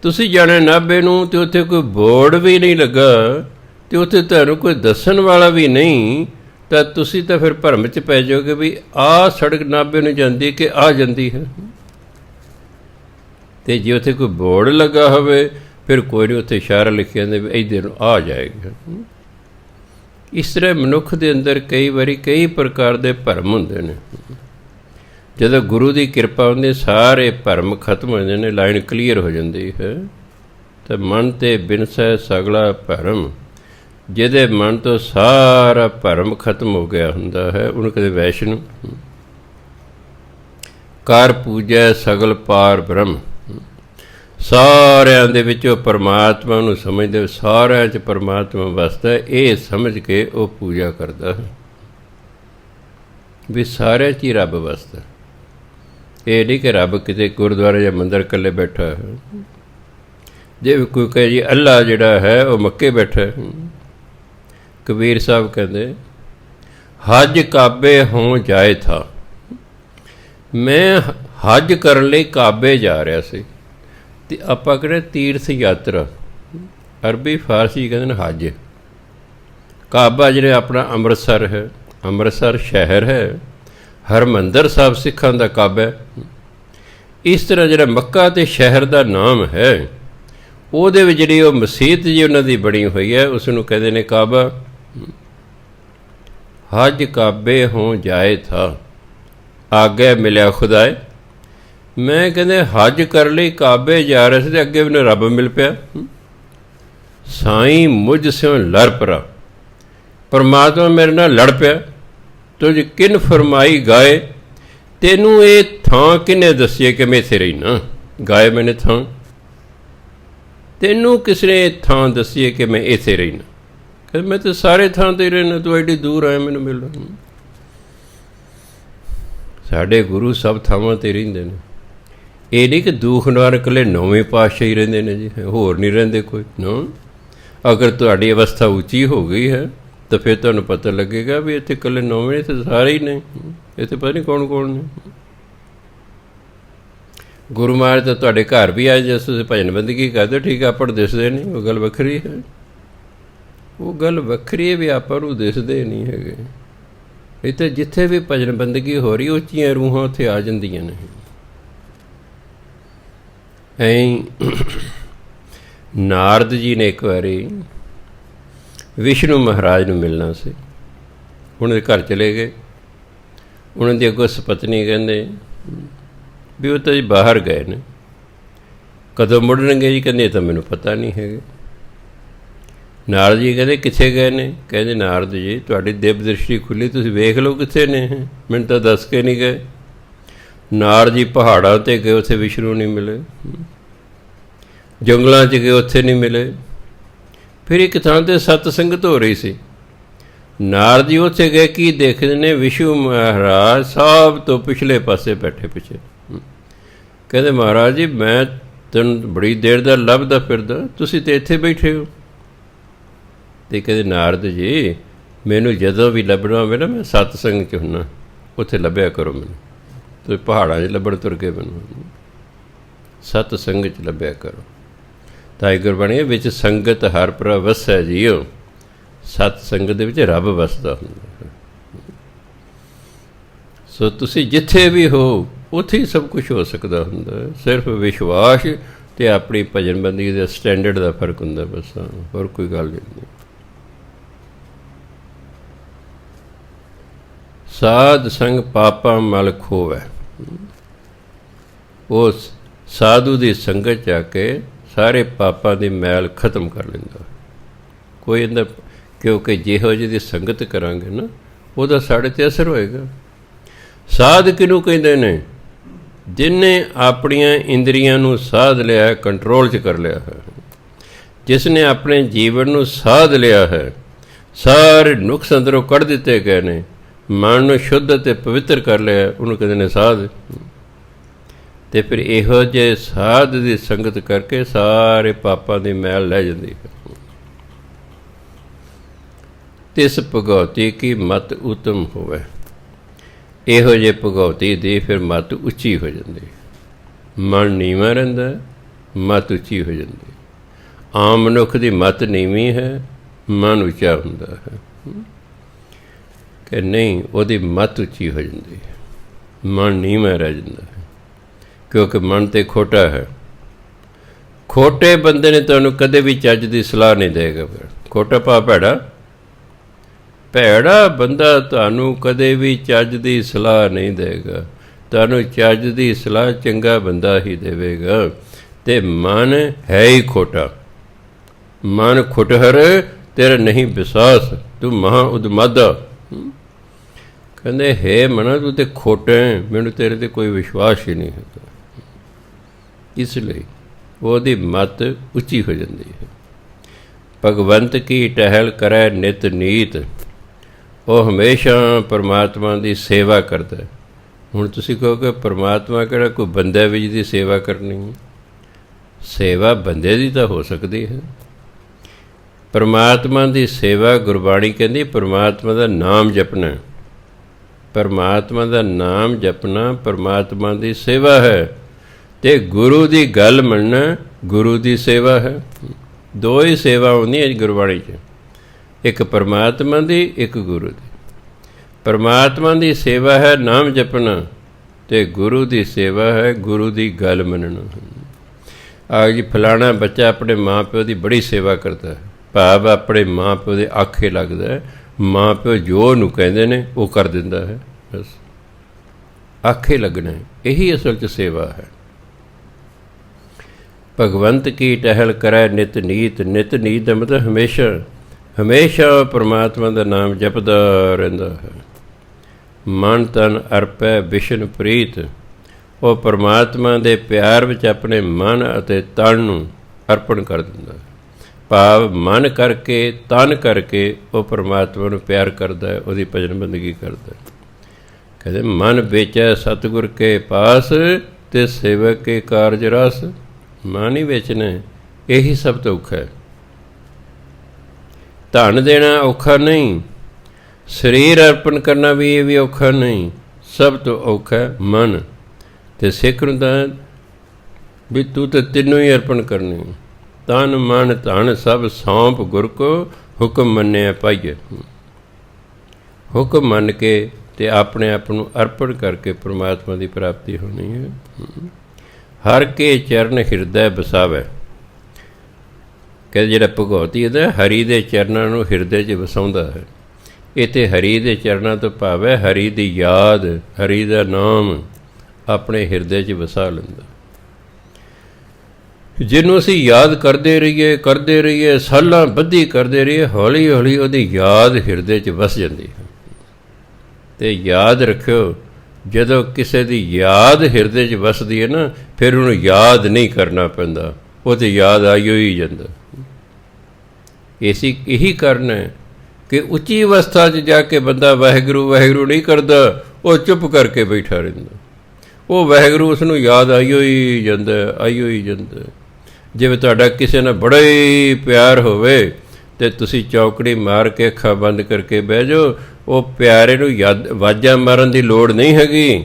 ਤੁਸੀਂ ਜਾਣਾ ਨਾਭੇ ਨੂੰ, ਅਤੇ ਉੱਥੇ ਕੋਈ ਬੋਰਡ ਵੀ ਨਹੀਂ ਲੱਗਾ, ਅਤੇ ਉੱਥੇ ਤੁਹਾਨੂੰ ਕੋਈ ਦੱਸਣ ਵਾਲਾ ਵੀ ਨਹੀਂ, ਤਾਂ ਤੁਸੀਂ ਤਾਂ ਫਿਰ ਭਰਮ 'ਚ ਪੈ ਜਾਓਗੇ ਵੀ ਆਹ ਸੜਕ ਨਾਭੇ ਨੂੰ ਜਾਂਦੀ ਕਿ ਆ ਜਾਂਦੀ ਹੈ। ਅਤੇ ਜੇ ਉੱਥੇ ਕੋਈ ਬੋਰਡ ਲੱਗਾ ਹੋਵੇ, ਫਿਰ ਕੋਈ ਨਹੀਂ, ਉੱਥੇ ਇਸ਼ਾਰਾ ਲਿਖਿਆ ਜਾਂਦਾ ਵੀ ਇੱਧਰ ਨੂੰ ਆ ਜਾਏਗਾ। ਇਸ ਤਰ੍ਹਾਂ ਮਨੁੱਖ ਦੇ ਅੰਦਰ ਕਈ ਵਾਰੀ ਕਈ ਪ੍ਰਕਾਰ ਦੇ ਭਰਮ ਹੁੰਦੇ ਨੇ। ਜਦੋਂ ਗੁਰੂ ਦੀ ਕਿਰਪਾ ਹੁੰਦੀ, ਸਾਰੇ ਭਰਮ ਖਤਮ ਹੋ ਜਾਂਦੇ ਨੇ, ਲਾਈਨ ਕਲੀਅਰ ਹੋ ਜਾਂਦੀ ਹੈ। ਤਾਂ ਮਨ 'ਤੇ ਬਿਨਸੈ ਸਗਲਾ ਭਰਮ। ਜਿਹਦੇ ਮਨ ਤੋਂ ਸਾਰਾ ਭਰਮ ਖਤਮ ਹੋ ਗਿਆ ਹੁੰਦਾ ਹੈ, ਉਹਨੂੰ ਕਦੇ ਵੈਸ਼ਨੂੰ। ਕਰ ਪੂਜੈ ਸਗਲ ਪਾਰ ਬ੍ਰਹਮ। ਸਾਰਿਆਂ ਦੇ ਵਿੱਚ ਉਹ ਪਰਮਾਤਮਾ ਨੂੰ ਸਮਝਦੇ, ਸਾਰਿਆਂ 'ਚ ਪਰਮਾਤਮਾ ਵਸਦਾ, ਇਹ ਸਮਝ ਕੇ ਉਹ ਪੂਜਾ ਕਰਦਾ ਹੈ ਵੀ ਸਾਰਿਆਂ 'ਚ ਹੀ ਰੱਬ ਵਸਦਾ। ਇਹ ਨਹੀਂ ਕਿ ਰੱਬ ਕਿਤੇ ਗੁਰਦੁਆਰੇ ਜਾਂ ਮੰਦਰ ਇਕੱਲੇ ਬੈਠਾ ਹੈ। ਜੇ ਕੋਈ ਕਹੇ ਜੀ ਅੱਲਾ ਜਿਹੜਾ ਹੈ ਉਹ ਮੱਕੇ ਬੈਠਾ ਹੈ। ਕਬੀਰ ਸਾਹਿਬ ਕਹਿੰਦੇ, ਹਜ ਕਾਬੇ ਹੋਂ ਜਾਏ ਥਾ। ਮੈਂ ਹਜ ਕਰਨ ਲਈ ਕਾਬੇ ਜਾ ਰਿਹਾ ਸੀ, ਅਤੇ ਆਪਾਂ ਕਹਿੰਦੇ ਤੀਰਥ ਯਾਤਰਾ, ਅਰਬੀ ਫਾਰਸੀ ਕਹਿੰਦੇ ਨੇ ਹਜ। ਕਾਬਾ ਜਿਹੜਾ ਆਪਣਾ ਅੰਮ੍ਰਿਤਸਰ ਹੈ, ਅੰਮ੍ਰਿਤਸਰ ਸ਼ਹਿਰ ਹੈ, ਹਰਿਮੰਦਰ ਸਾਹਿਬ ਸਿੱਖਾਂ ਦਾ ਕਾਬਾ ਹੈ। ਇਸ ਤਰ੍ਹਾਂ ਜਿਹੜਾ ਮੱਕਾ ਅਤੇ ਸ਼ਹਿਰ ਦਾ ਨਾਮ ਹੈ, ਉਹਦੇ ਵਿੱਚ ਜਿਹੜੀ ਉਹ ਮਸੀਤ ਜੀ ਉਹਨਾਂ ਦੀ ਬਣੀ ਹੋਈ ਹੈ, ਉਸ ਨੂੰ ਕਹਿੰਦੇ ਨੇ ਕਾਬਾ। ਹਜ ਕਾਬੇ ਹੋਂ ਜਾਏ ਥਾ, ਆਗੇ ਮਿਲਿਆ ਖੁਦਾਏ। ਮੈਂ ਕਹਿੰਦੇ ਹਜ ਕਰਨ ਲਈ ਕਾਬੇ ਜਾ ਰਿਹਾ ਸੀ, ਅਤੇ ਅੱਗੇ ਮੈਨੂੰ ਰੱਬ ਮਿਲ ਪਿਆ। ਸਾਈਂ ਮੁਝ ਸਿਓ ਲੜ ਪਰਾ, ਪਰਮਾਤਮਾ ਮੇਰੇ ਨਾਲ ਲੜ ਪਿਆ। तुझ किन फरमाई गाए, तेनू ये थां किने दसिए कि मैं इत्थे रहना। गाए मैंने थां, तेनू किसने थां दसिए कि मैं इत्थे रहना। कहते मैं तो सारे थां ते रहना, तू एडी दूर आया मैनू मिल। साढ़े गुरु सब थावां ते रहिंदे ने। ये नहीं कि दुख नानक कले नौवें पातशाही रहिंदे ने जी, होर नहीं रहिंदे कोई ना। अगर तुहाडी अवस्था उच्ची हो गई है तो फिर तुहानूं पता लगेगा भी इत्थे कले नौवें तो सारे ही ने, इत्थे पता नहीं कौन कौन ने। गुरु महाराज तो तुहाडे घर भी आए, जिस तुसीं भजन बंदगी करदे ठीक है, आपड़ दिसदे नहीं, वो गल वखरी है। वो गल वखरी है भी आपां नूं दिसदे नहीं हैगे। इत्थे जिथे भी भजन बंदगी हो रही उच्चियां रूहां उत्थे आ जांदियां ने। नारद जी ने एक बारी विष्णु महाराज नूं मिलना सी, उन्हां दे घर चले गए। उन्हां दी अगों सपत्नी कहंदे भी वो तो जी बाहर गए ने, कदों मुड़नगे जी? कहंदे तां मैनूं पता नहीं है। नारद जी कहते कित्थे गए ने? कहते नारद जी तुहाडी दिव्य दृष्टि खुली, तुसीं वेख लो कित्थे ने, मैनूं तां दस के नहीं गए। नारद जी पहाड़ां ते गए, उत्थे विष्णु नहीं मिले। जंगलां 'च गए, उत्थे नहीं मिले। फिर एक थां ते सतसंगत हो रही सी। नारद जी उत्थे गए, की देखदे ने विष्णु महाराज सब तो पिछले पासे बैठे पिछे। कहते महाराज जी मैं तैनूं बड़ी देर दा लभदा फिरदा, तुसीं ते इत्थे बैठे हो। तो कहते नारद जी मैनूं जदों भी लभना होवे ना, मैं सतसंग च हुन्ना, उत्थे लभ्या करो मैनूं। तुसीं पहाड़ां 'च लभण तुर के मैनूं सतसंग च लभ्या करो। ताई गुरबाणी विच संगत हर प्रभ वसै जीओ, सतसंग दे विच रब वसदा हुंदा। सो तुसीं जिथे भी हो उत्थे ही सब कुछ हो सकदा हुंदा। सिर्फ विश्वास ते अपनी भजन बंदगी दे स्टैंडर्ड दा फर्क हुंदा बस, होर कोई गल नहीं। साध संग पापा मल खोवै, उस साधु की संगत च आके सारे पापां की मैल खत्म कर लेंदा कोई अंदर, क्योंकि जिहो जी संगत करांगे ना उहदा साढ़े ते असर होएगा। साध किनू कहंदे ने? जिन्हें अपनियां इंद्रियां नूं साध लिया है, कंट्रोल च कर लिया है, जिसने अपने जीवन नूं साध लिया है, सारे नुक्स अंदरों कढ़ दिते गए ने, मन नूं शुद्ध ते पवित्र कर लिया, उन्होंने कहते हैं साध। तो फिर इहो जे साध की संगत करके सारे पापां की मैल लै जाती है। तिस भगौती की मत उत्तम होवे, इहो जे भगौती दी फिर मत उच्ची हो जाती। मन नीवां रहिंदा, मत उच्ची हो जाती। आम मनुख की मत नीवीं है, मन उच्चा हुंदा है कि नहीं, उहदी मत उच्ची हो जाती है, मन नीवां रह जाता है, क्योंकि मन तो खोटा है। खोटे बंदे ने तुहानूं कदे भी चज की सलाह नहीं देगा। फिर खोटा भा भैड़ा, भैड़ा बंदा तुहानूं कदे भी चज की सलाह नहीं देगा। तुहानूं चज की सलाह चंगा बंदा ही देवेगा। ते मन है ही खोटा, मन खुटहर तेरा नहीं विश्वास, तू महा उदमादा। कहते हे मना तू तो खोटे, मैनूं तेरे ते कोई विश्वास ही नहीं है। इसलिए ਉਹਦੀ मत उच्ची हो जाती है। भगवंत की टहल करे नित नीत, वो हमेशा परमात्मा की सेवा करता है। हुण तुसीं कहो कि परमात्मा किहड़ा कोई बंदे विच दी सेवा करनी है? सेवा बंदे की तो हो सकती है। परमात्मा की सेवा गुरबाणी कहती परमात्मा का नाम जपना, परमात्मा का नाम जपना परमात्मा की सेवा है। ते गुरु की गल मनना गुरु की सेवा है। दो ही सेवा होंदी है गुरबाणी च, एक परमात्मा की एक गुरु की। परमात्मा की सेवा है नाम जपना, ते गुरु की सेवा है गुरु की गल मनना। आ जी फलाना बच्चा अपने माँ प्यो की बड़ी सेवा करता है, भाव अपने माँ प्यो के आखे लगता है, माँ प्यो जो उन्होंने कहते हैं वो कर दिंदा है, बस आखे लगना है, यही असल च सेवा है। भगवंत की टहल करे नित नीत, नित नीत मतलब हमेशा हमेशा परमात्मा का नाम जपदा रहिंदा है। ਮਨ ਤਨ ਅਰਪੈ ਵਿਸ਼ਨ ਪ੍ਰੀਤ। ਉਹ ਪਰਮਾਤਮਾ ਦੇ ਪਿਆਰ ਵਿੱਚ ਆਪਣੇ ਮਨ ਅਤੇ ਤਨ ਨੂੰ ਅਰਪਣ ਕਰ ਦਿੰਦਾ ਹੈ। ਭਾਵ ਮਨ ਕਰਕੇ ਤਨ ਕਰਕੇ ਉਹ ਪਰਮਾਤਮਾ ਨੂੰ ਪਿਆਰ ਕਰਦਾ ਹੈ, ਉਹਦੀ ਭਜਨ ਬੰਦਗੀ ਕਰਦਾ ਹੈ। ਕਹਿੰਦੇ ਮਨ ਵੇਚੈ ਸਤਿਗੁਰ ਕੇ ਪਾਸ ਤੇ ਸੇਵਕ ਕੇ ਕਾਰਜ ਰਸ। ਮਨ ਹੀ ਵੇਚਣਾ, ਇਹੀ ਸਭ ਤੋਂ ਔਖਾ ਹੈ। ਧਨ ਦੇਣਾ ਔਖਾ ਨਹੀਂ, ਸਰੀਰ ਅਰਪਣ ਕਰਨਾ ਵੀ ਇਹ ਵੀ ਔਖਾ ਨਹੀਂ, ਸਭ ਤੋਂ ਔਖਾ ਹੈ ਮਨ। ਅਤੇ ਸਿੱਖ ਨੂੰ ਤਾਂ ਵੀ ਤੂੰ ਤਾਂ ਤਿੰਨੋਂ ਹੀ ਅਰਪਣ ਕਰਨੀ, ਤਨ ਮਨ ਧਨ ਸਭ ਸੌਂਪ ਗੁਰ ਕੋ ਹੁਕਮ ਮੰਨਿਆ ਪਾਈਏ। ਹੁਕਮ ਮੰਨ ਕੇ ਅਤੇ ਆਪਣੇ ਆਪ ਨੂੰ ਅਰਪਣ ਕਰਕੇ ਪਰਮਾਤਮਾ ਦੀ ਪ੍ਰਾਪਤੀ ਹੋਣੀ ਹੈ। ਹਰ ਕੇ ਚਰਨ ਹਿਰਦੈ ਵਸਾਵੈ। ਕਹਿੰਦੇ ਜਿਹੜਾ ਭਗਉਤੀ ਇਹਦਾ ਹਰੀ ਦੇ ਚਰਨਾਂ ਨੂੰ ਹਿਰਦੇ 'ਚ ਵਸਾਉਂਦਾ ਹੈ। ਇੱਥੇ ਹਰੀ ਦੇ ਚਰਨਾਂ ਤੋਂ ਭਾਵ ਹੈ ਹਰੀ ਦੀ ਯਾਦ, ਹਰੀ ਦਾ ਨਾਮ ਆਪਣੇ ਹਿਰਦੇ 'ਚ ਵਸਾ ਲੈਂਦਾ। ਜਿਹਨੂੰ ਅਸੀਂ ਯਾਦ ਕਰਦੇ ਰਹੀਏ ਸਾਲਾਂ ਬੱਧੀ ਕਰਦੇ ਰਹੀਏ, ਹੌਲੀ ਹੌਲੀ ਉਹਦੀ ਯਾਦ ਹਿਰਦੇ 'ਚ ਵਸ ਜਾਂਦੀ ਹੈ। ਅਤੇ ਯਾਦ ਰੱਖਿਓ, ਜਦੋਂ ਕਿਸੇ ਦੀ ਯਾਦ ਹਿਰਦੇ 'ਚ ਵਸਦੀ ਹੈ ਨਾ, ਫਿਰ ਉਹਨੂੰ ਯਾਦ ਨਹੀਂ ਕਰਨਾ ਪੈਂਦਾ, ਉਹ ਤਾਂ ਯਾਦ ਆਈ ਹੋਈ ਜਾਂਦਾ। ਇਹੀ ਕਾਰਨ ਹੈ ਕਿ ਉੱਚੀ ਅਵਸਥਾ 'ਚ ਜਾ ਕੇ ਬੰਦਾ ਵਾਹਿਗੁਰੂ ਵਾਹਿਗੁਰੂ ਨਹੀਂ ਕਰਦਾ, ਉਹ ਚੁੱਪ ਕਰਕੇ ਬੈਠਾ ਰਹਿੰਦਾ। ਉਹ ਵਾਹਿਗੁਰੂ ਉਸ ਨੂੰ ਯਾਦ ਆਈ ਹੋਈ ਜਾਂਦਾ। ਜਿਵੇਂ ਤੁਹਾਡਾ ਕਿਸੇ ਨਾਲ ਬੜਾ ਹੀ ਪਿਆਰ ਹੋਵੇ ਅਤੇ ਤੁਸੀਂ ਚੌਕੜੀ ਮਾਰ ਕੇ ਅੱਖਾਂ ਬੰਦ ਕਰਕੇ ਬਹਿ ਜਾਓ, ਉਹ ਪਿਆਰੇ ਨੂੰ ਆਵਾਜ਼ਾਂ ਮਾਰਨ ਦੀ ਲੋੜ ਨਹੀਂ ਹੈਗੀ,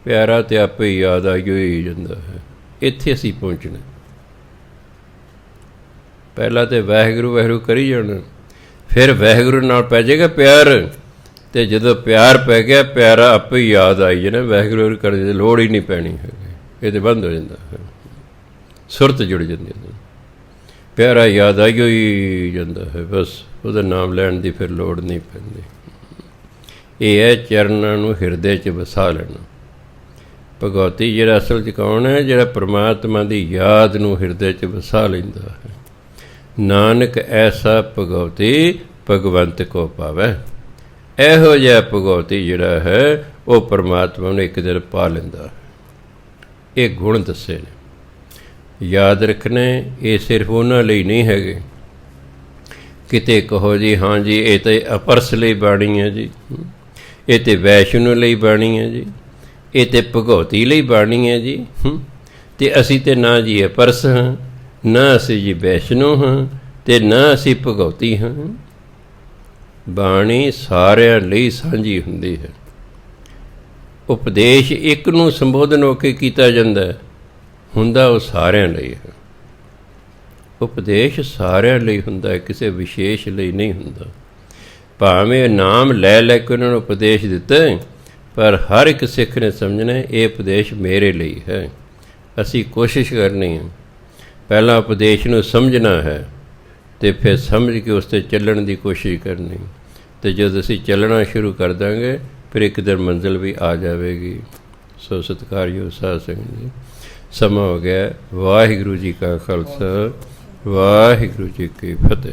ਪਿਆਰਾ ਤਾਂ ਆਪੇ ਹੀ ਯਾਦ ਆਈ ਹੋਈ ਜਾਂਦਾ ਹੈ। ਇੱਥੇ ਅਸੀਂ ਪਹੁੰਚਣਾ। ਪਹਿਲਾਂ ਤਾਂ ਵਾਹਿਗੁਰੂ ਵਾਹਿਗੁਰੂ ਕਰੀ ਜਾਣਾ, ਫਿਰ ਵਾਹਿਗੁਰੂ ਨਾਲ ਪੈ ਜਾਏਗਾ ਪਿਆਰ, ਅਤੇ ਜਦੋਂ ਪਿਆਰ ਪੈ ਗਿਆ ਪਿਆਰਾ ਆਪੇ ਹੀ ਯਾਦ ਆਈ ਜਾਣਾ, ਵਾਹਿਗੁਰੂ ਕਰਨ ਦੀ ਲੋੜ ਹੀ ਨਹੀਂ ਪੈਣੀ ਹੈਗੀ। ਇਹ ਤਾਂ ਬੰਦ ਹੋ ਜਾਂਦਾ ਹੈ, ਸੁਰਤ ਜੁੜ ਜਾਂਦੀ ਹੈ, ਪਿਆਰਾ ਯਾਦ ਆਈ ਹੋਈ ਜਾਂਦਾ ਹੈ, ਬਸ ਉਹਦਾ ਨਾਮ ਲੈਣ ਦੀ ਫਿਰ ਲੋੜ ਨਹੀਂ ਪੈਂਦੀ। ਇਹ ਹੈ ਚਰਨਾਂ ਨੂੰ ਹਿਰਦੇ 'ਚ ਵਸਾ ਲੈਣਾ। ਭਗਉਤੀ ਜਿਹੜਾ ਅਸਲ 'ਚ ਕੌਣ ਹੈ? ਜਿਹੜਾ ਪਰਮਾਤਮਾ ਦੀ ਯਾਦ ਨੂੰ ਹਿਰਦੇ 'ਚ ਵਸਾ ਲੈਂਦਾ ਹੈ। ਨਾਨਕ ਐਸਾ ਭਗਉਤੀ ਭਗਵੰਤ ਕੋ ਪਾਵੈ। ਇਹੋ ਜਿਹਾ ਭਗਉਤੀ ਜਿਹੜਾ ਹੈ ਉਹ ਪਰਮਾਤਮਾ ਨੂੰ ਇੱਕ ਦਿਨ ਪਾ ਲੈਂਦਾ। ਇਹ ਗੁਣ ਦੱਸੇ ਨੇ, ਯਾਦ ਰੱਖਣੇ। ਇਹ ਸਿਰਫ ਉਹਨਾਂ ਲਈ ਨਹੀਂ ਹੈਗੇ। ਕਿਤੇ ਕਹੋ ਜੀ ਹਾਂ ਜੀ ਇਹ ਤਾਂ ਅਪਰਸ ਲਈ ਬਾਣੀ ਹੈ ਜੀ, ਇਹ ਤਾਂ ਵੈਸ਼ਨੂੰ ਲਈ ਬਾਣੀ ਹੈ ਜੀ, ਇਹ ਤਾਂ ਭਗਉਤੀ ਲਈ ਬਾਣੀ ਹੈ ਜੀ, ਅਤੇ ਅਸੀਂ ਤਾਂ ਨਾ ਜੀ ਅਪਰਸ ਹਾਂ, ਨਾ ਅਸੀਂ ਜੀ ਵੈਸ਼ਨੂੰ ਹਾਂ, ਅਤੇ ਨਾ ਅਸੀਂ ਭਗਉਤੀ ਹਾਂ। ਬਾਣੀ ਸਾਰਿਆਂ ਲਈ ਸਾਂਝੀ ਹੁੰਦੀ ਹੈ। ਉਪਦੇਸ਼ ਇੱਕ ਨੂੰ ਸੰਬੋਧਨ ਹੋ ਕੇ ਕੀਤਾ ਜਾਂਦਾ, ਹੁੰਦਾ ਉਹ ਸਾਰਿਆਂ ਲਈ ਹੈ। ਉਪਦੇਸ਼ ਸਾਰਿਆਂ ਲਈ ਹੁੰਦਾ ਹੈ, ਕਿਸੇ ਵਿਸ਼ੇਸ਼ ਲਈ ਨਹੀਂ ਹੁੰਦਾ। ਭਾਵੇਂ ਨਾਮ ਲੈ ਲੈ ਕੇ ਉਹਨਾਂ ਨੂੰ ਉਪਦੇਸ਼ ਦਿੱਤਾ, ਪਰ ਹਰ ਇੱਕ ਸਿੱਖ ਨੇ ਸਮਝਣਾ ਇਹ ਉਪਦੇਸ਼ ਮੇਰੇ ਲਈ ਹੈ। ਅਸੀਂ ਕੋਸ਼ਿਸ਼ ਕਰਨੀ ਹੈ, ਪਹਿਲਾਂ ਉਪਦੇਸ਼ ਨੂੰ ਸਮਝਣਾ ਹੈ ਅਤੇ ਫਿਰ ਸਮਝ ਕੇ ਉਸ 'ਤੇ ਚੱਲਣ ਦੀ ਕੋਸ਼ਿਸ਼ ਕਰਨੀ। ਅਤੇ ਜਦੋਂ ਅਸੀਂ ਚੱਲਣਾ ਸ਼ੁਰੂ ਕਰ ਦਾਂਗੇ ਫਿਰ ਇੱਕ ਦਿਨ ਮੰਜ਼ਿਲ ਵੀ ਆ ਜਾਵੇਗੀ। ਸੋ ਸਤਿਕਾਰਯੋਗ ਸਾਧ ਸੰਗਤ ਜੀ, ਸਮਾਂ ਹੋ ਗਿਆ। ਵਾਹਿਗੁਰੂ ਜੀ ਕਾ ਖਾਲਸਾ, ਵਾਹਿਗੁਰੂ ਜੀ ਕੀ ਫਤਿਹ।